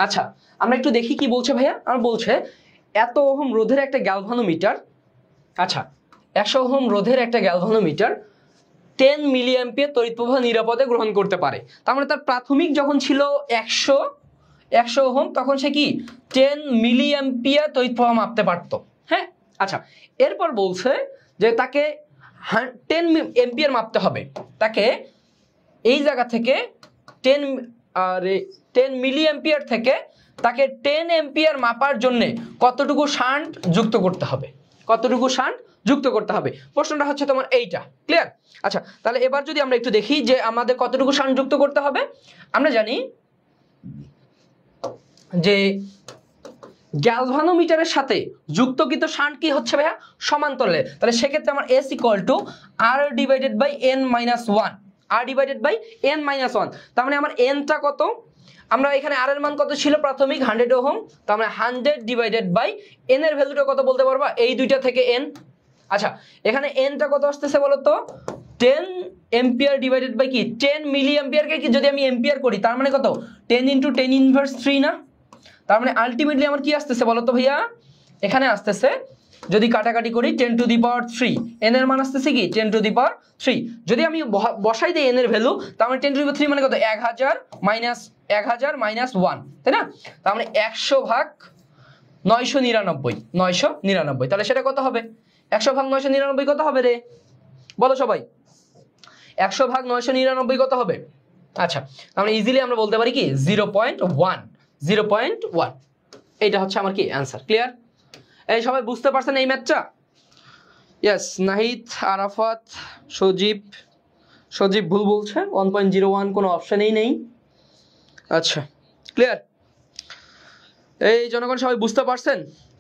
আচ্ছা আমরা একটু দেখি কি বলছে ভাইয়া। আমার বলছে এত ওহম রোধের একটা গ্যালভানোমিটার, আচ্ছা 100 ওহম রোধের একটা গ্যালভানোমিটার 10 মিলি অ্যাম্পিয়ার তড়িৎ প্রবাহ নিরাপদে গ্রহণ করতে পারে। তার মানে তার প্রাথমিক যখন ছিল 100 ওহম তখন সে কি 10 মিলি অ্যাম্পিয়ার তড়িৎ প্রবাহ মাপতে পারতো। হ্যাঁ আচ্ছা এরপর বলছে যে তাকে 10 এম্পিয়ার মাপতে হবে। তাকে এই জায়গা থেকে 10 মিলি অ্যাম্পিয়ার থেকে তাকে 10 এম্পিয়ার মাপার জন্য কতটুকু শান্ট যুক্ত করতে হবে, কতটুকু শান্ট যুক্ত করতে হবে। প্রশ্নটা হচ্ছে তোমার এইটা, ক্লিয়ার? আচ্ছা তাহলে এবার যদি আমরা একটু দেখি যে আমাদের কতটুকু শান্ট যুক্ত করতে হবে। আমরা জানি যে গ্যালভানোমিটারের সাথে যুক্তকৃত শান্ট কি হচ্ছে ভাইয়া সমান্তরালে। তাহলে সেক্ষেত্রে আমার S = R divided by n-1, R divided by n-1। তার মানে আমার nটা কত, আমরা এখানে r এর মান কত ছিল প্রাথমিক 100 ওহম, তার মানে 100 ডিভাইডেড বাই n এর ভ্যালুটা কত বলতে পারবা, এই দুইটা থেকে n। আচ্ছা এখানে nটা কত আসতেছে বলো তো, 10 এম্পিয়ার ডিভাইডেড বাই কি 10 মিলি অ্যাম্পিয়ারকে কি যদি আমি এম্পিয়ার করি তার মানে কত 10 × 10⁻³ না। তার মানে আলটিমেটলি আমার কি আসতেছে বলো তো ভাইয়া, এখানে আসতেছে যদি কাটাকাটি করি 10⁻³ n এর মান আসতেছে কি 10⁻³। যদি আমি বসাই দিই n এর ভ্যালু তার মানে 10⁻³ মানে কত 1000 - 1, তাই না? তার মানে 100/999 তাহলে সেটা কত হবে, 100/999 কত হবে রে বলো সবাই, 100/999 কত হবে? আচ্ছা আমরা ইজিলি আমরা বলতে পারি কি 0.1। এইটা হচ্ছে আমার কি অ্যান্সার, ক্লিয়ার? এই সবাই বুঝতে পারছেন এই ম্যাথটা? ইয়েস নাহিদ, আরাফাত, সজীব ভুল বলছে, 1.01 কোনো অপশনেই নেই। আচ্ছা ক্লিয়ার? এই জনগণ সবাই বুঝতে পারছেন?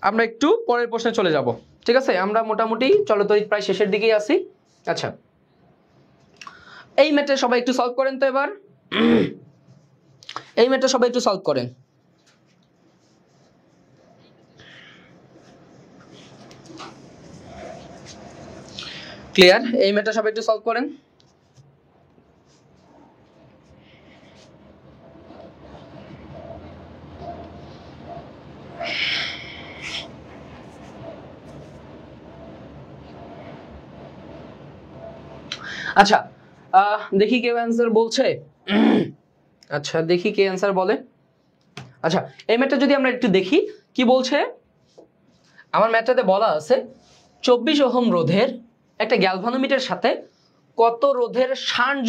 আমরা একটু পরের প্রশ্নে চলে যাব, ঠিক আছে? আমরা মোটামুটি চলতরিৎ প্রায় শেষের দিকেই আছি। আচ্ছা এই ম্যাথটা সবাই একটু সলভ করেন তো এবার। এই ম্যাথটা সবাই একটু সলভ করেন। ক্লিয়ার? এই ম্যাথটা সবাই একটু সলভ করেন। আচ্ছা দেখি কে অ্যান্সার বলছে। আচ্ছা দেখি কে অ্যান্সার বলে। আচ্ছা এই ম্যাথটা যদি আমরা একটু দেখি কি বলছে। আমার ম্যাথটাতে বলা আছে 24 ওহম রোধের একটা গ্যালভানোমিটার সাথে কত রোধের শান্ট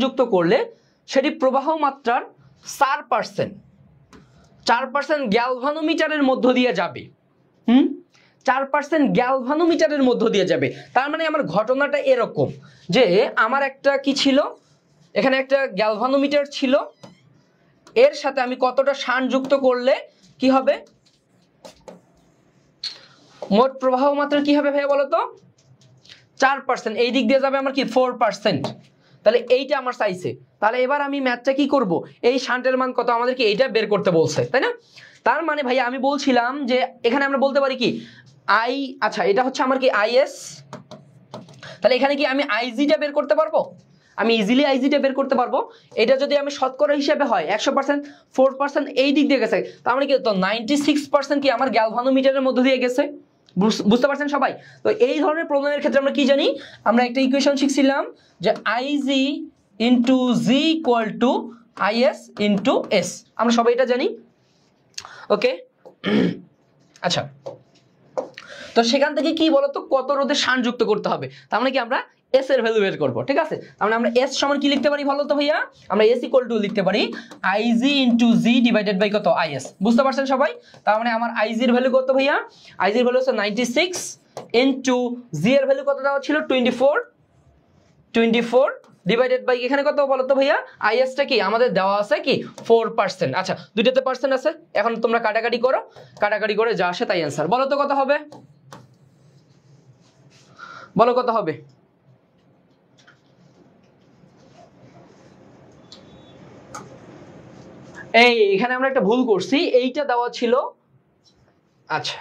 যুক্ত করলে সেটি প্রবাহ মাত্রার 4% গ্যালভানোমিটারের মধ্য দিয়ে যাবে। 4% গ্যালভানোমিটারের মধ্য দিয়ে যাবে। তার মানে আমার ঘটনাটা এরকম যে আমার একটা কি ছিল, এখানে একটা গ্যালভানোমিটার ছিল, এর সাথে আমি কতটা শান্ট যুক্ত করলে কি হবে, মোট প্রবাহ মাত্রা কি হবে ভাইয়া বলো তো 4%, এই দিক দিয়ে যাবে আমার কি 4%। তাহলে এইটা আমার চাইছে। তাহলে এবার আমি ম্যাথটা কি করব, এই শান্টের মান কত আমাদেরকে এইটা বের করতে বলছে, তাই না? তার মানে ভাইয়া আমি বলছিলাম যে এখানে আমরা বলতে পারি কি আই, আচ্ছা এটা হচ্ছে আমার কি আইএস, তাহলে এখানে কি আমি আইজিটা বের করতে পারবো, আমি ইজিলি আইজিটা বের করতে পারবো। এটা যদি আমি শতকরা হিসেবে হয় 100%, 4% এই দিক দিয়ে গেছে, তার মানে কি তো 96% কি আমার গ্যালভানোমিটারের মধ্য দিয়ে গেছে। বুঝতে পারছেন সবাই? তো এই ধরনের প্রবলেমের ক্ষেত্রে আমরা কি জানি, আমরা একটা ইকুয়েশন শিখছিলাম যে IG into G equal to is into S, আমরা সবাই এটা জানি, ওকে? আচ্ছা তো সেখান থেকে কি বলতো কত রোধের শান্ট যুক্ত করতে হবে, তার মানে কি আমরা এস এর ভ্যালু বের করব, ঠিক আছে? তার মানে আমরা এস সমান কি লিখতে পারি বলো তো ভাইয়া, আমরা এস ইকুয়াল টু লিখতে পারি I G into G divided by কত আইএস। বুঝতে পারছেন সবাই? তার মানে আমার আইজির ভ্যালু কত ভাইয়া, আইজির ভ্যালু হচ্ছে 96 ইন্টু জি এর ভ্যালু কত দেওয়া ছিল 24 ডিভাইডেড বাই এখানে কত বলো তো ভাইয়া, আইএসটা কি আমাদের দেওয়া আছে কি 4%। আচ্ছা দুইটাতে পার্সেন্ট আছে, এখন তোমরা কাটাকাটি করো, কাটাকাটি করে যা আসে তাই অ্যান্সার। বলো তো কত হবে, বলো কত হবে? এখানে আমরা একটা ভুল করছি, এইটা দেওয়া ছিল, আচ্ছা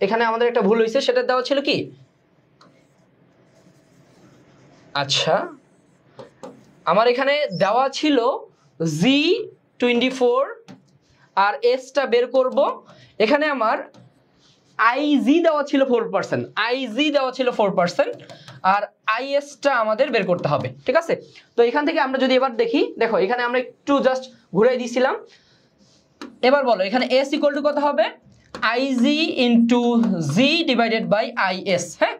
এখানে আমাদের একটা ভুল হয়েছে, সেটা দেওয়া ছিল কি, আচ্ছা আমার এখানে দেওয়া ছিল G24 আর এসটা বের করব, এখানে আমার আইজি দেওয়া ছিল 4%, আইজি দেওয়া ছিল 4% আর আইএসটা আমাদের বের করতে হবে, ঠিক আছে। তো এখান থেকে আমরা যদি এবার দেখি, দেখো এখানে আমরা একটু জাস্ট ঘুরাই দিয়েছিলাম, এবার বলো এখানে এস ইকুয়াল টু কত হবে, I G into G divided by I S. হ্যাঁ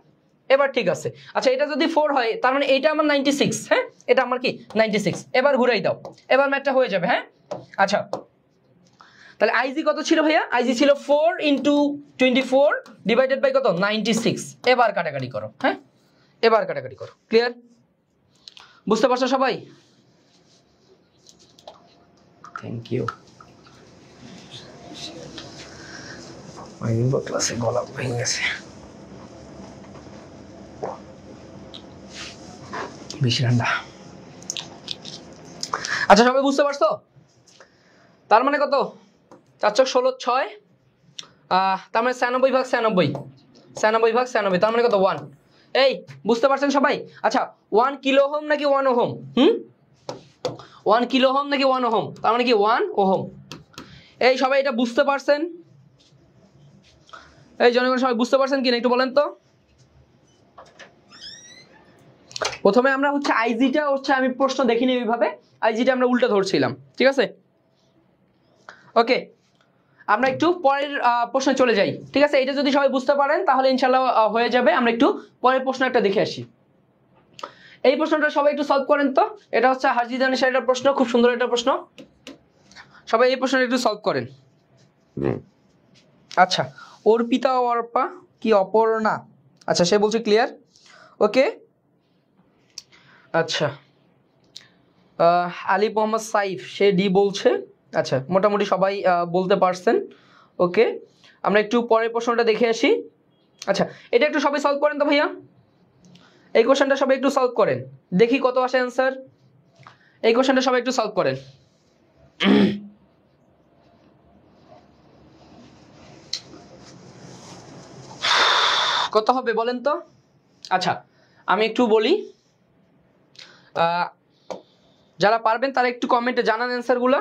এবার ঠিক আছে, আচ্ছা এটা যদি 4 হয় তার মানে এটা আমার 96, হ্যাঁ এটা আমার কি 96, এবার ঘুরাই দাও, এবার ম্যাথটা হয়ে যাবে। হ্যাঁ আচ্ছা তাহলে আইজি কত ছিল ভাইয়া, আইজি ছিল 4 ইন্টু 24 ডিভাইডেড বাই কত 96, এবার কাটাকাটি করো। হ্যাঁ এবার কাটাকাটি করো, ক্লিয়ার, বুঝতে পারছো সবাই? Thank you. ক্লাসে গলা ভেঙে গেছে, বেশি ঠান্ডা। আচ্ছা সবাই বুঝতে পারছো? তার মানে কত, 4 × 16 6, তার মানে 96 ভাগ 96, 96 ভাগ 96, তার মানে কত 1। এই বুঝতে পারছেন সবাই? আচ্ছা 1 কিলো ওহম নাকি 1 ওহম? 1 কিলো ওহম নাকি 1 ওহম? তার মানে কি 1 ওহম। এই সবাই এটা বুঝতে পারছেন? এই জনগণ সবাই বুঝতে পারছেন কিনা একটু বলেন তো। প্রথমে আমরা হচ্ছে আইজিটা হচ্ছে আমি প্রশ্ন দেখিনি এইভাবে, আইজিটা আমরা উল্টো ধরছিলাম, ঠিক আছে। ওকে আমরা একটু পরের প্রশ্নে চলে যাই, ঠিক আছে। এটা যদি সবাই বুঝতে পারেন তাহলে ইনশাআল্লাহ হয়ে যাবে। আমরা একটু পরের প্রশ্ন একটা দেখে আসি। এই প্রশ্নটা সবাই একটু সলভ করেন তো, এটা হচ্ছে হাজিদান সাহেবের প্রশ্ন, খুব সুন্দর একটা প্রশ্ন, সবাই এই প্রশ্নটা একটু সলভ করেন। আচ্ছা অর্পিতা অর্পা কি অপর্ণা, আচ্ছা সে বলছে ক্লিয়ার, ওকে। আচ্ছা আলী মোহাম্মদ সাইফ সে ডি বলছে, আচ্ছা মোটামুটি সবাই বলতে পারছেন, ওকে। আমরা একটু পরের প্রশ্নটা দেখে আসি। আচ্ছা এটা একটু সবাই সলভ করেন তো ভাইয়া, এই কোশ্চেনটা সবাই একটু সলভ করেন, দেখি কত আসে অ্যান্সার। এই কোশ্চেনটা সবাই একটু সলভ করেন। কত হবে বলেন তো। আচ্ছা আমি একটু বলি, যারা পারবেন তারা একটু কমেন্টে জানান অ্যান্সারগুলো,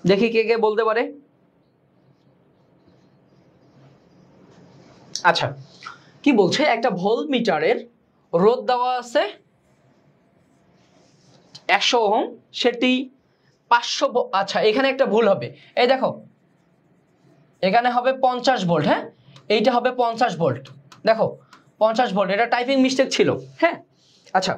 দেখি কে কে বলতে পারে। আচ্ছা কি বলছে, একটা ভোল্ট মিটারের রোধ দেওয়া আছে 100 ওহম, সেটি 500, আচ্ছা এখানে একটা ভুল হবে, এই দেখো এখানে হবে 50 ভোল্ট, হ্যাঁ এইটা হবে 50 ভোল্ট, দেখো 50 ভোল্ট, এটা টাইপিং মিস্টেক ছিল। হ্যাঁ আচ্ছা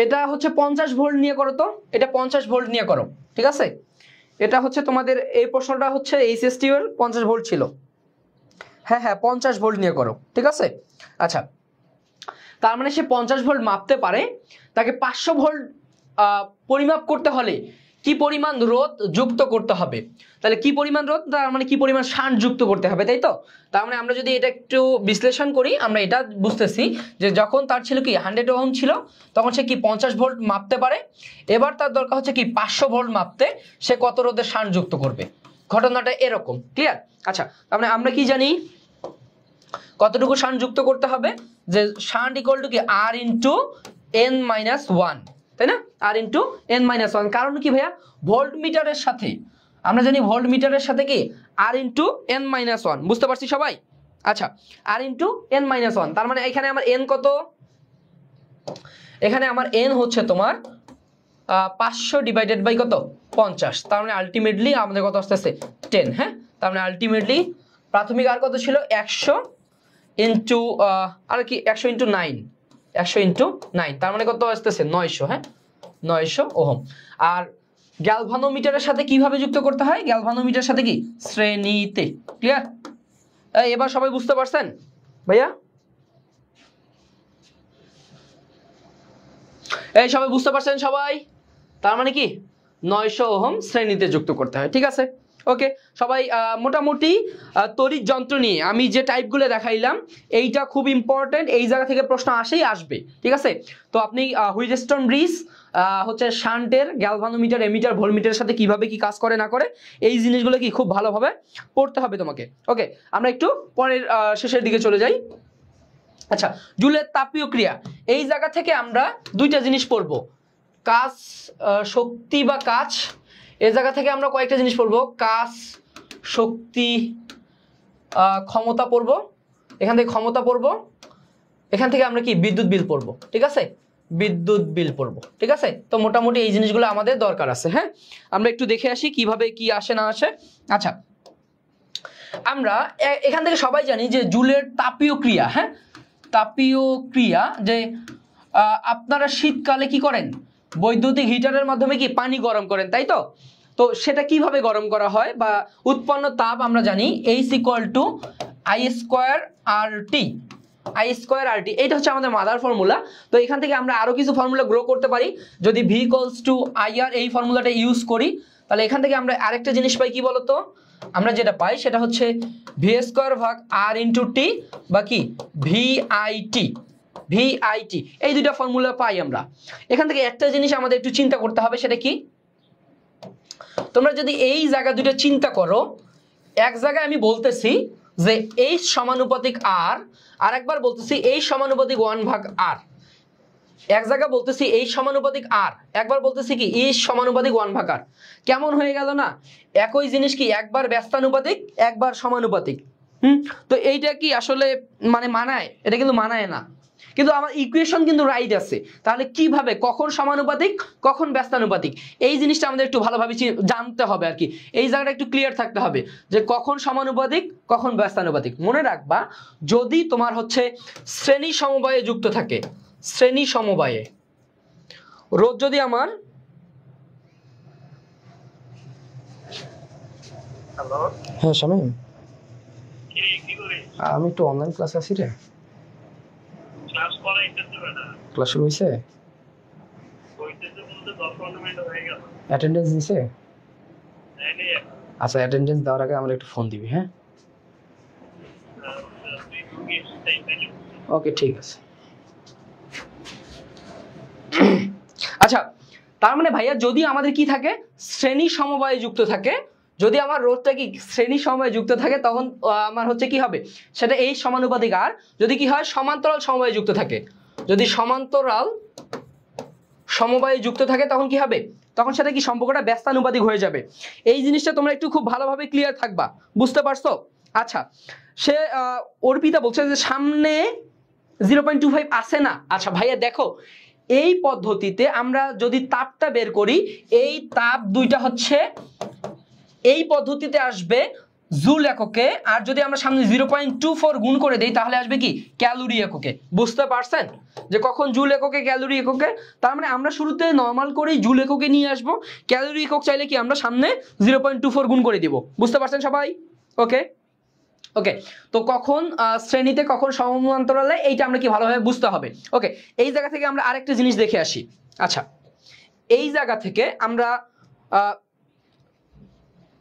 এটা হচ্ছে 50 ভোল্ট নিয়ে করো তো, এটা 50 ভোল্ট নিয়ে করো, ঠিক আছে। এটা হচ্ছে তোমাদের এই প্রশ্নটা হচ্ছে এইচএসটি এর 50 ভোল্ট ছিল, হ্যাঁ হ্যাঁ 50 ভোল্ট নিয়ে করো, ঠিক আছে। আচ্ছা তার মানে সে 50 ভোল্ট মাপতে পারে, তাকে 500 ভোল্ট পরিমাপ করতে হলে কি পরিমাণ রোধ যুক্ত করতে হবে, তাহলে কি পরিমাণ রোধ, তার মানে কি পরিমাণ শান্ট যুক্ত করতে হবে, তাই তো। তার মানে আমরা যদি এটা একটু বিশ্লেষণ করি, আমরা এটা বুঝতেছি যে যখন তার ছিল কি 100 ওহম ছিল, তখন সে কি 50 ভোল্ট মাপতে পারে, এবার তার দরকার হচ্ছে কি 500 ভোল্ট মাপতে, সে কত রোধের শান্ট যুক্ত করবে, ঘটনাটা এরকম, ক্লিয়ার। আচ্ছা তার মানে আমরা কি জানি কতটুকু শান্ট যুক্ত করতে হবে, যে shunt equal to K R into n - 1, তাই না, আর ইন্টু n - 1। কারণ কি ভাইয়া, ভোল্ট মিটারের সাথে আমরা জানি ভোল্ট মিটারের সাথে কি আর ইন্টু n - 1, বুঝতে পারছি সবাই। আচ্ছা আর ইন্টু n - 1, তার মানে এখানে আমার n কত, এখানে আমার n হচ্ছে তোমার 500 ডিভাইডেড বাই কত 50, তার মানে আলটিমেটলি আমাদের কত আসতেছে 10। হ্যাঁ তার মানে আলটিমেটলি প্রাথমিক আর কত ছিল 100 ইন্টু আর কি 100 ইন্টু 9, 100 ইন্টু 9, তার মানে কত আসতেছে 900, হ্যাঁ 900 ওহম। আর গ্যালভানোমিটারের সাথে কিভাবে যুক্ত করতে হয়, গ্যালভানোমিটারের সাথে কি শ্রেণীতে, ক্লিয়ার। এবার সবাই বুঝতে পারছেন ভাইয়া, এই সবাই বুঝতে পারছেন সবাই, তার মানে কি 900 ওহম শ্রেণীতে যুক্ত করতে হয়, ঠিক আছে। ওকে সবাই মোটামুটি তড়িৎ যন্ত্র নিয়ে আমি যে টাইপগুলো দেখাইলাম এইটা খুব ইম্পর্টেন্ট, এই জায়গা থেকে প্রশ্ন আসবে, ঠিক আছে। তো আপনি হুইজস্টোন ব্রিজ হচ্ছে শান্টের, গ্যালভানোমিটার, এমিটার, ভোল্টমিটারের সাথে কিভাবে কি কাজ করে না করে এই জিনিসগুলো কি খুব ভালোভাবে পড়তে হবে তোমাকে। ওকে আমরা একটু পরের শেষের দিকে চলে যাই। আচ্ছা জুলের তাপীয় ক্রিয়া, এই জায়গা থেকে আমরা দুইটা জিনিস পড়বো, কাজ শক্তি বা কাজ, এই জায়গা থেকে আমরা কয়েকটা জিনিস পড়বো, কাজ শক্তি ক্ষমতা পড়বো, এখান থেকে ক্ষমতা পড়বো, এখান থেকে আমরা কি বিদ্যুৎ বিল পড়বো, ঠিক আছে, বিদ্যুৎ বিল পড়বো, ঠিক আছে। তো মোটামুটি এই জিনিসগুলো আমাদের দরকার আছে। হ্যাঁ আমরা একটু দেখে আসি কিভাবে কি আসে না আসে। আচ্ছা আমরা এখান থেকে সবাই জানি যে জুলের তাপীয় ক্রিয়া, হ্যাঁ তাপীয় ক্রিয়া, যে আপনারা শীতকালে কি করেন, বৈদ্যুতিক হিটারের মাধ্যমে কি পানি গরম করেন, তাই তো। তো সেটা কিভাবে গরম করা হয় বা উৎপন্ন তাপ আমরা জানি H = I²RT, I²RT, এটা হচ্ছে আমাদের মাদার ফর্মুলা। তো এখান থেকে আমরা আরো কিছু ফর্মুলা গ্রো করতে পারি, যদি V = IR এই ফর্মুলাটা ইউজ করি, তাহলে এখান থেকে আমরা আরেকটা জিনিস পাই, কি বলতো, আমরা যেটা পাই সেটা হচ্ছে V²/R × T বা কি VIT, এই দুইটা ফর্মুলা পাই আমরা। এখান থেকে একটা জিনিস আমাদের একটু চিন্তা করতে হবে, সেটা কি, তোমরা যদি এই জায়গা দুটো চিন্তা করো, এক জায়গায় আমি বলতেছি যে H সমানুপাতিক R, আর একবার বলতেছি H সমানুপাতিক 1/R, এক জায়গা বলতেছি H সমানুপাতিক R, একবার বলতেছি কি H সমানুপাতিক 1/R, কেমন হয়ে গেল না, একই জিনিস কি একবার ব্যস্তানুপাতিক একবার সমানুপাতিক। তো এইটা কি আসলে মানে মানায়, এটা কিন্তু মানায় না, কিন্তু আমার ইকুয়েশন কিন্তু রাইট আছে। তাহলে কিভাবে, কখন সমানুপাতিক কখন ব্যস্তানুপাতিক, এই জিনিসটা আমাদের একটু ভালোভাবে জানতে হবে আর কি, এই জায়গাটা একটু ক্লিয়ার থাকতে হবে যে কখন সমানুপাতিক কখন ব্যস্তানুপাতিক। মনে রাখবা যদি তোমার হচ্ছে শ্রেণী সমবায়ে যুক্ত থাকে, শ্রেণী সমবায়ে রোধ যদি আমার, হ্যালো হ্যাঁ শামীম, আমি একটু অনলাইন ক্লাসে আছি রে। ক্লাস করাইতেছে না, ক্লাস শুরু হইছে, হইতেছে বলতে 10-15 মিনিট হয়ে গেল। অ্যাটেন্ডেন্স দিছে? নেই। আচ্ছা অ্যাটেন্ডেন্স দেওয়ার আগে আমরা একটু ফোন দিবি। হ্যাঁ ওকে ঠিক আছে। আচ্ছা তার মানে ভাইয়া যদি আমাদের কি থাকে, শ্রেণী সমবায়ে যুক্ত থাকে, যদি আমার রোধটা কি শ্রেণী সমবায়ে যুক্ত থাকে তখন আমার হচ্ছে কি হবে, সেটা H সমানুপাতিক R। যদি কি হয় সমান্তরাল সমবায়ে যুক্ত থাকে, যদি সমান্তরাল সমবায়ে যুক্ত থাকে তখন কি হবে, তখন সেটা কি সম্পর্কটা ব্যস্তানুপাতিক হয়ে যাবে। এই জিনিসটা তোমরা একটু খুব ভালোভাবে ক্লিয়ার থাকবা, বুঝতে পারছো। আচ্ছা সে অর্পিতা বলছে যে সামনে 0.25 আসে না। আচ্ছা ভাইয়া দেখো এই পদ্ধতিতে আমরা যদি তাপটা বের করি, এই তাপ দুইটা হচ্ছে এই পদ্ধতিতে আসবে জুল এককে, আর যদি আমরা সামনে 0.24 গুণ করে দেই তাহলে আসবে কি ক্যালোরি এককে। বুঝতে পারছেন যে কখন জুল এককে ক্যালোরি এককে, তার মানে আমরা শুরুতে নরমাল করেই জুল এককে নিয়ে আসব, ক্যালোরি একক চাইলে কি আমরা সামনে 0.24 গুণ করে দিব। বুঝতে পারছেন সবাই? ওকে ওকে তো কখন শ্রেণীতে কখন সমান্তরালে এইটা আমরা কি ভালোভাবে বুঝতে হবে। ওকে এই জায়গা থেকে আমরা আরেকটা জিনিস দেখে আসি। আচ্ছা এই জায়গা থেকে আমরা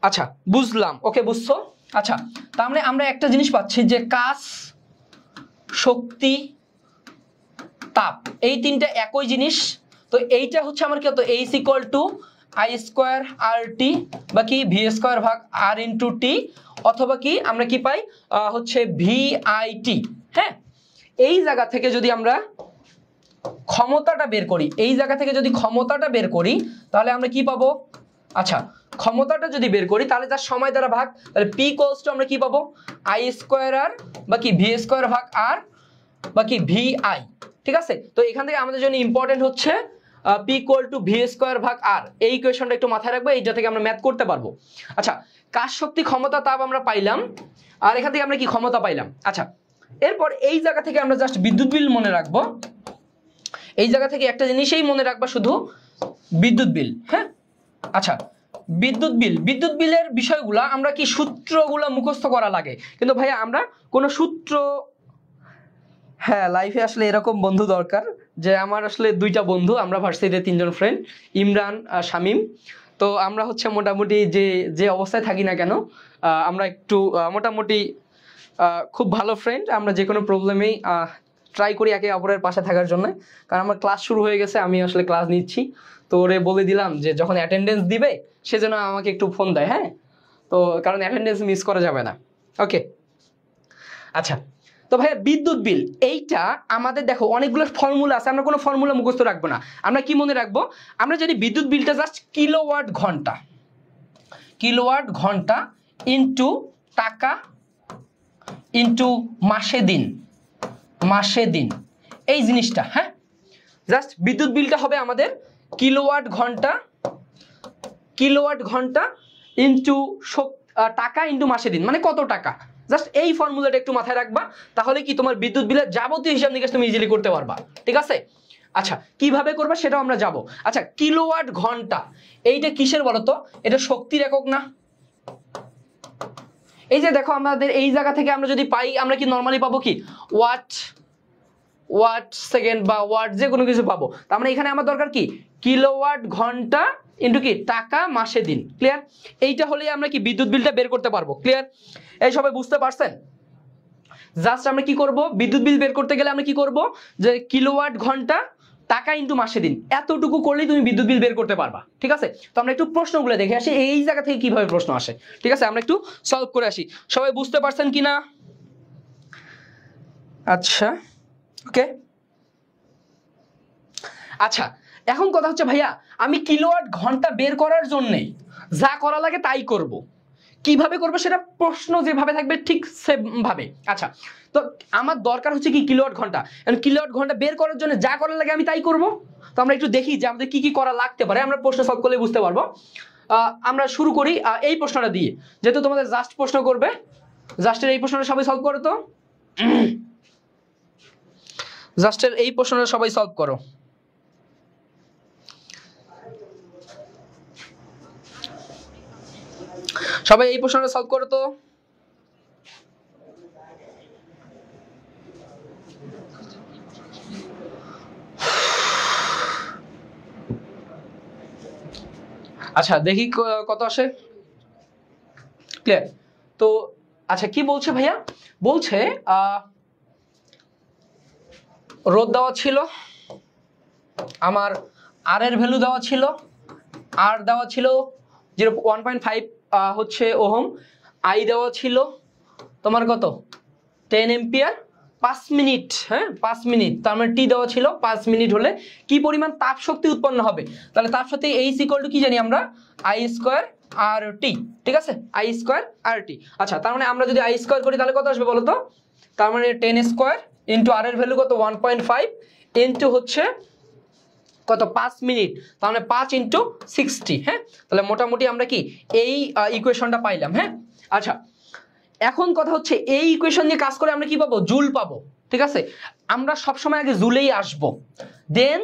আচ্ছা বুঝলাম, ওকে বুঝছো। আচ্ছা তার মানে আমরা একটা জিনিস পাচ্ছি যে কাজ শক্তি তাপ এই তিনটা একই জিনিস। তো এইটা হচ্ছে আমার কি হতো H = I²RT বা কি V²/R × T, অথবা কি আমরা কি পাই হচ্ছে VIT। হ্যাঁ এই জায়গা থেকে যদি আমরা ক্ষমতাটা বের করি, এই জায়গা থেকে যদি ক্ষমতাটা বের করি তাহলে আমরা কি পাবো, আচ্ছা ক্ষমতাটা যদি বের করি তাহলে তার সময় দ্বারা ভাগ, তাহলে P = আমরা কি পাবো I²R বা কি V²/R বা কি VI। ঠিক আছে তো এখান থেকে আমাদের জন্য ইম্পর্টেন্ট হচ্ছে P = V²/R, এই ইকুয়েশনটা একটু মাথায় রাখবো, এইটা থেকে আমরা ম্যাথ করতে পারবো। আচ্ছা কাজ শক্তি ক্ষমতা তাপ আমরা পাইলাম, আর এখান থেকে আমরা কি ক্ষমতা পাইলাম। আচ্ছা এরপর এই জায়গা থেকে আমরা জাস্ট বিদ্যুৎ বিল মনে রাখবো, এই জায়গা থেকে একটা জিনিসই মনে রাখবা শুধু বিদ্যুৎ বিল। হ্যাঁ আচ্ছা বিদ্যুৎ বিলের বিষয়গুলা আমরা কি সূত্রগুলো মুখস্থ করা লাগে, কিন্তু ভাইয়া আমরা কোনো সূত্র, হ্যাঁ লাইফে আসলে এরকম বন্ধু দরকার, যে আমার আসলে দুইটা বন্ধু, আমরা ভার্সিটিতে 3 জন ফ্রেন্ড, ইমরান শামীম। তো আমরা হচ্ছে মোটামুটি যে যে অবস্থায় থাকি না কেন আমরা একটু মোটামুটি খুব ভালো ফ্রেন্ড। আমরা যে কোনো প্রবলেমেই ট্রাই করি একে অপরের পাশে থাকার জন্য। কারণ আমার ক্লাস শুরু হয়ে গেছে, আমি আসলে ক্লাস নিচ্ছি, তো ওরে বলে দিলাম যে যখন অ্যাটেন্ডেন্স দিবে সেজন্য আমাকে একটু ফোন দেয়। হ্যাঁ, তো কারণ অ্যাটেন্ডেন্স মিস করা যাবে না। ওকে, আচ্ছা। তো ভাইয়া বিদ্যুৎ বিল এইটা আমাদের দেখো অনেকগুলো ফর্মুলা আছে, আমরা কোনো ফর্মুলা মুখস্থ রাখবো না। আমরা কি মনে রাখবো, আমরা যদি বিদ্যুৎ বিলটা জাস্ট কিলোওয়াট ঘন্টা ইনটু টাকা ইনটু মাসে দিন এই জিনিসটা, হ্যাঁ, জাস্ট বিদ্যুৎ বিলটা হবে আমাদের কিলোওয়াট ঘন্টা ইনটু টাকা ইনটু মাসে দিন, মানে কত টাকা। জাস্ট এই ফর্মুলাটা একটু মাথায় রাখবা, তাহলে কি তোমার বিদ্যুৎ বিলের যাবতীয় হিসাব নিকাশ তুমি ইজিলি করতে পারবা। ঠিক আছে, আচ্ছা কিভাবে করবা সেটাও আমরা যাব। আচ্ছা, কিলোওয়াট ঘন্টা এইটা কিসের বলতো, এটা শক্তির একক না? এই যে দেখো আমাদের এই জায়গা থেকে আমরা যদি পাই, আমরা কি নরমালি পাবো কি ওয়াট সেকেন্ড বা ওয়াট, যে কোনো কিছু পাবো। তার মানে এখানে আমার দরকার কি কিলোওয়াট ঘন্টা ইনটু কি টাকা মাসে দিন। ক্লিয়ার? এইটা হলেই আমরা কি বিদ্যুৎ বিলটা বের করতে পারবো। ক্লিয়ার? এই সবাই বুঝতে পারছেন? জাস্ট আমরা কি করব, বিদ্যুৎ বিল বের করতে গেলে আমরা কি করব, যে কিলোওয়াট ঘন্টা টাকা ইনটু মাসে দিন, এতটুকু করলেই তুমি বিদ্যুৎ বিল বের করতে পারবা। ঠিক আছে, তো আমরা একটু প্রশ্নগুলো দেখে আসি, এই জায়গা থেকে কিভাবে প্রশ্ন আসে। ঠিক আছে, আমরা একটু সলভ করে আসি। সবাই বুঝতে পারছেন কিনা? আচ্ছা, ওকে। আচ্ছা, এখন কথা হচ্ছে ভাইয়া আমি কিলোওয়াট ঘন্টা বের করার জন্য যা করা লাগে তাই করব। কিভাবে করবো সেটা প্রশ্ন যেভাবে থাকবে ঠিক সেভাবে। আচ্ছা, তো আমার দরকার হচ্ছে কি কিলোওয়াট ঘন্টা, কিলোওয়াট ঘন্টা বের করার জন্য যা করা লাগে আমি তাই করব। তো আমরা একটু দেখি যে আমাদের কি কি করা লাগতে পারে, আমরা প্রশ্ন সলভ করলে বুঝতে পারবো। আমরা শুরু করি এই প্রশ্নটা দিয়ে, যেহেতু তোমাদের জাস্ট প্রশ্ন করবে, জাস্টের এই প্রশ্নটা সবাই সলভ করো। তো জাস্টের এই প্রশ্নটা সবাই সলভ করো। সবাই এই প্রশ্নটা সলভ করো তো। আচ্ছা দেখি কত আসে। ক্লিয়ার? তো আচ্ছা কি বলছে ভাইয়া, বলছে রোধ দেওয়া ছিল আমার, আর এর ভ্যালু দেওয়া ছিল, আর দেওয়া ছিল 1.5 হচ্ছে ওহম, আই দেওয়া ছিল তোমার কত 10 এম্পিয়ার, 5 মিনিট, হ্যাঁ 5 মিনিট, তার মানে টি দেওয়া ছিল 5 মিনিট হলে কি পরিমাণ তাপ শক্তি উৎপন্ন হবে। তাহলে তাপ শক্তি এইচ ইকুয়াল টু কি জানি আমরা, আই স্কোয়ার আর টি। ঠিক আছে, আই স্কোয়ার আর টি। আচ্ছা, তার মানে আমরা যদি আই স্কোয়ার করি তাহলে কত আসবে বলো তো, তার মানে 10 স্কোয়ার ইন্টু আর এর ভ্যালু কত 1.5 ইন্টু হচ্ছে কত 5 মিনিট, তার মানে 5 ইন্টু 60। হ্যাঁ, তাহলে মোটামুটি আমরা কি এই ইকুয়েশনটা পাইলাম। হ্যাঁ, আচ্ছা এখন কথা হচ্ছে এই ইকুয়েশন নিয়ে কাজ করে আমরা কি পাবো, জুল পাবো। ঠিক আছে, আমরা সবসময় আগে জুলেই আসবো, দেন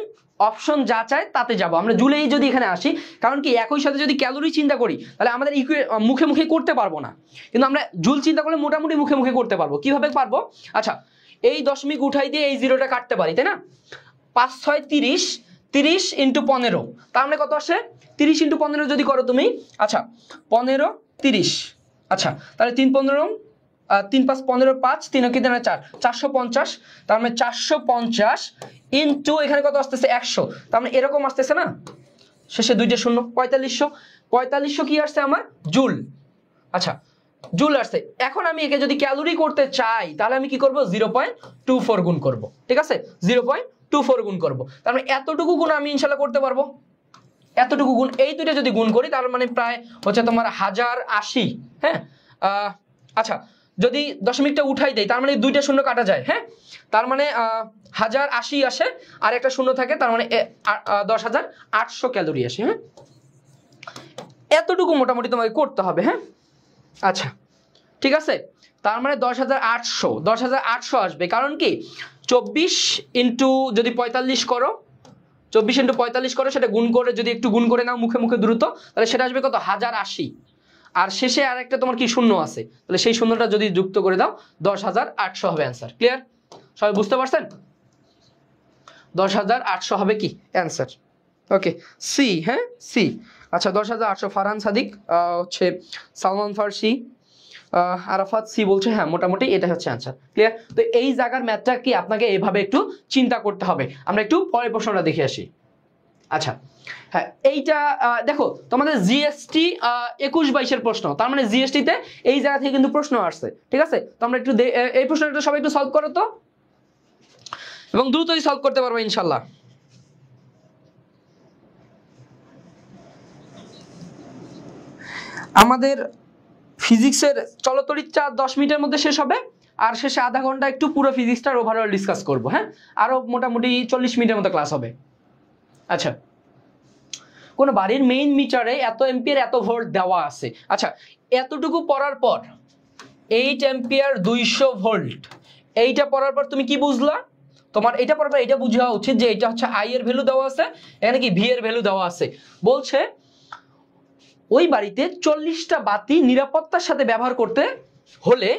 অপশন যা চায় তাতে যাব। আমরা জুলেই যদি এখানে আসি, কারণ কি একই সাথে যদি ক্যালোরি চিন্তা করি তাহলে আমাদের মুখে মুখে করতে পারবো না, কিন্তু আমরা জুল চিন্তা করলে মোটামুটি মুখে মুখে করতে পারবো। কিভাবে পারবো, আচ্ছা এই দশমিক উঠাই দিয়ে এই জিরোটা কাটতে পারি, তাই না? 5 6 30, 30 ইন্টু 15, তার মানে কত আসে 30 ইন্টু 15 যদি করো তুমি, আচ্ছা 15 30, আচ্ছা তাহলে 3 15 3 5 15 5 3 কি দেনা 4, 450, তার মানে 450 ইনটু এখানে কত আসতেছে 100, তার মানে এরকম আসতেছে না, শেষে দুইটা শূন্য, 4500, 4500 কি আসছে আমার জুল। আচ্ছা জুল আসছে। এখন আমি একে যদি ক্যালোরি করতে চাই তাহলে আমি কি করব, 0.24 গুণ করব। ঠিক আছে, 0.24 গুণ করব, তার মানে এতটুকু গুণ আমি ইনশাআল্লাহ করতে পারবো। এতটুকু গুণ, এই দুইটা যদি গুণ করি তার মানে প্রায় হচ্ছে তোমার 1080। হ্যাঁ, আচ্ছা যদি দশমিকটা উঠাই দেই তার মানে দুইটা শূন্য কাটা যায়। হ্যাঁ, তার মানে 1080 আসে আর একটা শূন্য থাকে, তার মানে 10800 ক্যালোরি আসে। হ্যাঁ, এতটুকু মোটামুটি তোমাকে করতে হবে। হ্যাঁ, আচ্ছা ঠিক আছে, তার মানে 10800 আসবে, কারণ কি 24 ইন্টু যদি 45 করো, 24 ইন্টু 45 করো, সেটা গুণ করে যদি একটু গুণ করে নাও মুখে মুখে দ্রুত, তাহলে সেটা আসবে কত 1080, আর শেষে আর একটা তোমার কি শূন্য আছে, তাহলে সেই শূন্যটা যদি যুক্ত করে দাও 10800 হবে অ্যান্সার। ক্লিয়ার? সবাই বুঝতে পারছেন? 10800 হবে কি অ্যান্সার। ওকে সি, হ্যাঁ সি। আচ্ছা 10,800 ফারহান সাদিক, হচ্ছে সালমান ফার্সি, আরাফাত সি বলছে, হ্যাঁ মোটামুটি এটা হচ্ছে আনসার। ক্লিয়ার? তো এই জায়গার ম্যাথটা কি আপনাকে এইভাবে একটু চিন্তা করতে হবে। আমরা একটু পরের প্রশ্নটা দেখে আসি। আচ্ছা হ্যাঁ, এইটা দেখো তোমাদের জিএসটি 21-22-এর প্রশ্ন, তার মানে জিএসটি তে এই জায়গা থেকে কিন্তু প্রশ্ন আসছে, ঠিক আছে? তো আমরা একটু এই প্রশ্নটা সবাই একটু সলভ করো তো, এবং দ্রুতই সলভ করতে পারবো ইনশাল্লাহ। আমাদের ফিজিক্সের চলতরিৎচা 10 মিনিটের মধ্যে শেষ হবে, আর শেষে আধা ঘন্টা একটু পুরো ফিজিক্সটার ওভারঅল ডিসকাস করবো। হ্যাঁ, আরো মোটামুটি 40 মিনিটের মতো ক্লাস হবে। আচ্ছা, কোন বাড়ির মেইন মিটারে এত এম্পিয়ার এত ভোল্ট দেওয়া আছে। আচ্ছা, এতটুকু পড়ার পর 8 এম্পিয়ার 200 ভোল্ট, এইটা পড়ার পর তুমি কি বুঝলা? তোমার এটা পড়ার পর এটা বুঝা উচিত যে এটা হচ্ছে আই এর ভ্যালু দেওয়া আছে, এখানে কি ভি এর ভ্যালু দেওয়া আছে। বলছে ওই বাড়িতে 40টা বাতি নিরাপত্তার সাথে ব্যবহার করতে হলে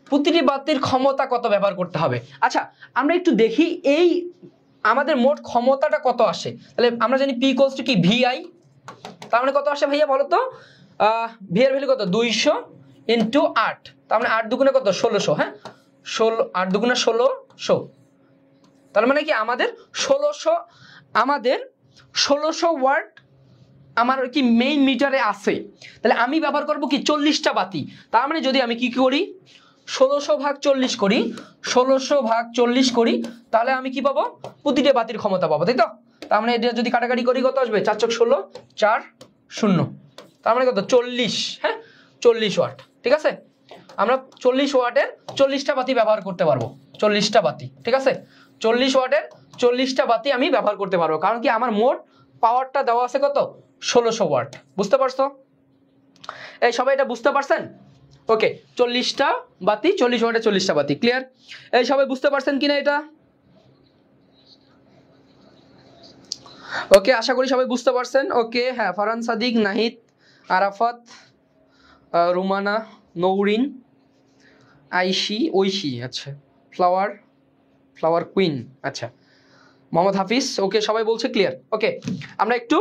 প্রতিটি বাতির ক্ষমতা কত ব্যবহার করতে হবে। আচ্ছা, আমরা একটু দেখি এই আমাদের মোট ক্ষমতাটা কত আসে। তাহলে আমরা জানি পি ইকুয়ালস টু কি ভিআই, তার মানে কত আসে ভাইয়া বলো তো? ভি এর ভ্যালু কত? 200 ইন্টু 8, তার মানে 8 দুগুণে কত? 1600। হ্যাঁ 8 দুগুণে 1600, তার মানে কি আমাদের 1600 ওয়াট আমার কি মেইন মিটারে আছে। তাহলে আমি ব্যবহার করব কি 40টা বাতি। তার মানে যদি আমি কি করি 1600 ভাগ 40 করি, 1600 ভাগ 40 করি, তাহলে আমি কি পাবো? প্রতিটা বাতির ক্ষমতা পাবো, তাই তো? তার মানে এটা যদি কাটাকাটি করি কত আসবে? 4 × 16 4 0, তার মানে কত? 40। হ্যাঁ 40 ওয়াট, ঠিক আছে? আমরা 40 ওয়াটের 40টা বাতি ব্যবহার করতে পারবো। 40টা বাতি, ঠিক আছে? 40 ওয়াটের 40টা বাতি আমি ব্যবহার করতে পারবো, কারণ কি আমার মোট পাওয়ারটা দেওয়া আছে কত? 1600 ওয়াট। বুঝতে পারছো? এই সবাই এটা বুঝতে পারছেন? ওকে, 40টা বাতি, 40 ওয়াটে 40টা বাতি। ক্লিয়ার? এই সবাই বুঝতে পারছেন কিনা এটা? ওকে, আশা করি সবাই বুঝতে পারছেন। ওকে হ্যাঁ, ফারহান সাদিক, নাহিদ, আরাফাত, রুমানা, নৌরিন, আইশি, ঐশী, আচ্ছা ফ্লাওয়ার কুইন, আচ্ছা মোহাম্মদ হাফিজ। ওকে, সবাই বলছে ক্লিয়ার। ওকে, আমরা একটু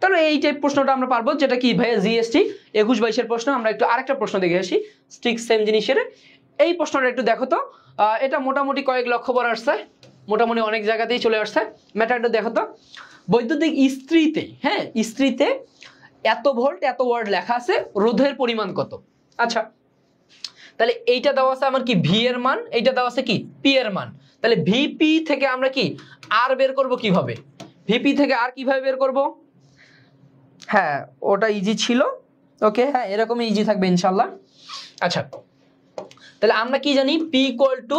তাহলে এই টাইপ প্রশ্নটা আমরা পারবো, যেটা কি ভাইয়া জিএসটি 21-22-এর প্রশ্ন। আমরা একটু আরেকটা প্রশ্ন দেখে আসি ঠিক সেম জিনিসের। এই প্রশ্নটা একটু দেখো তো, এটা মোটামুটি কয়েক লক্ষ বার আসছে, মোটামুটি অনেক জায়গাতেই চলে আসছে। ম্যাটারটা দেখো তো, বৈদ্যুতিক ইস্ত্রিতে, হ্যাঁ ইস্ত্রিতে এত ভোল্ট এত ওয়াট লেখা আছে, রোধের পরিমাণ কত? আচ্ছা, তাহলে এইটা দেওয়া আছে আমার কি ভি এর মান, এইটা দেওয়া আছে কি পি এর মান। তাহলে ভিপি থেকে আমরা কি আর বের করব কিভাবে? ভিপি থেকে আর কিভাবে বের করব? হ্যাঁ ওটা ইজি ছিল। ওকে হ্যাঁ, এরকমই ইজি থাকবে ইনশাল্লাহ। আচ্ছা, তাহলে আমরা কি জানি? P equal to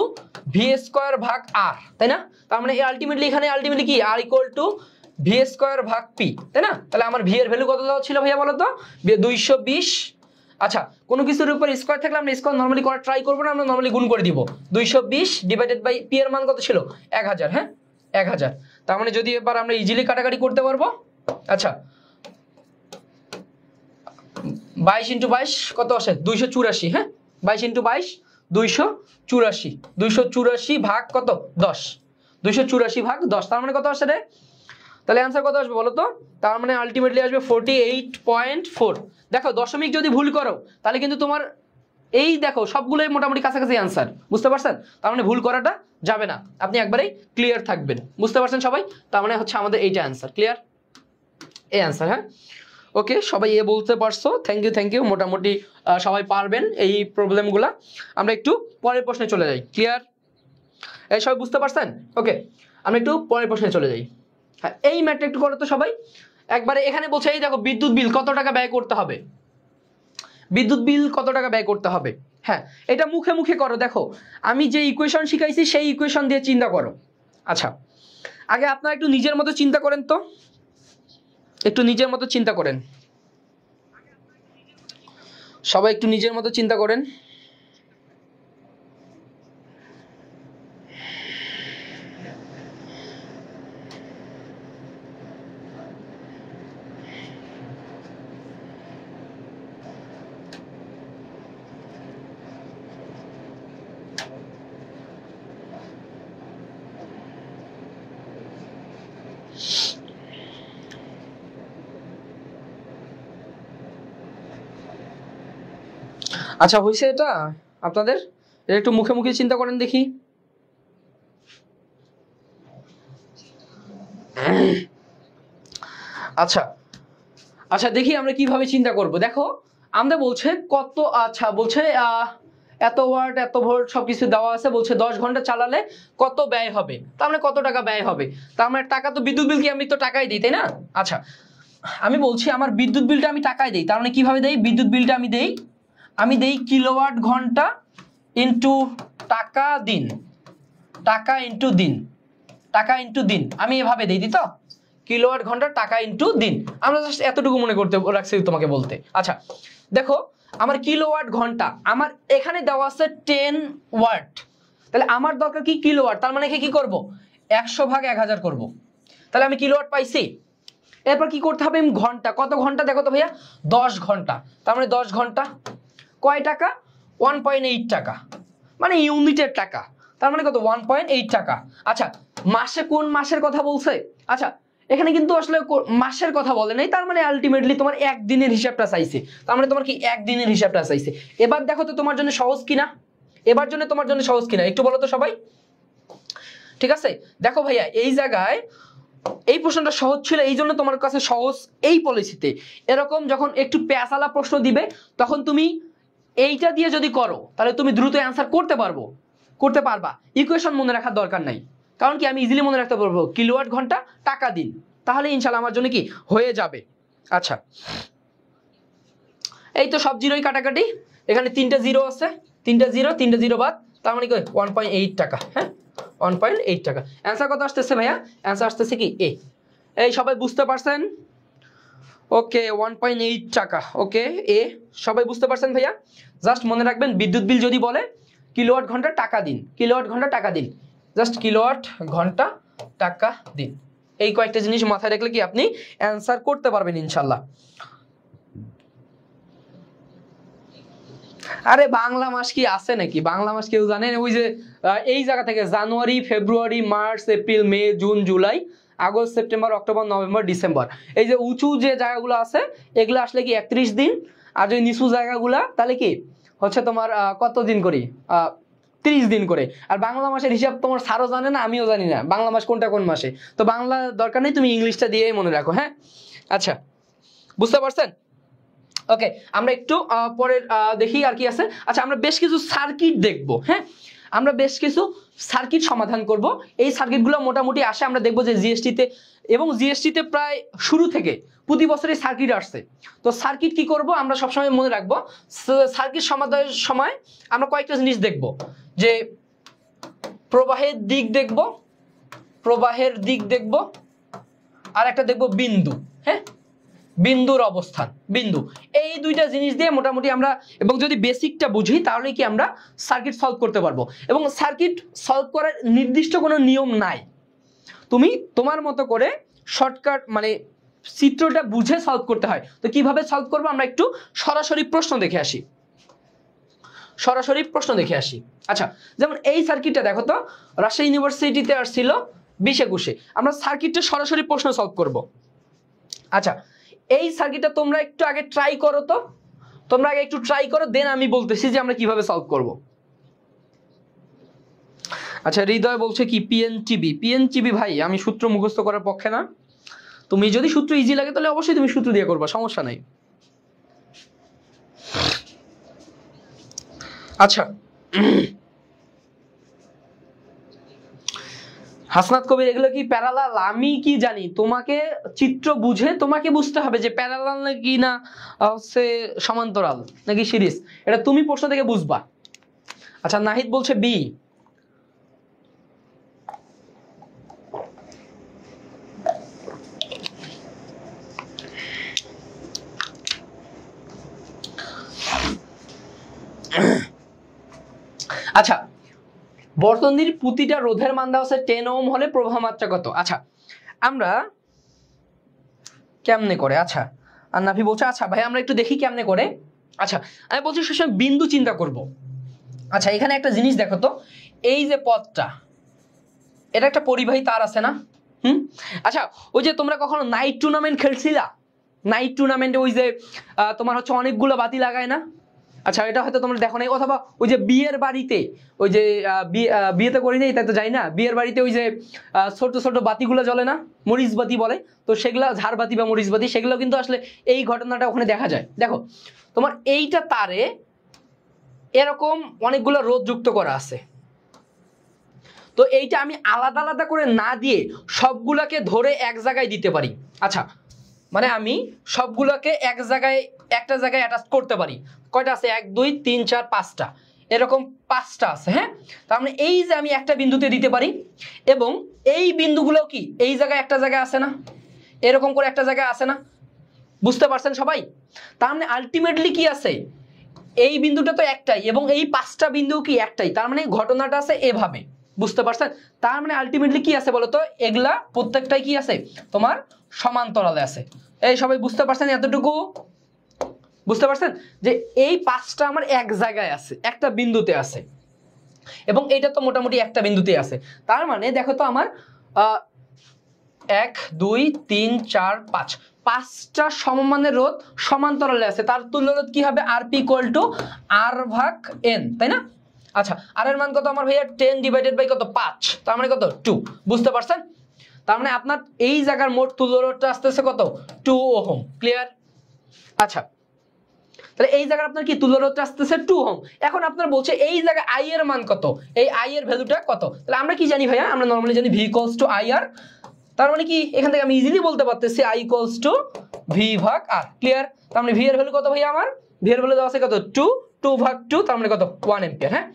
V square ভাগ আর, তাই না? তার মানে আলটিমেটলি এখানে আলটিমেটলি কি আর ইকুয়াল টু ভি স্কোয়ার ভাগ পি, তাই না? তাহলে আমার ভি এর ভ্যালু কত দেওয়া ছিল ভাইয়া বলো তো? 220। আচ্ছা, কোনো কিছুর উপর স্কোয়ার থাকলে আমরা স্কোয়ার নরমালি করা ট্রাই করবো না, আমরা নরমালি গুণ করে দিব। 220 ডিভাইডেড বাই পি এর মান কত ছিল? 1000। হ্যাঁ 1000, তার মানে যদি এবার আমরা ইজিলি কাটাকাটি করতে পারবো। আচ্ছা 22 × 22 কত আসে? 284। হ্যাঁ 22 × 22 284, 284 ভাগ কত? 10, 284 ভাগ 10, তার মানে কত আসে রে? তাহলে অ্যান্সার কত আসবে বলো তো? তার মানে আলটিমেটলি আসবে 48.4। দেখো দশমিক যদি ভুল করো তাহলে কিন্তু তোমার এই দেখো সবগুলোই মোটামুটি কাছাকাছি অ্যান্সার। বুঝতে পারছেন? তার মানে ভুল করাটা যাবে না, আপনি একবারেই ক্লিয়ার থাকবেন। বুঝতে পারছেন সবাই? তার মানে হচ্ছে আমাদের এইটা অ্যান্সার। ক্লিয়ার? এই অ্যান্সার। হ্যাঁ ওকে, সবাই এ বলতে পারছো, থ্যাংক ইউ। মোটামুটি সবাই পারবেন এই প্রবলেমগুলা। আমরা একটু পরের প্রশ্নে চলে যাই। ক্লিয়ার? এই সবাই বুঝতে পারছেন? ওকে, আমরা একটু পরের প্রশ্নে চলে যাই। হ্যাঁ, এই ম্যাটটা একটু করো তো সবাই একবারে। এখানে বলছে এই দেখো বিদ্যুৎ বিল কত টাকা ব্যয় করতে হবে, বিদ্যুৎ বিল কত টাকা ব্যয় করতে হবে। হ্যাঁ, এটা মুখে মুখে করো। দেখো আমি যে ইকুয়েশন শিখাইছি সেই ইকুয়েশন দিয়ে চিন্তা করো। আচ্ছা, আগে আপনারা একটু নিজের মতো চিন্তা করেন তো, একটু নিজের মতো চিন্তা করেন, সবাই একটু নিজের মতো চিন্তা করেন। আচ্ছা হয়েছে এটা আপনাদের? এটা একটু মুখে মুখে চিন্তা করেন দেখি। আচ্ছা আচ্ছা দেখি আমরা কিভাবে চিন্তা করব। দেখো আমাদের বলছে কত, আচ্ছা বলছে এত ওয়াট এত ভোল্ট সবকিছু দেওয়া আছে, বলছে 10 ঘন্টা চালালে কত ব্যয় হবে, তার মানে কত টাকা ব্যয় হবে, তার মানে টাকা তো বিদ্যুৎ বিল কি আমি তো টাকাই দিই তাই না। আচ্ছা আমি বলছি আমার বিদ্যুৎ বিলটা আমি টাকায় দিই, তার মানে কিভাবে দেই, বিদ্যুৎ বিলটা আমি দেই কিলোওয়াট ঘন্টা ইনটু টাকা দিন, টাকা ইনটু দিন, টাকা ইনটু দিন, আমি এভাবে দেই তো, কিলোওয়াট ঘন্টা টাকা ইনটু দিন। আমরা জাস্ট এতটুকু মনে করতে রাখছি তোমাকে বলতে। আচ্ছা দেখো আমার কিলোওয়াট ঘন্টা, আমার এখানে দেওয়া আছে 10 ওয়াট, তাহলে আমার দরকার কি কিলোওয়াট, তার মানে কি করব 100 ভাগ 1000 করব, তাহলে আমি কিলোওয়াট পাইছি। এরপর কি করতে হবে, ঘন্টা, কত ঘন্টা দেখো তো ভাইয়া 10 ঘন্টা, তার মানে 10 ঘন্টা কয় টাকা 1.8 টাকা, মানে ইউনিটের টাকা, তার মানে কত 1.8 টাকা। আচ্ছা মাসে কোন মাসের কথা বলছে, আচ্ছা এখানে কিন্তু আসলে মাসের কথা বলে নাই, তার মানে আলটিমেটলি তোমার একদিনের হিসাবটা চাইছে, তার মানে তোমার কি একদিনের হিসাবটা চাইছে। এবার দেখো তো তোমার জন্য সহজ কিনা, এবার জন্য তোমার জন্য সহজ কিনা একটু বলো তো সবাই। ঠিক আছে দেখো ভাইয়া এই জায়গায় এই প্রশ্নটা সহজ ছিল, এই জন্য তোমার কাছে সহজ এই পলিসিতে। এরকম যখন একটু পেঁচালা প্রশ্ন দিবে তখন তুমি এইটা দিয়ে যদি করো তাহলে তুমি দ্রুত অ্যান্সার করতে পারবা, ইকুয়েশন মনে রাখার দরকার নাই, কারণ কি আমি ইজিলি মনে রাখতে পারবো কিলোওয়াট ঘন্টা টাকা দিন, তাহলে ইনশাল্লাহ আমার জন্য কি হয়ে যাবে। আচ্ছা এই তো সব জিরোই কাটাকাটি, এখানে 3টা জিরো আছে, 3টা জিরো বাদ, তার মানে কি 1.8 টাকা, হ্যাঁ 1.8 টাকা। অ্যান্সার কত আসতেছে ভাইয়া, অ্যান্সার আসতেছে কি এ। এই সবাই বুঝতে পারছেন, ওকে 1.8 টাকা, ওকে এ সবাই বুঝতে পারছেন ভাইয়া। জাস্ট মনে রাখবেন বিদ্যুৎ বিল যদি বলে কিলোওয়াট ঘন্টা টাকা দিন, কিলোওয়াট ঘন্টা টাকা দিন, জাস্ট কিলোওয়াট ঘন্টা টাকা দিন, এই কয়েকটা জিনিস মাথায় রাখলে কি আপনি অ্যান্সার করতে পারবেন ইনশাল্লাহ। আরে বাংলা মাস কি আছে নাকি, বাংলা মাস কেউ জানেন, ওই যে এই জায়গা থেকে জানুয়ারি ফেব্রুয়ারি মার্চ এপ্রিল মে জুন জুলাই আগস্ট সেপ্টেম্বর অক্টোবর নভেম্বর ডিসেম্বর, এই যে উঁচু যে জায়গাগুলো আছে এগুলো আসলে কি 31 দিন, আর যদি নিচু জায়গাগুলা তাহলে কি হচ্ছে তোমার কত দিন করে 30 দিন করে। আর বাংলা মাসের হিসাব তোমার স্যারও জানে না আমিও জানি না বাংলা মাস কোনটা কোন মাসে, তো বাংলা দরকার নেই, তুমি ইংলিশটা দিয়েই মনে রাখো, হ্যাঁ। আচ্ছা বুঝতে পারছেন, ওকে আমরা একটু পরের দেখি আর কি আছে। আচ্ছা আমরা বেশ কিছু সার্কিট দেখব, হ্যাঁ আমরা বেশ কিছু সার্কিট সমাধান করব, এই সার্কিটগুলো মোটামুটি আসে আমরা দেখব যে জিএসটিতে, এবং জিএসটিতে প্রায় শুরু থেকে প্রতি বছরই সার্কিট আসছে। তো সার্কিট কি করব আমরা সবসময় মনে রাখবো, সার্কিট সমাধানের সময় আমরা কয়েকটা জিনিস দেখব, যে প্রবাহের দিক দেখব, প্রবাহের দিক দেখব, আর একটা দেখব বিন্দু, হ্যাঁ বিন্দুর অবস্থান, বিন্দু, এই দুইটা জিনিস দিয়ে মোটামুটি আমরা, এবং যদি বেসিকটা বুঝি তাহলে কি আমরা সার্কিট সলভ করতে পারবো। এবং সার্কিট সলভ করার নির্দিষ্ট কোনো নিয়ম নাই, তুমি তোমার মতো করে শর্টকাট মানে চিত্রটা বুঝে সলভ করতে হয়। তো কিভাবে সলভ করবো আমরা একটু সরাসরি প্রশ্ন দেখে আসি, সরাসরি প্রশ্ন দেখে আসি। আচ্ছা যেমন এই সার্কিটটা দেখো তো, রাজশাহী ইউনিভার্সিটিতে আসছিল 20-21-এ, আমরা সার্কিটটা সরাসরি প্রশ্ন সলভ করব। আচ্ছা এই সার্কিটটা তোমরা একটু আগে ট্রাই করো তো, তোমরা আগে একটু ট্রাই করো, দেন আমি বলতেছি যে আমরা কিভাবে সলভ করব। আচ্ছা হৃদয় বলছে কি পিএনটিবি ভাই আমি সূত্র মুখস্থ করার পক্ষে না, তুমি যদি সূত্র ইজি লাগে তাহলে অবশ্যই তুমি সূত্র দিয়ে করবা, সমস্যা নাই। আচ্ছা হাসনাত কবির এগুলো কি প্যারালাল, আমি কি জানি, তোমাকে চিত্র বুঝে তোমাকে বুঝতে হবে যে প্যারালাল নাকি না হচ্ছে সমান্তরাল নাকি সিরিজ, এটা তুমি প্রশ্ন থেকে বুঝবা। আচ্ছা নাহিদ বলছে বি, আচ্ছা বর্তনীর প্রতিটা রোধের মান দেওয়া আছে 10 ওহম হলে প্রবাহ মাত্রা কত। আচ্ছা আমরা কেমনে করে, আচ্ছা আর নাফি বলছে আচ্ছা ভাই আমরা একটু দেখি কেমনে করে। আচ্ছা আমি বলছি সবসময় বিন্দু চিন্তা করব। আচ্ছা এখানে একটা জিনিস দেখো তো, এই যে পথটা এটা একটা পরিবাহী তার আছে না, আচ্ছা ওই যে তোমরা কখনো নাইট টুর্নামেন্ট খেলছিলা, নাইট টুর্নামেন্টে ওই যে তোমার হচ্ছে অনেকগুলো বাতি লাগায় না, আচ্ছা এটা হয়তো তোমরা দেখো নাই, অথবা ওই যে বিয়ের বাড়িতে ওই যে বিয়েতে করি নাই তাই তো যাই না, বিয়ের বাড়িতে ওই যে ছোট ছোট বাতিগুলো জ্বলে না, মরিচ বাতি বলে, তো সেগুলো ঝাড়বাতি বা মরিচ বাতি, সেগুলো কিন্তু আসলে এই ঘটনাটা ওখানে দেখা যায়। দেখো তোমার এইটা তারে এরকম অনেকগুলো রোদ যুক্ত করা আছে, তো এইটা আমি আলাদা আলাদা করে না দিয়ে সবগুলাকে ধরে এক জায়গায় দিতে পারি। আচ্ছা মানে আমি সবগুলোকে একটা জায়গায় অ্যাটাচ করতে পারি। কয়টা আছে? 1 2 3 4 5টা, এরকম 5টা আছে। হ্যাঁ, তার মানে এই যে আমি একটা বিন্দুতে দিতে পারি, এবং এই বিন্দুগুলো কি এই জায়গায় একটা জায়গায় আছে না, এরকম করে একটা জায়গায় আছে না, বুঝতে পারছেন সবাই? তার মানে আলটিমেটলি কি আছে, এই বিন্দুটা তো একটাই এবং এই 5টা বিন্দু কি একটাই, তার মানে ঘটনাটা আছে এভাবে, বুঝতে পারছেন? তার মানে আলটিমেটলি কি আছে বলতো, এগুলা প্রত্যেকটাই কি আছে তোমার সমান্তরালে আছে। এই সবাই বুঝতে পারছেন? এতটুকু বুঝতে পারছেন যে এই 5টা আমার এক জায়গায় আছে, একটা বিন্দুতে আছে, এবং এটা তো মোটামুটি একটা বিন্দুতে আছে। তার মানে দেখো তো আমার 1 2 3 4 5 5টা সমমানের রোধ সমান্তরালে আছে, তার তুল্য রোধ কি হবে? Rp = R/N, তাই না? আচ্ছা আর এর মান কত আমার ভাইয়া? 10/5, তার মানে কত? 2। বুঝতে পারছেন? তার মানে আপনার এই জায়গার মোট তুল্য রোধটা আসতেছে কত? 2 ওহম। ক্লিয়ার? আচ্ছা তাহলে এই জায়গায় আপনার কি তুল্য রোধটা আসতেছে 2 ওহম। এখন আপনার বলছে এই জায়গায় I এর মান কত, এই I এর ভ্যালুটা কত? তাহলে আমরা কি জানি ভাইয়া? আমরা নরমালি জানি V = IR। তার মানে কি এখান থেকে আমি ইজিলি বলতে পারতেছি I = V/R। ক্লিয়ার? তার মানে V এর ভ্যালু কত ভাইয়া? আমার V এর ভ্যালু দেওয়া আছে কত? 2/2, তার মানে কত? 1 এম্পিয়ার। হ্যাঁ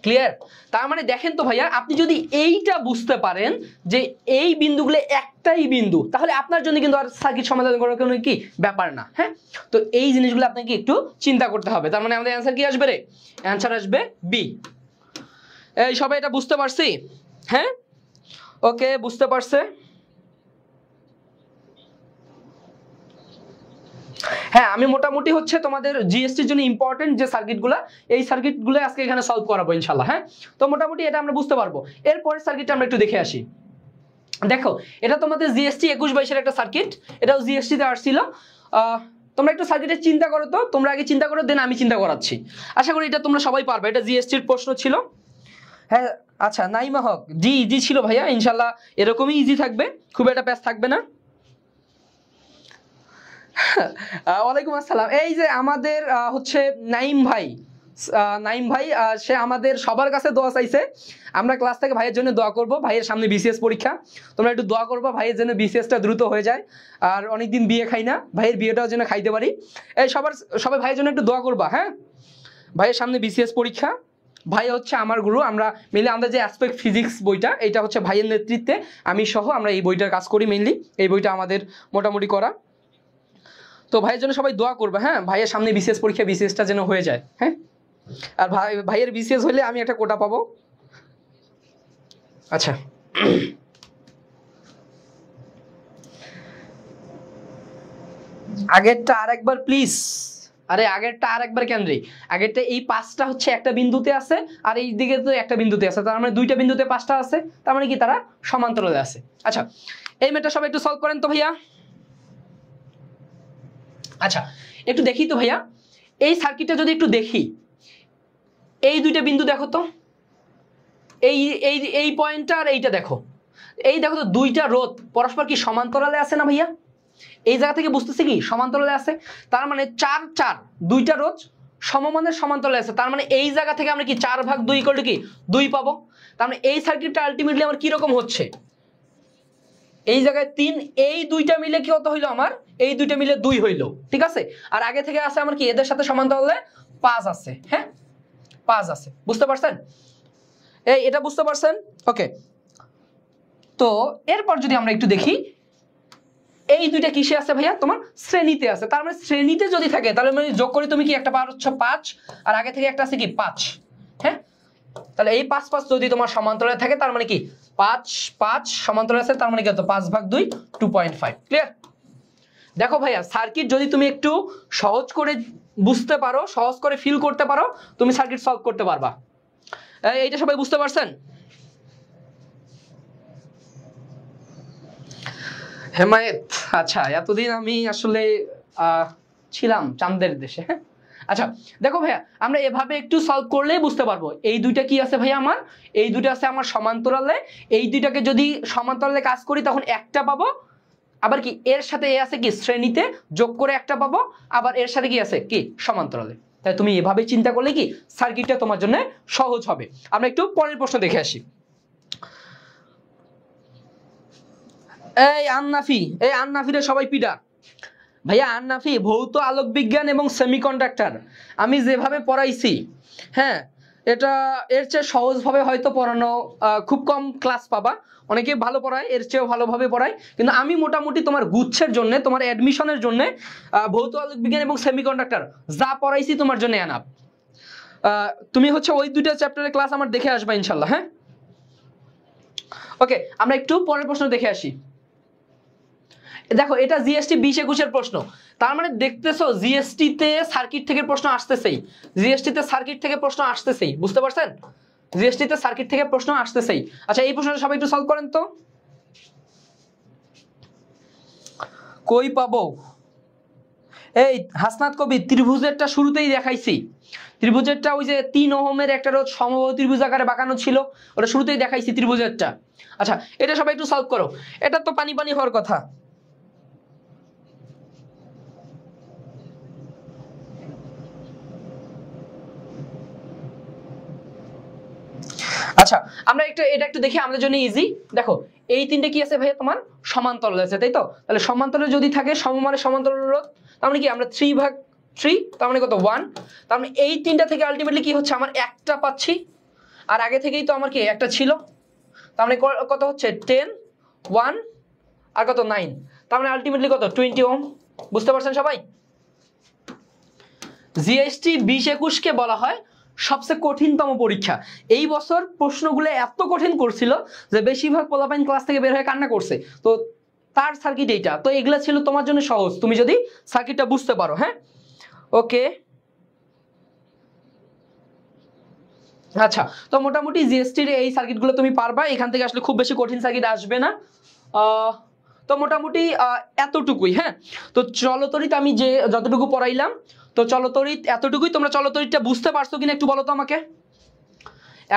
ক্লিয়ার? তার মানে দেখেন তো ভাইয়া, আপনি যদি এইটা বুঝতে পারেন যে এই বিন্দুগুলো একটাই বিন্দু, তাহলে আপনার জন্য কিন্তু আর সার্কিট সমাধান করার কোনো কি ব্যাপার না। হ্যাঁ, তো এই জিনিসগুলো আপনাকে একটু চিন্তা করতে হবে। তার মানে আমাদের অ্যান্সার কি আসবে রে? অ্যান্সার আসবে বি। এই সবাই এটা বুঝতে পারছি? হ্যাঁ ওকে, বুঝতে পারছে? হ্যাঁ আমি মোটামুটি হচ্ছে তোমাদের জিএসটির জন্য ইম্পর্টেন্ট যে সার্কিটগুলো, এই সার্কিটগুলো আজকে এখানে সলভ করাবো ইনশাল্লাহ। হ্যাঁ তো মোটামুটি এটা আমরা বুঝতে পারবো। এরপরের সার্কিটটা আমরা একটু দেখে আসি। দেখো এটা তোমাদের জিএসটি 21-22 একটা সার্কিট, এটাও জিএসটি তে আসছিল। তোমরা একটু সার্কিটের চিন্তা করো তো, তোমরা আগে চিন্তা করো দেন আমি চিন্তা করাচ্ছি। আশা করি এটা তোমরা সবাই পারবে, এটা জিএসটির প্রশ্ন ছিল। হ্যাঁ আচ্ছা নাইমা হক, জি ইজি ছিল ভাইয়া, ইনশাল্লাহ এরকমই ইজি থাকবে, খুব একটা প্যাচ থাকবে না। ওয়ালাইকুম আসসালাম। এই যে আমাদের হচ্ছে নাইম ভাই, সে আমাদের সবার কাছে দোয়া চাইছে। আমরা ক্লাস থেকে ভাইয়ের জন্য দোয়া করব, ভাইয়ের সামনে বিসিএস পরীক্ষা, তোমরা একটু দোয়া করবা ভাইয়ের জন্য বিসিএসটা দ্রুত হয়ে যায়, আর অনেকদিন বিয়ে খাই না, ভাইয়ের বিয়েটাও যেন খাইতে পারি। এই সবাই ভাইয়ের জন্য একটু দোয়া করবা। হ্যাঁ ভাইয়ের সামনে বিসিএস পরীক্ষা, ভাই হচ্ছে আমার গুরু, আমরা মিলে আমাদের যে অ্যাসপেক্ট ফিজিক্স বইটা, এটা হচ্ছে ভাইয়ের নেতৃত্বে আমি সহ আমরা এই বইটার কাজ করি মেইনলি, এই বইটা আমাদের মোটামুটি করা। তো ভাইয়ের জন্য সবাই দোয়া করবে। হ্যাঁ ভাইয়ের সামনে বিসিএস পরীক্ষা, বিসিএসটা যেন হয়ে যায়। হ্যাঁ আর ভাইয়ের বিসিএস হলে আমি একটা কোটা পাবো। আচ্ছা আগেরটা আরেকবার প্লিজ। আরে আগেরটা আরেকবার কেন রে? আগেরটা এই 5টা হচ্ছে একটা বিন্দুতে আছে, আর এই দিকে তো একটা বিন্দুতে আছে, তার মানে 2টা বিন্দুতে 5টা আছে, তার মানে কি তারা সমান্তরালে আছে। আচ্ছা এই ম্যাথটা সবাই একটু সলভ করেন তো ভাইয়া। আচ্ছা একটু দেখি তো ভাইয়া, এই সার্কিটটা যদি একটু দেখি, এই 2টা বিন্দু দেখো তো, এই এই এই পয়েন্টটা আর এইটা দেখো, এই দেখো তো 2টা রোধ পরস্পর কি সমান্তরালে আছে না ভাইয়া? এই জায়গা থেকে বুঝতেছি কি সমান্তরালে আছে, তার মানে 4 4 2টা রোধ সমমানের সমান্তরালে আছে, তার মানে এই জায়গা থেকে আমরা কি 4/2 = কি 2 পাবো। তার মানে এই সার্কিটটা আলটিমেটলি আমার কি রকম হচ্ছে, এই জায়গায় 3, এই 2টা মিলে কি কত হইলো আমার? এই 2টা মিলে 2 হইলো, ঠিক আছে। আর আগে থেকে আছে আমার কি এদের সাথে সমান্তরালে 5 আছে। হ্যাঁ 5 আছে, বুঝতে পারছেন? এটা বুঝতে পারছেন? ওকে, তো এরপর যদি আমরা একটু দেখি, এই 2টা কিসে আছে ভাইয়া? তোমার শ্রেণীতে আছে। তার মানে শ্রেণীতে যদি থাকে তাহলে মানে যোগ করে তুমি কি একটা পাওয়ার হচ্ছে 5, আর আগে থেকে একটা আছে কি 5। হ্যাঁ তাহলে এই 5 5 যদি তোমার সমান্তরালে থাকে, তার মানে কি 5 5 সমান্তরালে আছে, তার মানে কি হতো 5/2 2.5। ক্লিয়ার? দেখো ভাইয়া সার্কিট যদি তুমি একটু সহজ করে বুঝতে পারো, সহজ করে ফিল করতে পারো, তুমি সার্কিট সলভ করতে পারবা। এইটা সবাই বুঝতে পারছেন? হেমায়েত, আচ্ছা এতদিন আমি আসলে ছিলাম চাঁদের দেশে। হ্যাঁ আচ্ছা দেখো ভাইয়া, আমরা এভাবে একটু সলভ করলেই বুঝতে পারবো এই দুইটা কি আছে ভাইয়া, আমার এই দুইটা আছে আমার সমান্তরালে, এই দুইটাকে যদি সমান্তরালে কাজ করি তখন একটা পাবো, আবার কি এর সাথে এ আছে কি শ্রেণীতে যোগ করে একটা পাবো, আবার এর সাথে কি আছে কি সমান্তরালে। তাই তুমি এভাবে চিন্তা করলে কি সার্কিটটা তোমার জন্য সহজ হবে। আমরা একটু পরের প্রশ্ন দেখে আসি। এই আন্নাফিরে সবাই পিডা ভাইয়া। আন্নাফি ভৌত আলোক বিজ্ঞান এবং সেমিকন্ডাক্টর আমি যেভাবে পড়াইছি, হ্যাঁ এটা এর চেয়ে সহজভাবে হয়তো পড়ানো খুব কম ক্লাস পাবা, অনেকে ভালো পড়ায়, এর চেয়েও ভালোভাবে পড়ায়, কিন্তু আমি মোটামুটি তোমার গুচ্ছের জন্য, তোমার অ্যাডমিশনের জন্য ভৌত আলোক বিজ্ঞান এবং সেমিকন্ডাক্টর যা পড়াইছি তোমার জন্য এনাফ। তুমি হচ্ছে ওই দুইটা চ্যাপ্টারের ক্লাস আমার দেখে আসবা ইনশাল্লাহ। হ্যাঁ ওকে, আমরা একটু পরের প্রশ্ন দেখে আসি। দেখো এটা জিএসটি 20-21 প্রশ্ন, তার মানে দেখতেছো জিএসটি তে সার্কিট থেকে প্রশ্ন আসতেছেই, জিএসটি তে সার্কিট থেকে প্রশ্ন আসতেছেই, বুঝতে পারছেন? জিএসটি তে সার্কিট থেকে প্রশ্ন আসতেছেই। আচ্ছা এই প্রশ্নটা সবাই একটু সলভ করেন তো। কই পাবো? এই হাসনাত কবি ত্রিভুজেরটা শুরুতেই দেখাইছি, ত্রিভুজেরটা ওই যে 3 ওহমের একটা রোধ সমবাহু ত্রিভুজ আকারে বাঁকানো ছিল, ওটা শুরুতেই দেখাইছি ত্রিভুজেরটা। আচ্ছা এটা সবাই একটু সলভ করো, এটা তো পানি পানি হওয়ার কথা। আচ্ছা আমরা এটা একটু দেখি আমাদের জন্য ইজি। দেখো এই তিনটে কি আছে ভাইয়া, তোমার সমান্তরাল আছে তাই তো, তাহলে সমান্তরাল যদি থাকে সমমানের সমান্তরাল রোধ, তার মানে কি আমরা 3/3, তার মানে কত 1, তার মানে এই তিনটা থেকে আলটিমেটলি কি হচ্ছে আমার একটা পাচ্ছি, আর আগে থেকেই তো আমার কি একটা ছিল, তার মানে কত হচ্ছে 10, 1 আর কত 9, তার মানে আলটিমেটলি কত 20 ওহম। বুঝতে পারছেন সবাই? জিএসটি 20-21 কে বলা হয় সবচেয়ে কঠিনতম পরীক্ষা। এই বছর প্রশ্নগুলো এত কঠিন করছিল যে বেশিরভাগ পোলাপাইন ক্লাস থেকে বের হয়ে কান্না করছে। তো তার সার্কিট এইটা, তো এগুলা ছিল তোমার জন্য সহজ তুমি যদি সার্কিটটা বুঝতে পারো। হ্যাঁ ওকে আচ্ছা, তো মোটামুটি জিএসটির এই সার্কিটগুলো তুমি পারবা, এখান থেকে আসলে খুব বেশি কঠিন সার্কিট আসবে না। তো মোটামুটি এতটুকুই। হ্যাঁ তো চলতরিৎ আমি যে যতটুকু পড়াইলাম, তো চলতরিৎ এতটুকুই। তোমরা চলতরিৎটা বুঝতে পারছো কিনা একটু বলো তো আমাকে,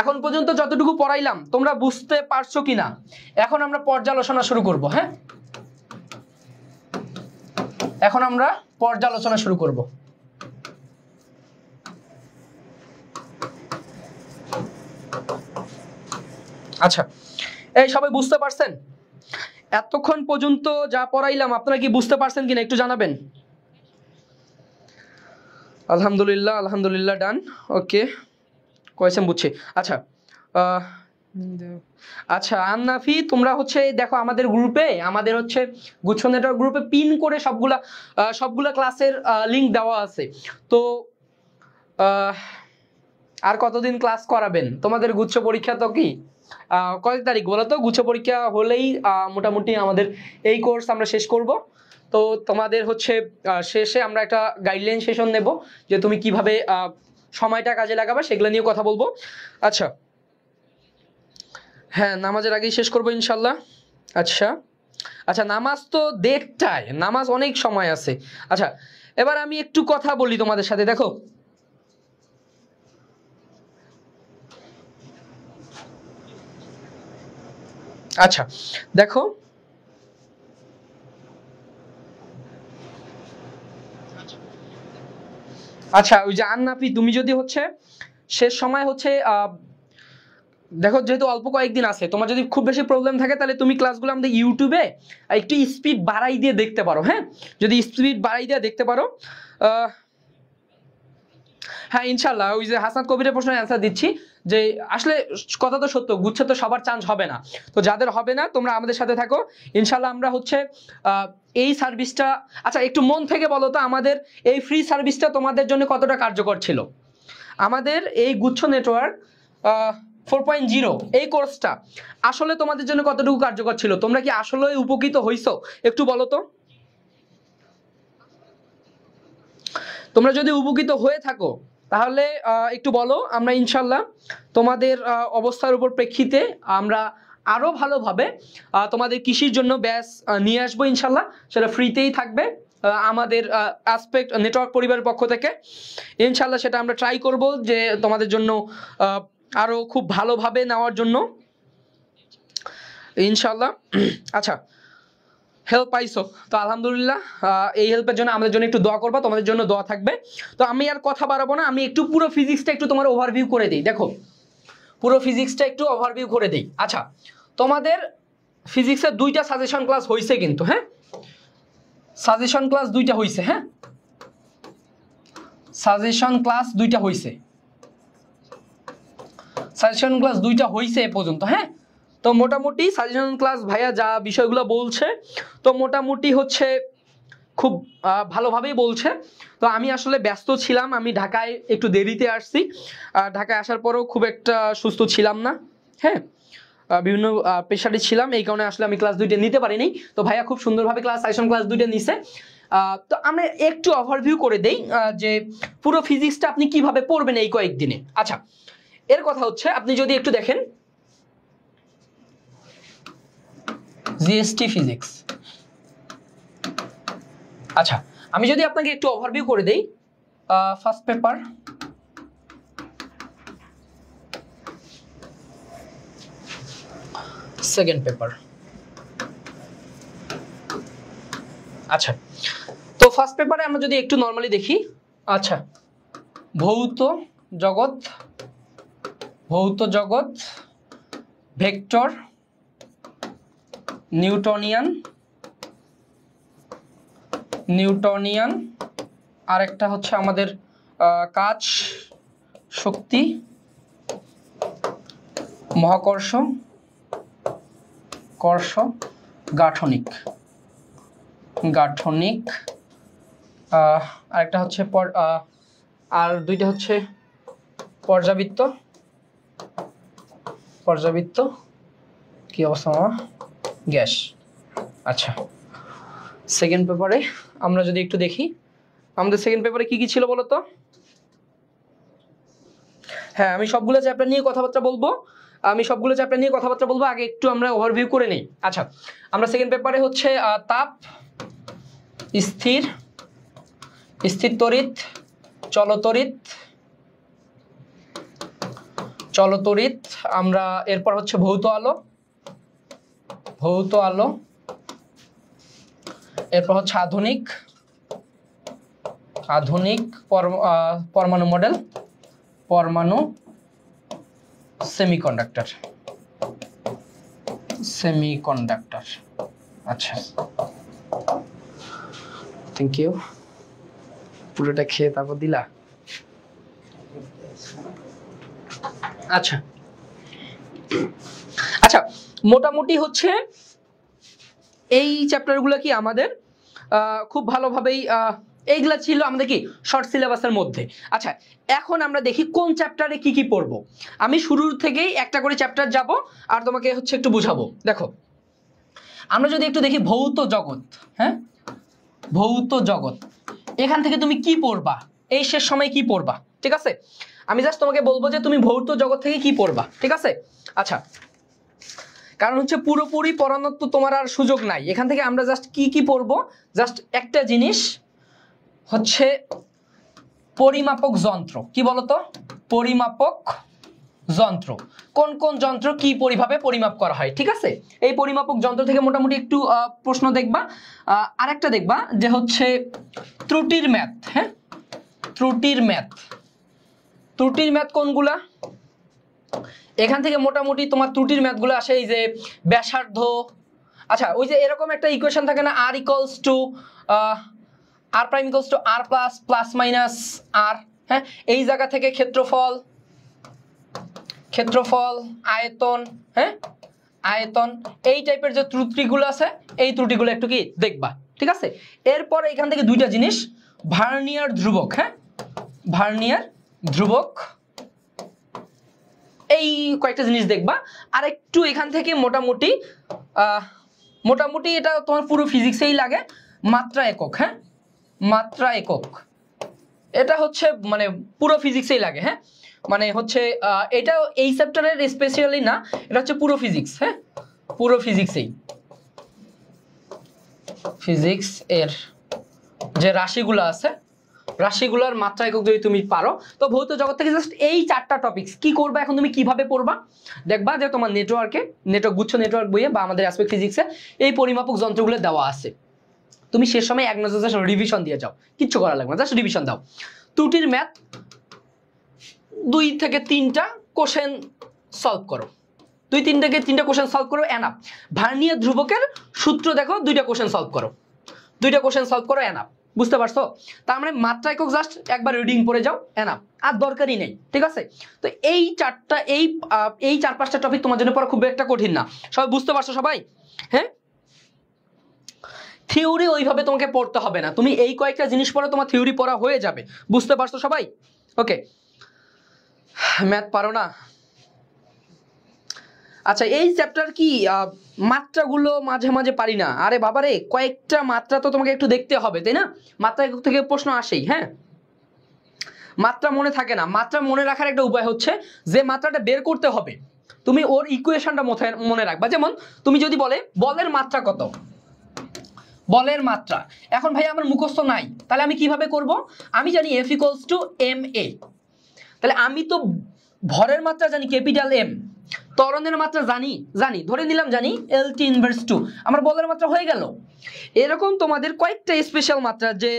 এখন পর্যন্ত যতটুকু পড়াইলাম তোমরা বুঝতে পারছো কিনা? এখন আমরা পর্যালোচনা শুরু করব। হ্যাঁ এখন আমরা পর্যালোচনা শুরু করব। আচ্ছা এই সবাই বুঝতে পারছেন? এতক্ষণ পর্যন্ত যা পড়াইলাম আপনারা কি বুঝতে পারছেন কিনা একটু জানাবেন। আলহামদুলিল্লাহ আলহামদুলিল্লাহ ডান। ওকে কয়েছেন বুঝছি। আচ্ছা আচ্ছা আন্নাফি তোমরা হচ্ছে দেখো আমাদের গ্রুপে, আমাদের হচ্ছে গুচ্ছ নেটওয়ার্ক গ্রুপে পিন করে সবগুলা ক্লাসের লিংক দেওয়া আছে। তো আর কতদিন ক্লাস করাবেন? তোমাদের গুচ্ছ পরীক্ষা তো কি কয় তারিখ বলো তো? গুচ্ছ পরীক্ষা হলেই মোটামুটি আমাদের এই কোর্স আমরা শেষ করব। তো তোমাদের হচ্ছে শেষে আমরা একটা গাইডলাইন সেশন নেব যে তুমি কিভাবে সময়টা কাজে লাগাবে সেগুলো নিয়ে কথা বলবো। আচ্ছা হ্যাঁ নামাজের আগেই শেষ করবো ইনশাল্লাহ। আচ্ছা আচ্ছা নামাজ তো 1:30টায়, নামাজ অনেক সময় আছে। আচ্ছা এবার আমি একটু কথা বলি তোমাদের সাথে। দেখো আচ্ছা দেখো আচ্ছা ওই যে আন্নাফি তুমি যদি হচ্ছে শেষ সময় হচ্ছে দেখো যেহেতু অল্প কয়েকদিন আছে, তোমার যদি খুব বেশি প্রবলেম থাকে তাহলে তুমি ক্লাসগুলো আমাদের ইউটিউবে একটু স্পিড বাড়াই দিয়ে দেখতে পারো। হ্যাঁ যদি স্পিড বাড়াই দিয়ে দেখতে পারো হ্যাঁ ইনশাল্লাহ ওই যে হাসান কবিরের প্রশ্নের অ্যান্সার দিচ্ছি যে আসলে কথা তো সত্য, গুচ্ছে তো সবার চান্স হবে না, তো যাদের হবে না তোমরা আমাদের সাথে থাকো ইনশাল্লাহ। আমরা হচ্ছে এই সার্ভিসটা, আচ্ছা একটু মন থেকে বলো তো আমাদের এই ফ্রি সার্ভিসটা তোমাদের জন্য কতটা কার্যকর ছিল? আমাদের এই গুচ্ছ নেটওয়ার্ক 4.0 এই কোর্সটা আসলে তোমাদের জন্য কতটুকু কার্যকর ছিল? তোমরা কি আসলে উপকৃত হইছো একটু বলো তো। তোমরা যদি উপকৃত হয়ে থাকো তাহলে একটু বলো, আমরা ইনশাল্লাহ তোমাদের অবস্থার উপর প্রেক্ষিতে আমরা আরো ভালোভাবে তোমাদের কৃষির জন্য ব্যাচ নিয়ে আসবো ইনশাল্লাহ, সেটা ফ্রিতেই থাকবে। আমাদের অ্যাসপেক্ট নেটওয়ার্ক পরিবারের পক্ষ থেকে। ইনশাআল্লাহ সেটা আমরা ট্রাই করব যে তোমাদের জন্য আরো খুব ভালোভাবে নেওয়ার জন্য ইনশাআল্লাহ। আচ্ছা, হেল্প পাইছো তো আলহামদুলিল্লাহ। এই হেল্পের জন্য আমাদের জন্য একটু দোয়া করবা, তোমাদের জন্য দোয়া থাকবে। তো আমি আর কথা বাড়াবো না, আমি একটু পুরো ফিজিক্সটা একটু তোমার ওভারভিউ করে দিই। দেখো পুরো ফিজিক্সটা একটু ওভারভিউ করে দিই। আচ্ছা, তোমাদের ফিজিক্সের 2টা সাজেশন ক্লাস হয়েছে কিন্তু, হ্যাঁ সাজেশন ক্লাস 2টা হয়েছে, হ্যাঁ সাজেশন ক্লাস 2টা হয়েছে, সাজেশন ক্লাস 2টা হয়েছে এ পর্যন্ত, হ্যাঁ। তো মোটামুটি সাজেশন ক্লাস ভাইয়া যা বিষয়গুলো বলছে তো মোটামুটি হচ্ছে খুব ভালোভাবেই বলছে। তো আমি আসলে ব্যস্ত ছিলাম, আমি ঢাকায় একটু দেরিতে আসছি, ঢাকায় আসার পরেও খুব একটা সুস্থ ছিলাম না, হ্যাঁ বিভিন্ন প্রেশারে ছিলাম, এই কারণে আসলে আমি ক্লাস 2টা নিতে পারিনি। তো ভাইয়া খুব সুন্দরভাবে সাজেশন ক্লাস 2টা নিছে। তো আমরা একটু ওভারভিউ করে দেই যে পুরো ফিজিক্সটা আপনি কিভাবে পড়বেন এই কয়েকদিনে। আচ্ছা, এর কথা হচ্ছে আপনি যদি একটু দেখেন জিএসটি ফিজিক্স। আচ্ছা, আমি যদি আপনাকে একটু ওভারভিউ করে দেই, ফার্স্ট পেপার, সেকেন্ড পেপার। আচ্ছা, তো ফার্স্ট পেপারে আমরা যদি একটু নরমালি দেখি, আচ্ছা ভৌত জগৎ, ভৌত জগৎ, ভেক্টর, নিউটনিয়ান, নিউটনিয়ান, আর একটা হচ্ছে আমাদের কাজ, শক্তি, মহাকর্ষ, কর্ষ, গাঠনিক, গাঠনিক, আরেকটা হচ্ছে আর 2টা হচ্ছে পর্যাবৃত্ত, পর্যাবৃত্ত কি অবস্থা মামা, গ্যাস। আচ্ছা, সেকেন্ড পেপারে আমরা যদি একটু দেখি আমাদের সেকেন্ড পেপারে কি কি ছিল বলো তো। হ্যাঁ, আমি সবগুলো চ্যাপ্টার নিয়ে কথাবার্তা বলবো, আগে একটু আমরা ওভারভিউ করে নেই। আচ্ছা, আমরা সেকেন্ড পেপারে হচ্ছে তাপ, স্থির, স্থির তড়িৎ, চলতড়িৎ, চলতড়িৎ, আমরা এরপর হচ্ছে ভৌত আলো, ভৌত আলো, এরপর হচ্ছে আধুনিক, আধুনিক পরমাণু মডেল, পরমাণু, সেমিকন্ডাক্টর, সেমিকন্ডাক্টর। আচ্ছা, থ্যাংক ইউ, পুরোটা খেয়ে তারপর দিলা। আচ্ছা আচ্ছা, মোটামুটি হচ্ছে এই চ্যাপ্টারগুলো কি আমাদের খুব ভালোভাবেই এইগুলা ছিল আমাদের কি শর্ট সিলেবাসের মধ্যে। আচ্ছা, এখন আমরা দেখি কোন চ্যাপ্টারে কি কি পড়বো। আমি শুরুর থেকেই একটা করে চ্যাপ্টার যাব আর তোমাকে হচ্ছে একটু বুঝাবো। দেখো, আমরা যদি একটু দেখি ভৌত জগৎ, হ্যাঁ ভৌত জগৎ, এখান থেকে তুমি কি পড়বা, এই শেষ সময় কি পড়বা, ঠিক আছে। আমি জাস্ট তোমাকে বলবো যে তুমি ভৌত জগৎ থেকে কি পড়বা, ঠিক আছে। আচ্ছা, কারণ হচ্ছে পুরোপুরি পড়ানোর তো তোমার আর সুযোগ নাই, এখান থেকে আমরা জাস্ট কি কি পড়বো, জাস্ট একটা জিনিস হচ্ছে পরিমাপক যন্ত্র। কি বলতো, পরিমাপক যন্ত্র, কোন কোন যন্ত্র কি পরিভাবে পরিমাপ করা হয়, ঠিক আছে। এই পরিমাপক যন্ত্র থেকে মোটামুটি একটু প্রশ্ন দেখবা। আরেকটা দেখবা যে হচ্ছে ত্রুটির ম্যাথ, হ্যাঁ ত্রুটির ম্যাথ, ত্রুটির ম্যাথ কোনগুলা, এখান থেকে মোটামুটি তোমার ত্রুটির ম্যাথগুলো আসে, এই যে ব্যাসার্ধ। আচ্ছা, ওই যে এরকম একটা ইকুয়েশন থাকে না, r equals to r prime equals to r plus plus minus r, হ্যাঁ এই জায়গা থেকে ক্ষেত্রফল, ক্ষেত্রফল, আয়তন, হ্যাঁ আয়তন, এই টাইপের যে ত্রুটিগুলো আছে এই ত্রুটিগুলো একটু কি দেখবা, ঠিক আছে। এরপর এখান থেকে 2টা জিনিস, ভার্নিয়ার ধ্রুবক, হ্যাঁ ভার্নিয়ার ধ্রুবক, এই কয়েকটা জিনিস দেখবা। আর একটু এখান থেকে মোটামুটি মোটামুটি এটা তোমার পুরো ফিজিক্সেই লাগে, মাত্রা একক, হ্যাঁ মাত্রা একক, এটা হচ্ছে মানে পুরো ফিজিক্সেই লাগে, হ্যাঁ মানে হচ্ছে এটা এই চ্যাপ্টারের স্পেশালি না, এটা হচ্ছে পুরো ফিজিক্স, হ্যাঁ পুরো ফিজিক্সেই, ফিজিক্স এর যে রাশিগুলো আছে, রাশিগুলোর মাত্রা একক যদি তুমি পারো, তো ভৌত জগৎ থেকে জাস্ট এই 4টা টপিকস কি করবা, এখন তুমি কিভাবে পড়বা দেখবা যে তোমার নেটওয়ার্ক গুচ্ছ নেটওয়ার্ক বইয়ে বা আমাদের অ্যাসপেক্ট ফিজিক্সে এই পরিমাপক যন্ত্রগুলো দেওয়া আছে। তুমি শেষ সময় এক নজর জাস্ট রিভিশন দিয়ে যাও, কিচ্ছু করা লাগবে না, জাস্ট রিভিশন দাও। ত্রুটির ম্যাথ 2 থেকে 3টা কোশ্চেন সলভ করো, 2 থেকে 3টা কোশ্চেন সলভ করো এনাফ। ভার্নিয়ার ধ্রুবকের সূত্র দেখো, 2টা কোশ্চেন সলভ করো, 2টা কোশ্চেন সলভ করো এনাফ। বুঝতে পারছো? তার মানে মাত্রা একক জাস্ট একবার রিডিং পড়ে যাও এনাফ, আর দরকারই নেই। ঠিক আছে? তো এই 4-5টা টপিক তোমার জন্য পড়া খুব একটা কঠিন না। সবাই বুঝতে পারছো সবাই? হ্যাঁ, থিওরি ওইভাবে তোমাকে পড়তে হবে না, তুমি এই কয়েকটা জিনিস পড়ো, তোমার থিওরি পড়া হয়ে যাবে। বুঝতে পারছো সবাই? ওকে, ম্যাথ পারো না? আচ্ছা, এই চ্যাপ্টার কি মাত্রাগুলো মাঝে মাঝে পারি না? আরে বাবারে, কয়েকটা মাত্রা তো তোমাকে একটু দেখতে হবে, তাই না? মাত্রা থেকে প্রশ্ন আসেই। হ্যাঁ, মাত্রা মনে থাকে না। মাত্রা মনে রাখার একটা উপায় হচ্ছে যে মাত্রাটা বের করতে হবে, তুমি ওর ইকুয়েশনটা মনে রাখবা। যেমন তুমি যদি বলে বলের মাত্রা কত, বলের মাত্রা, এখন ভাই আমার মুখস্থ নাই, তাহলে আমি কিভাবে করব? আমি জানি F = ma, তাহলে আমি তো ভরের মাত্রা জানি ক্যাপিটাল M, ত্বরণের মাত্রা জানি ধরে নিলাম জানি LT ইনভার্স 2, আমার বলের মাত্রা হয়ে গেল। এরকম তোমাদের কয়েকটা স্পেশাল মাত্রা, যে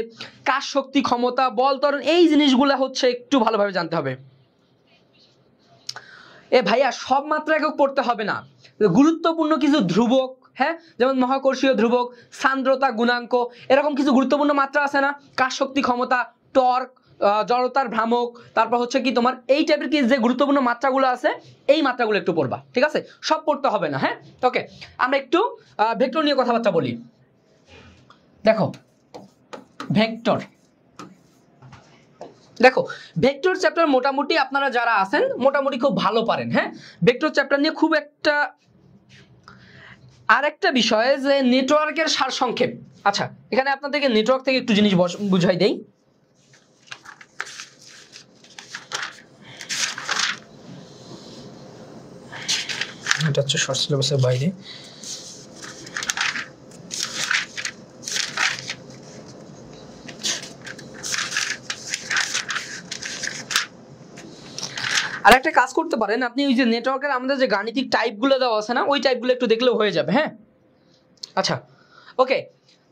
কাজ, শক্তি, ক্ষমতা, বল, ত্বরণ, এই জিনিসগুলো হচ্ছে একটু ভালোভাবে জানতে হবে। এ ভাইয়া, সব মাত্রা একক পড়তে হবে না, গুরুত্বপূর্ণ কিছু ধ্রুবক, হ্যাঁ, যেমন মহাকর্ষীয় ধ্রুবক, সান্দ্রতা গুণাঙ্ক, এরকম কিছু গুরুত্বপূর্ণ মাত্রা আছে না, কাজ, শক্তি, ক্ষমতা, টর্ক, জড়তার ভ্রামক, তারপর হচ্ছে কি তোমার এই টাইপের কি যে গুরুত্বপূর্ণ মাত্রাগুলো আছে, এই মাত্রাগুলো একটু পড়বা। ঠিক আছে? সব পড়তে হবে না। হ্যাঁ, ওকে, আমরা একটু ভেক্টর নিয়ে কথাবার্তা বলি। দেখো ভেক্টর চ্যাপ্টার মোটামুটি আপনারা যারা আছেন মোটামুটি খুব ভালো পারেন। হ্যাঁ, ভেক্টর চ্যাপ্টার নিয়ে খুব একটা, আর একটা বিষয় যে নেটওয়ার্কের সারসংক্ষেপ। আচ্ছা, এখানে আপনাদেরকে নেটওয়ার্ক থেকে একটু জিনিস বুঝাই দেই। এটা হচ্ছে শর্ট সিলেবাসের বাইরে। আর একটা কাজ করতে পারেন আপনি, ওই যে নেটওয়ার্কের আমাদের যে গাণিতিক টাইপগুলো দেওয়া আছে না, ওই টাইপগুলো একটু দেখলেও হয়ে যাবে। হ্যাঁ, আচ্ছা, ওকে।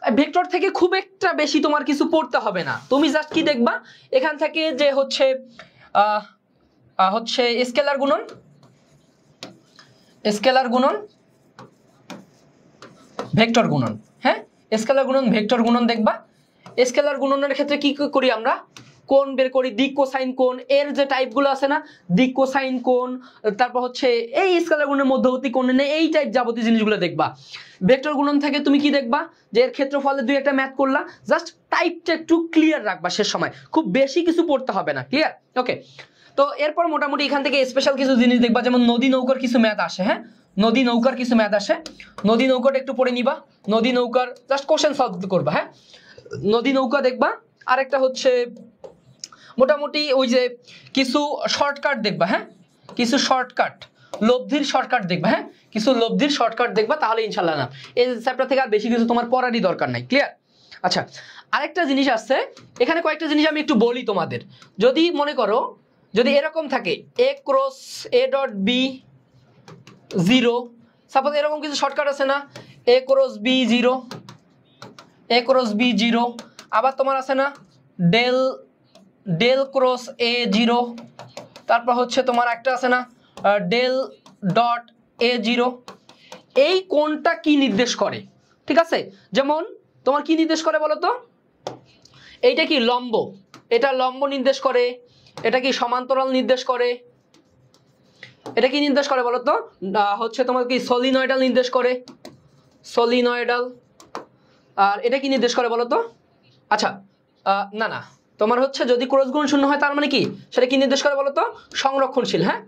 ভেক্টর থেকে খুব একটা বেশি তোমার কিছু পড়তে হবে না, তুমি জাস্ট কি দেখবা এখান থেকে যে হচ্ছে স্কেলার গুণন, ভেক্টর গুণন। হ্যাঁ, স্কেলার গুণন, ভেক্টর গুণন দেখবা। স্কেলার গুণনের ক্ষেত্রে কি করি আমরা? কোণ বের করি, দিক, কোসাইন, কোণ, এর যে টাইপগুলো আছে না, দিক, কোসাইন, কোণ, তারপর হচ্ছে এই স্কেলার গুণের মধ্যবর্তী কোণ, এই টাইপ যাবতীয় জিনিসগুলো দেখবা। ভেক্টর গুণন থেকে তুমি কি দেখবা? যে এর ক্ষেত্রফলে 2-1টা ম্যাথ করলা, জাস্ট টাইপটা একটু ক্লিয়ার রাখবা শেষ সময়, খুব বেশি কিছু পড়তে হবে না। ক্লিয়ার? ওকে, তো এরপর মোটামুটি এখান থেকে স্পেশাল কিছু জিনিস দেখবা, যেমন নদী নৌকার কিছু ম্যাথ আসে। হ্যাঁ, নদী নৌকার কিছু ম্যাথ আসে, নদী নৌকাটা একটু পড়ে নিবা, নদী নৌকার জাস্ট কোশ্চেন সলভ করবা। হ্যাঁ, নদী নৌকা দেখবা। আরেকটা হচ্ছে মোটামুটি ওই যে কিছু শর্টকাট দেখবা। হ্যাঁ, কিছু শর্টকাট, লব্ধির শর্টকাট দেখবা। হ্যাঁ, কিছু লব্ধির শর্টকাট দেখবা, তাহলে ইনশাল্লাহ না, এই চ্যাপ্টার থেকে আর বেশি কিছু তোমার পড়ারই দরকার নাই। ক্লিয়ার? আচ্ছা, আরেকটা জিনিস আছে এখানে, কয়েকটা জিনিস আমি একটু বলি তোমাদের। যদি মনে করো যদি এরকম থাকে a cross a dot b 0, suppose এরকম কিছু শর্টকাট আছে না, a cross b 0, a cross b 0, আবার তোমার আছে না ডেল ক্রস a 0, তারপর হচ্ছে তোমার একটা আছে না ডেল ডট a 0। এই কোণটা কি নির্দেশ করে? ঠিক আছে, যেমন তোমার কি নির্দেশ করে বলো তো? এইটা কি লম্ব, এটা লম্ব নির্দেশ করে, এটা কি সমান্তরাল নির্দেশ করে, এটা কি নির্দেশ করে বলো তো? হচ্ছে তোমার কি সলিনয়েডাল নির্দেশ করে, সলিনয়েডাল। আর এটা কি নির্দেশ করে বলো তো? আচ্ছা, না, তোমার হচ্ছে যদি ক্রস গুণ শূন্য হয় তার মানে কি, সেটা কি নির্দেশ করে বলো তো? সংরক্ষণশীল। হ্যাঁ,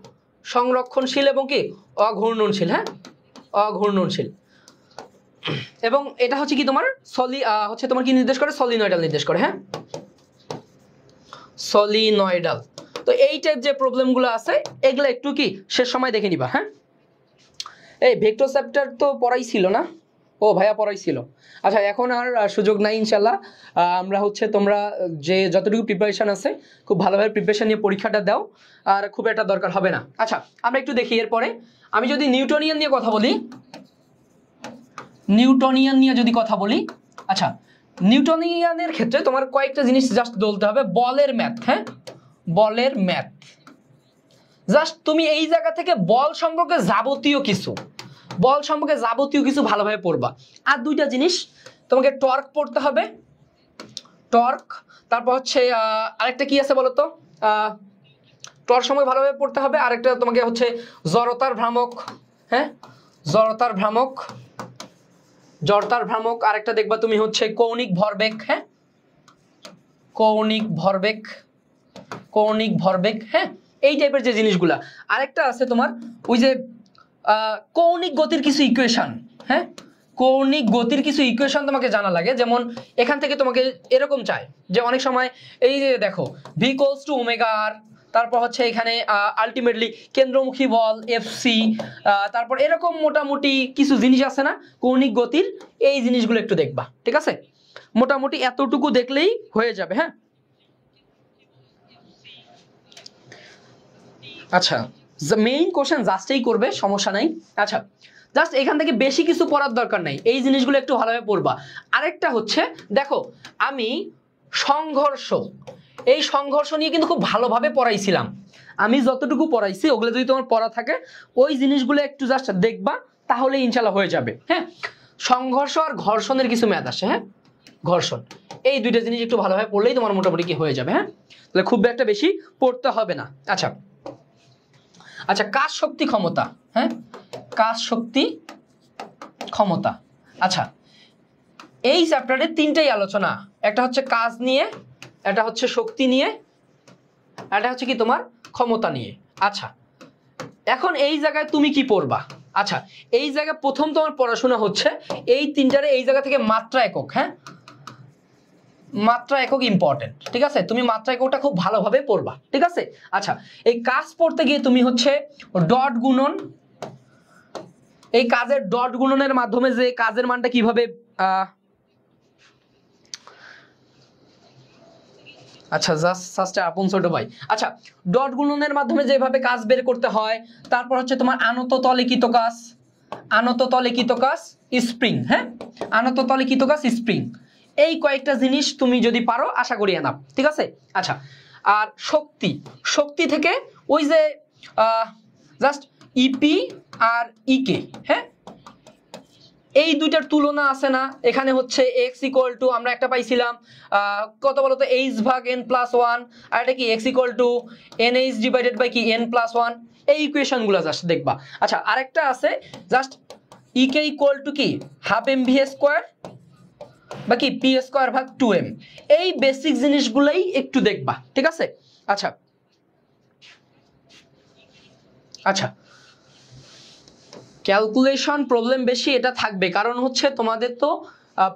সংরক্ষণশীল এবং কি অঘূর্ণনশীল। হ্যাঁ, অঘূর্ণনশীল। এবং এটা হচ্ছে কি তোমার হচ্ছে তোমার কি নির্দেশ করে? সলিনয়েডাল নির্দেশ করে। হ্যাঁ, সলিনয়েডাল। তো এই টাইপ যে প্রবলেমগুলো আছে এগুলো একটু কি শেষ সময় দেখে নিবা। হ্যাঁ, এই ভেক্টর চ্যাপ্টার তো পড়াই ছিল না, ও ভাইয়া পড়াইছিল। আচ্ছা এখন আর সুযোগ নাই ইনশাল্লাহ। আমরা হচ্ছে তোমরা যে যতটুকু প্রিপারেশন আছে খুব ভালোভাবে প্রিপারেশন নিয়ে পরীক্ষাটা দাও, আর খুব একটা দরকার হবে না। আচ্ছা আমরা একটু দেখি এরপরে আমি যদি নিউটনিয়ান নিয়ে কথা বলি, নিউটনিয়ান নিয়ে যদি কথা বলি, আচ্ছা নিউটনিয়ানের ক্ষেত্রে তোমার কয়েকটা জিনিস জাস্ট বলতে হবে। বলের ম্যাথ, হ্যাঁ বলের ম্যাথ, জাস্ট তুমি এই জায়গা থেকে বল সম্পর্কে যাবতীয় কিছু ভালোভাবে পড়বা। আর দুইটা জিনিস তোমাকে টর্ক পড়তে হবে, টর্ক, তারপর হচ্ছে আরেকটা কি আছে বলতো, টর্ক সম্পর্কে ভালোভাবে পড়তে হবে। আরেকটা তোমাকে হচ্ছে জড়তার ভ্রামক, হ্যাঁ জড়তার ভ্রামক, জড়তার ভ্রামক। আরেকটা দেখবা তুমি হচ্ছে কৌণিক ভরবেগ, হ্যাঁ কৌণিক ভরবেগ, কৌণিক ভরবেগ, হ্যাঁ এই টাইপের যে জিনিসগুলা। আরেকটা আছে তোমার ওই যে কৌণিক গতির কিছু ইকুয়েশন, হ্যাঁ কৌণিক গতির কিছু ইকুয়েশন তোমাকে জানা লাগে। যেমন এখান থেকে তোমাকে এরকম চায় যে অনেক সময় এই যে দেখো ভি ইকুয়ালস টু ওমেগা আর, তারপর হচ্ছে এখানে আলটিমেটলি কেন্দ্রমুখী বল এফসি, তারপর এরকম মোটামুটি কিছু জিনিস আছে না কৌণিক গতির, এই জিনিসগুলো একটু দেখবা, ঠিক আছে? মোটামুটি এতটুকু দেখলেই হয়ে যাবে, হ্যাঁ। আচ্ছা মেইন কোশ্চেন জাস্টেই করবে, সমস্যা নাই। আচ্ছা জাস্ট এখান থেকে বেশি কিছু পড়ার দরকার নাই, এই জিনিসগুলো একটু ভালোভাবে পড়বা। আরেকটা হচ্ছে দেখো আমি সংঘর্ষ, এই সংঘর্ষ নিয়ে কিন্তু খুব ভালোভাবে পড়াইছিলাম। আমি যতটুকু পড়াইছি ওগুলো যদি তোমার পড়া থাকে ওই জিনিসগুলো একটু জাস্ট দেখবা, তাহলে ইনশাল্লাহ হয়ে যাবে, হ্যাঁ। সংঘর্ষ আর ঘর্ষণের কিছু ম্যাথ আসে, হ্যাঁ ঘর্ষণ, এই দুইটা জিনিস একটু ভালোভাবে পড়লেই তোমার মোটামুটি কি হয়ে যাবে, হ্যাঁ। তাহলে খুব একটা বেশি পড়তে হবে না। আচ্ছা আচ্ছা কাজ শক্তি ক্ষমতা, হ্যাঁ কাজ শক্তি ক্ষমতা। আচ্ছা এই চ্যাপ্টারে তিনটাই আলোচনা, একটা হচ্ছে কাজ নিয়ে, একটা হচ্ছে শক্তি নিয়ে, একটা হচ্ছে কি তোমার ক্ষমতা নিয়ে। আচ্ছা এখন এই জায়গায় তুমি কি পড়বা? আচ্ছা এই জায়গায় প্রথম তোমার পড়াশোনা হচ্ছে এই তিনটারে এই জায়গা থেকে মাত্রা একক, হ্যাঁ মাত্রা একক ইম্পর্টেন্ট, ঠিক আছে? তুমি মাত্রা এককটা খুব ভালোভাবে পড়বা, ঠিক আছে? আচ্ছা এই কাজ পড়তে গিয়ে তুমি হচ্ছে ডট গুণন, এই কাজের ডট গুণনের মাধ্যমে যে কাজের মানটা কিভাবে আচ্ছা জাস্ট আপন ছোট ভাই, আচ্ছা ডট গুণনের মাধ্যমে যেভাবে কাজ বের করতে হয়, তারপর হচ্ছে তোমার আনত তলিকিত কাজ, আনত তলিকিত কাজ স্প্রিং, হ্যাঁ আনত তলিকিত কাজ স্প্রিং, এই কয়েকটা জিনিস তুমি যদি পারো আশা করি এনাফ, ঠিক আছে? আচ্ছা আর শক্তি, শক্তি থেকে ওই যে জাস্ট ইপি আর ইকে, হ্যাঁ এই দুইটার তুলনা আছে না, এখানে হচ্ছে এক্স ইকুয়াল টু আমরা একটা পাইছিলাম কত বলতো এইচ ভাগ এন প্লাস ওয়ান, আর এটা কি X equal to N H divided by কি এন প্লাস ওয়ান, এই ইকুয়েশন গুলো জাস্ট দেখবা। আচ্ছা আরেকটা আছে জাস্ট ইকে ইকুয়াল টু কি হাফ এম ভি স্কোয়ার বা কি পি স্কোয়ার ভাগ টু এম, এই বেসিক জিনিসগুলোই একটু দেখবা, ঠিক আছে? আচ্ছা আচ্ছা ক্যালকুলেশন প্রবলেম বেশি এটা থাকবে, কারণ হচ্ছে তোমাদের তো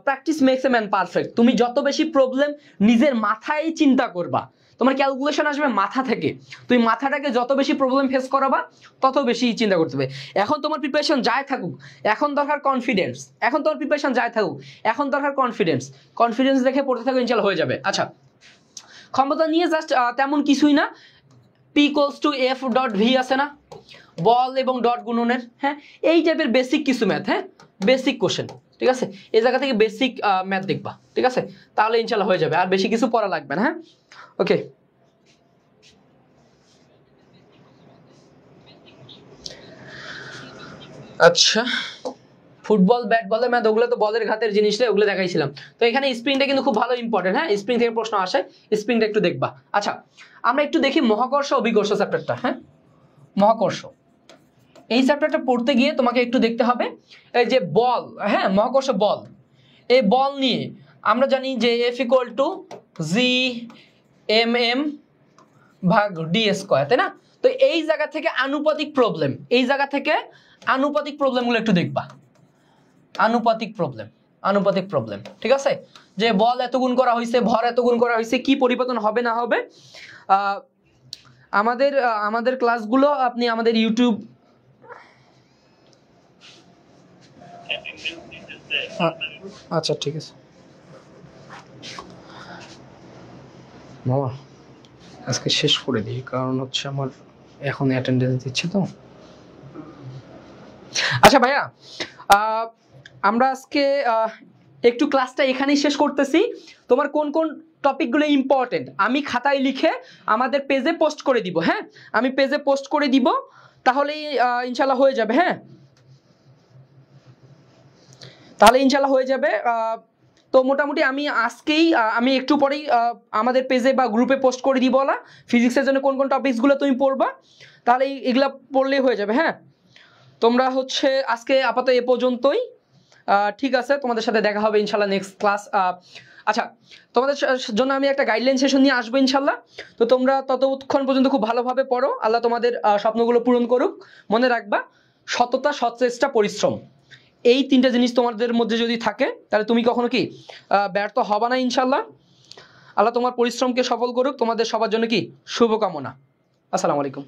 practice makes a man perfect. তুমি যত বেশি প্রবলেম নিজের মাথায় চিন্তা করবা, তোমার ক্যালকুলেশন আসবে মাথা থেকে, তুমি মাথাটাকে যত বেশি প্রবলেম ফেস করাবা তত বেশি চিন্তা করতে হবে। এখন তোমার প্রিপারেশন যায় থাকুক, এখন দরকার কনফিডেন্স, এখন তোমার প্রিপারেশন যায় থাকুক, এখন দরকার কনফিডেন্স, কনফিডেন্স রেখে পড়তে থাকো, ইনশাআল্লাহ হয়ে যাবে। আচ্ছা ক্ষমতা নিয়ে জাস্ট তেমন কিছুই না, P equals to F dot V আছে না বল এবং ডট গুণনের, হ্যাঁ এই টাইপের বেসিক কিছু ম্যাথ, হ্যাঁ বেসিক কোশ্চেন, ঠিক আছে? এই জায়গা থেকে বেসিক ম্যাথ দেখবা, ঠিক আছে? তাহলে ইনশাআল্লাহ হয়ে যাবে, আর বেশি কিছু পড়া লাগবে না, হ্যাঁ ওকে। আচ্ছা ফুটবল ব্যাট বলের ম্যাথ ওগুলো তো বলের ঘাতের জিনিস রে, ওগুলো দেখাইছিলাম। তো এখানে স্প্রিংটা কিন্তু খুব ভালো ইম্পর্টেন্ট, হ্যাঁ স্প্রিং থেকে প্রশ্ন আসে, স্প্রিংটা একটু দেখবা। আচ্ছা আমরা একটু দেখি মহাকর্ষ অভিকর্ষ চ্যাপ্টারটা, হ্যাঁ মহাকর্ষ, এই চ্যাপ্টারটা পড়তে গিয়ে তোমাকে একটু দেখতে হবে এই যে বল, হ্যাঁ মহাকর্ষ বল, এই বল নিয়ে আমরা জানি যে F equal to G M M ভাগ ডি স্কয়ার, তাই না? তো এই জায়গা থেকে আনুপাতিক প্রবলেম, এই জায়গা থেকে আনুপাতিক প্রবলেমগুলো একটু দেখবা, আনুপাতিক প্রবলেম, আনুপাতিক প্রবলেম, ঠিক আছে? যে বল এত গুণ করা হয়েছে, ভর এত গুণ করা হয়েছে, কি পরিবর্তন হবে না হবে। আমাদের ক্লাসগুলো আপনি আমাদের ইউটিউব আচ্ছা ঠিক আছে মামা, আজকে শেষ করে দিই, কারণ হচ্ছে আমার এখন অ্যাটেন্ডেন্স দিচ্ছে তো। আচ্ছা ভাইয়া, আমরা আজকে একটু ক্লাসটা এখানেই শেষ করতেছি। তোমার কোন কোন টপিকগুলো ইম্পর্টেন্ট আমি খাতায় লিখে আমাদের পেজে পোস্ট করে দিব। হ্যাঁ, আমি পেজে পোস্ট করে দিব, তাহলেই ইনশাল্লাহ হয়ে যাবে। হ্যাঁ, তাহলে ইনশাল্লাহ হয়ে যাবে। তো মোটামুটি আমি আজকেই আমি একটু পরেই আমাদের পেজে বা গ্রুপে পোস্ট করে দিব বলা ফিজিক্সের জন্য কোন কোন টপিকসগুলো তুমি পড়বা, তাহলে এগুলা পড়লেই হয়ে যাবে। হ্যাঁ, তোমরা হচ্ছে আজকে আপাতত এ পর্যন্তই। ঠিক আছে, তোমাদের সাথে দেখা হবে ইনশাল্লাহ নেক্সট ক্লাস। আচ্ছা, তোমাদের জন্য আমি একটা গাইডলাইন সেশন নিয়ে আসবো ইনশাল্লাহ। তো তোমরা ততক্ষণ পর্যন্ত খুব ভালোভাবে পড়ো। আল্লাহ তোমাদের স্বপ্নগুলো পূরণ করুক। মনে রাখবা, সততা, সৎচেষ্টা, পরিশ্রম, এই তিনটা জিনিস তোমাদের মধ্যে যদি থাকে, তাহলে তুমি কখনো কি ব্যর্থ হবা না ইনশাল্লাহ। আল্লাহ তোমার পরিশ্রমকে সফল করুক। তোমাদের সবার জন্য কি শুভকামনা। আসসালামু আলাইকুম।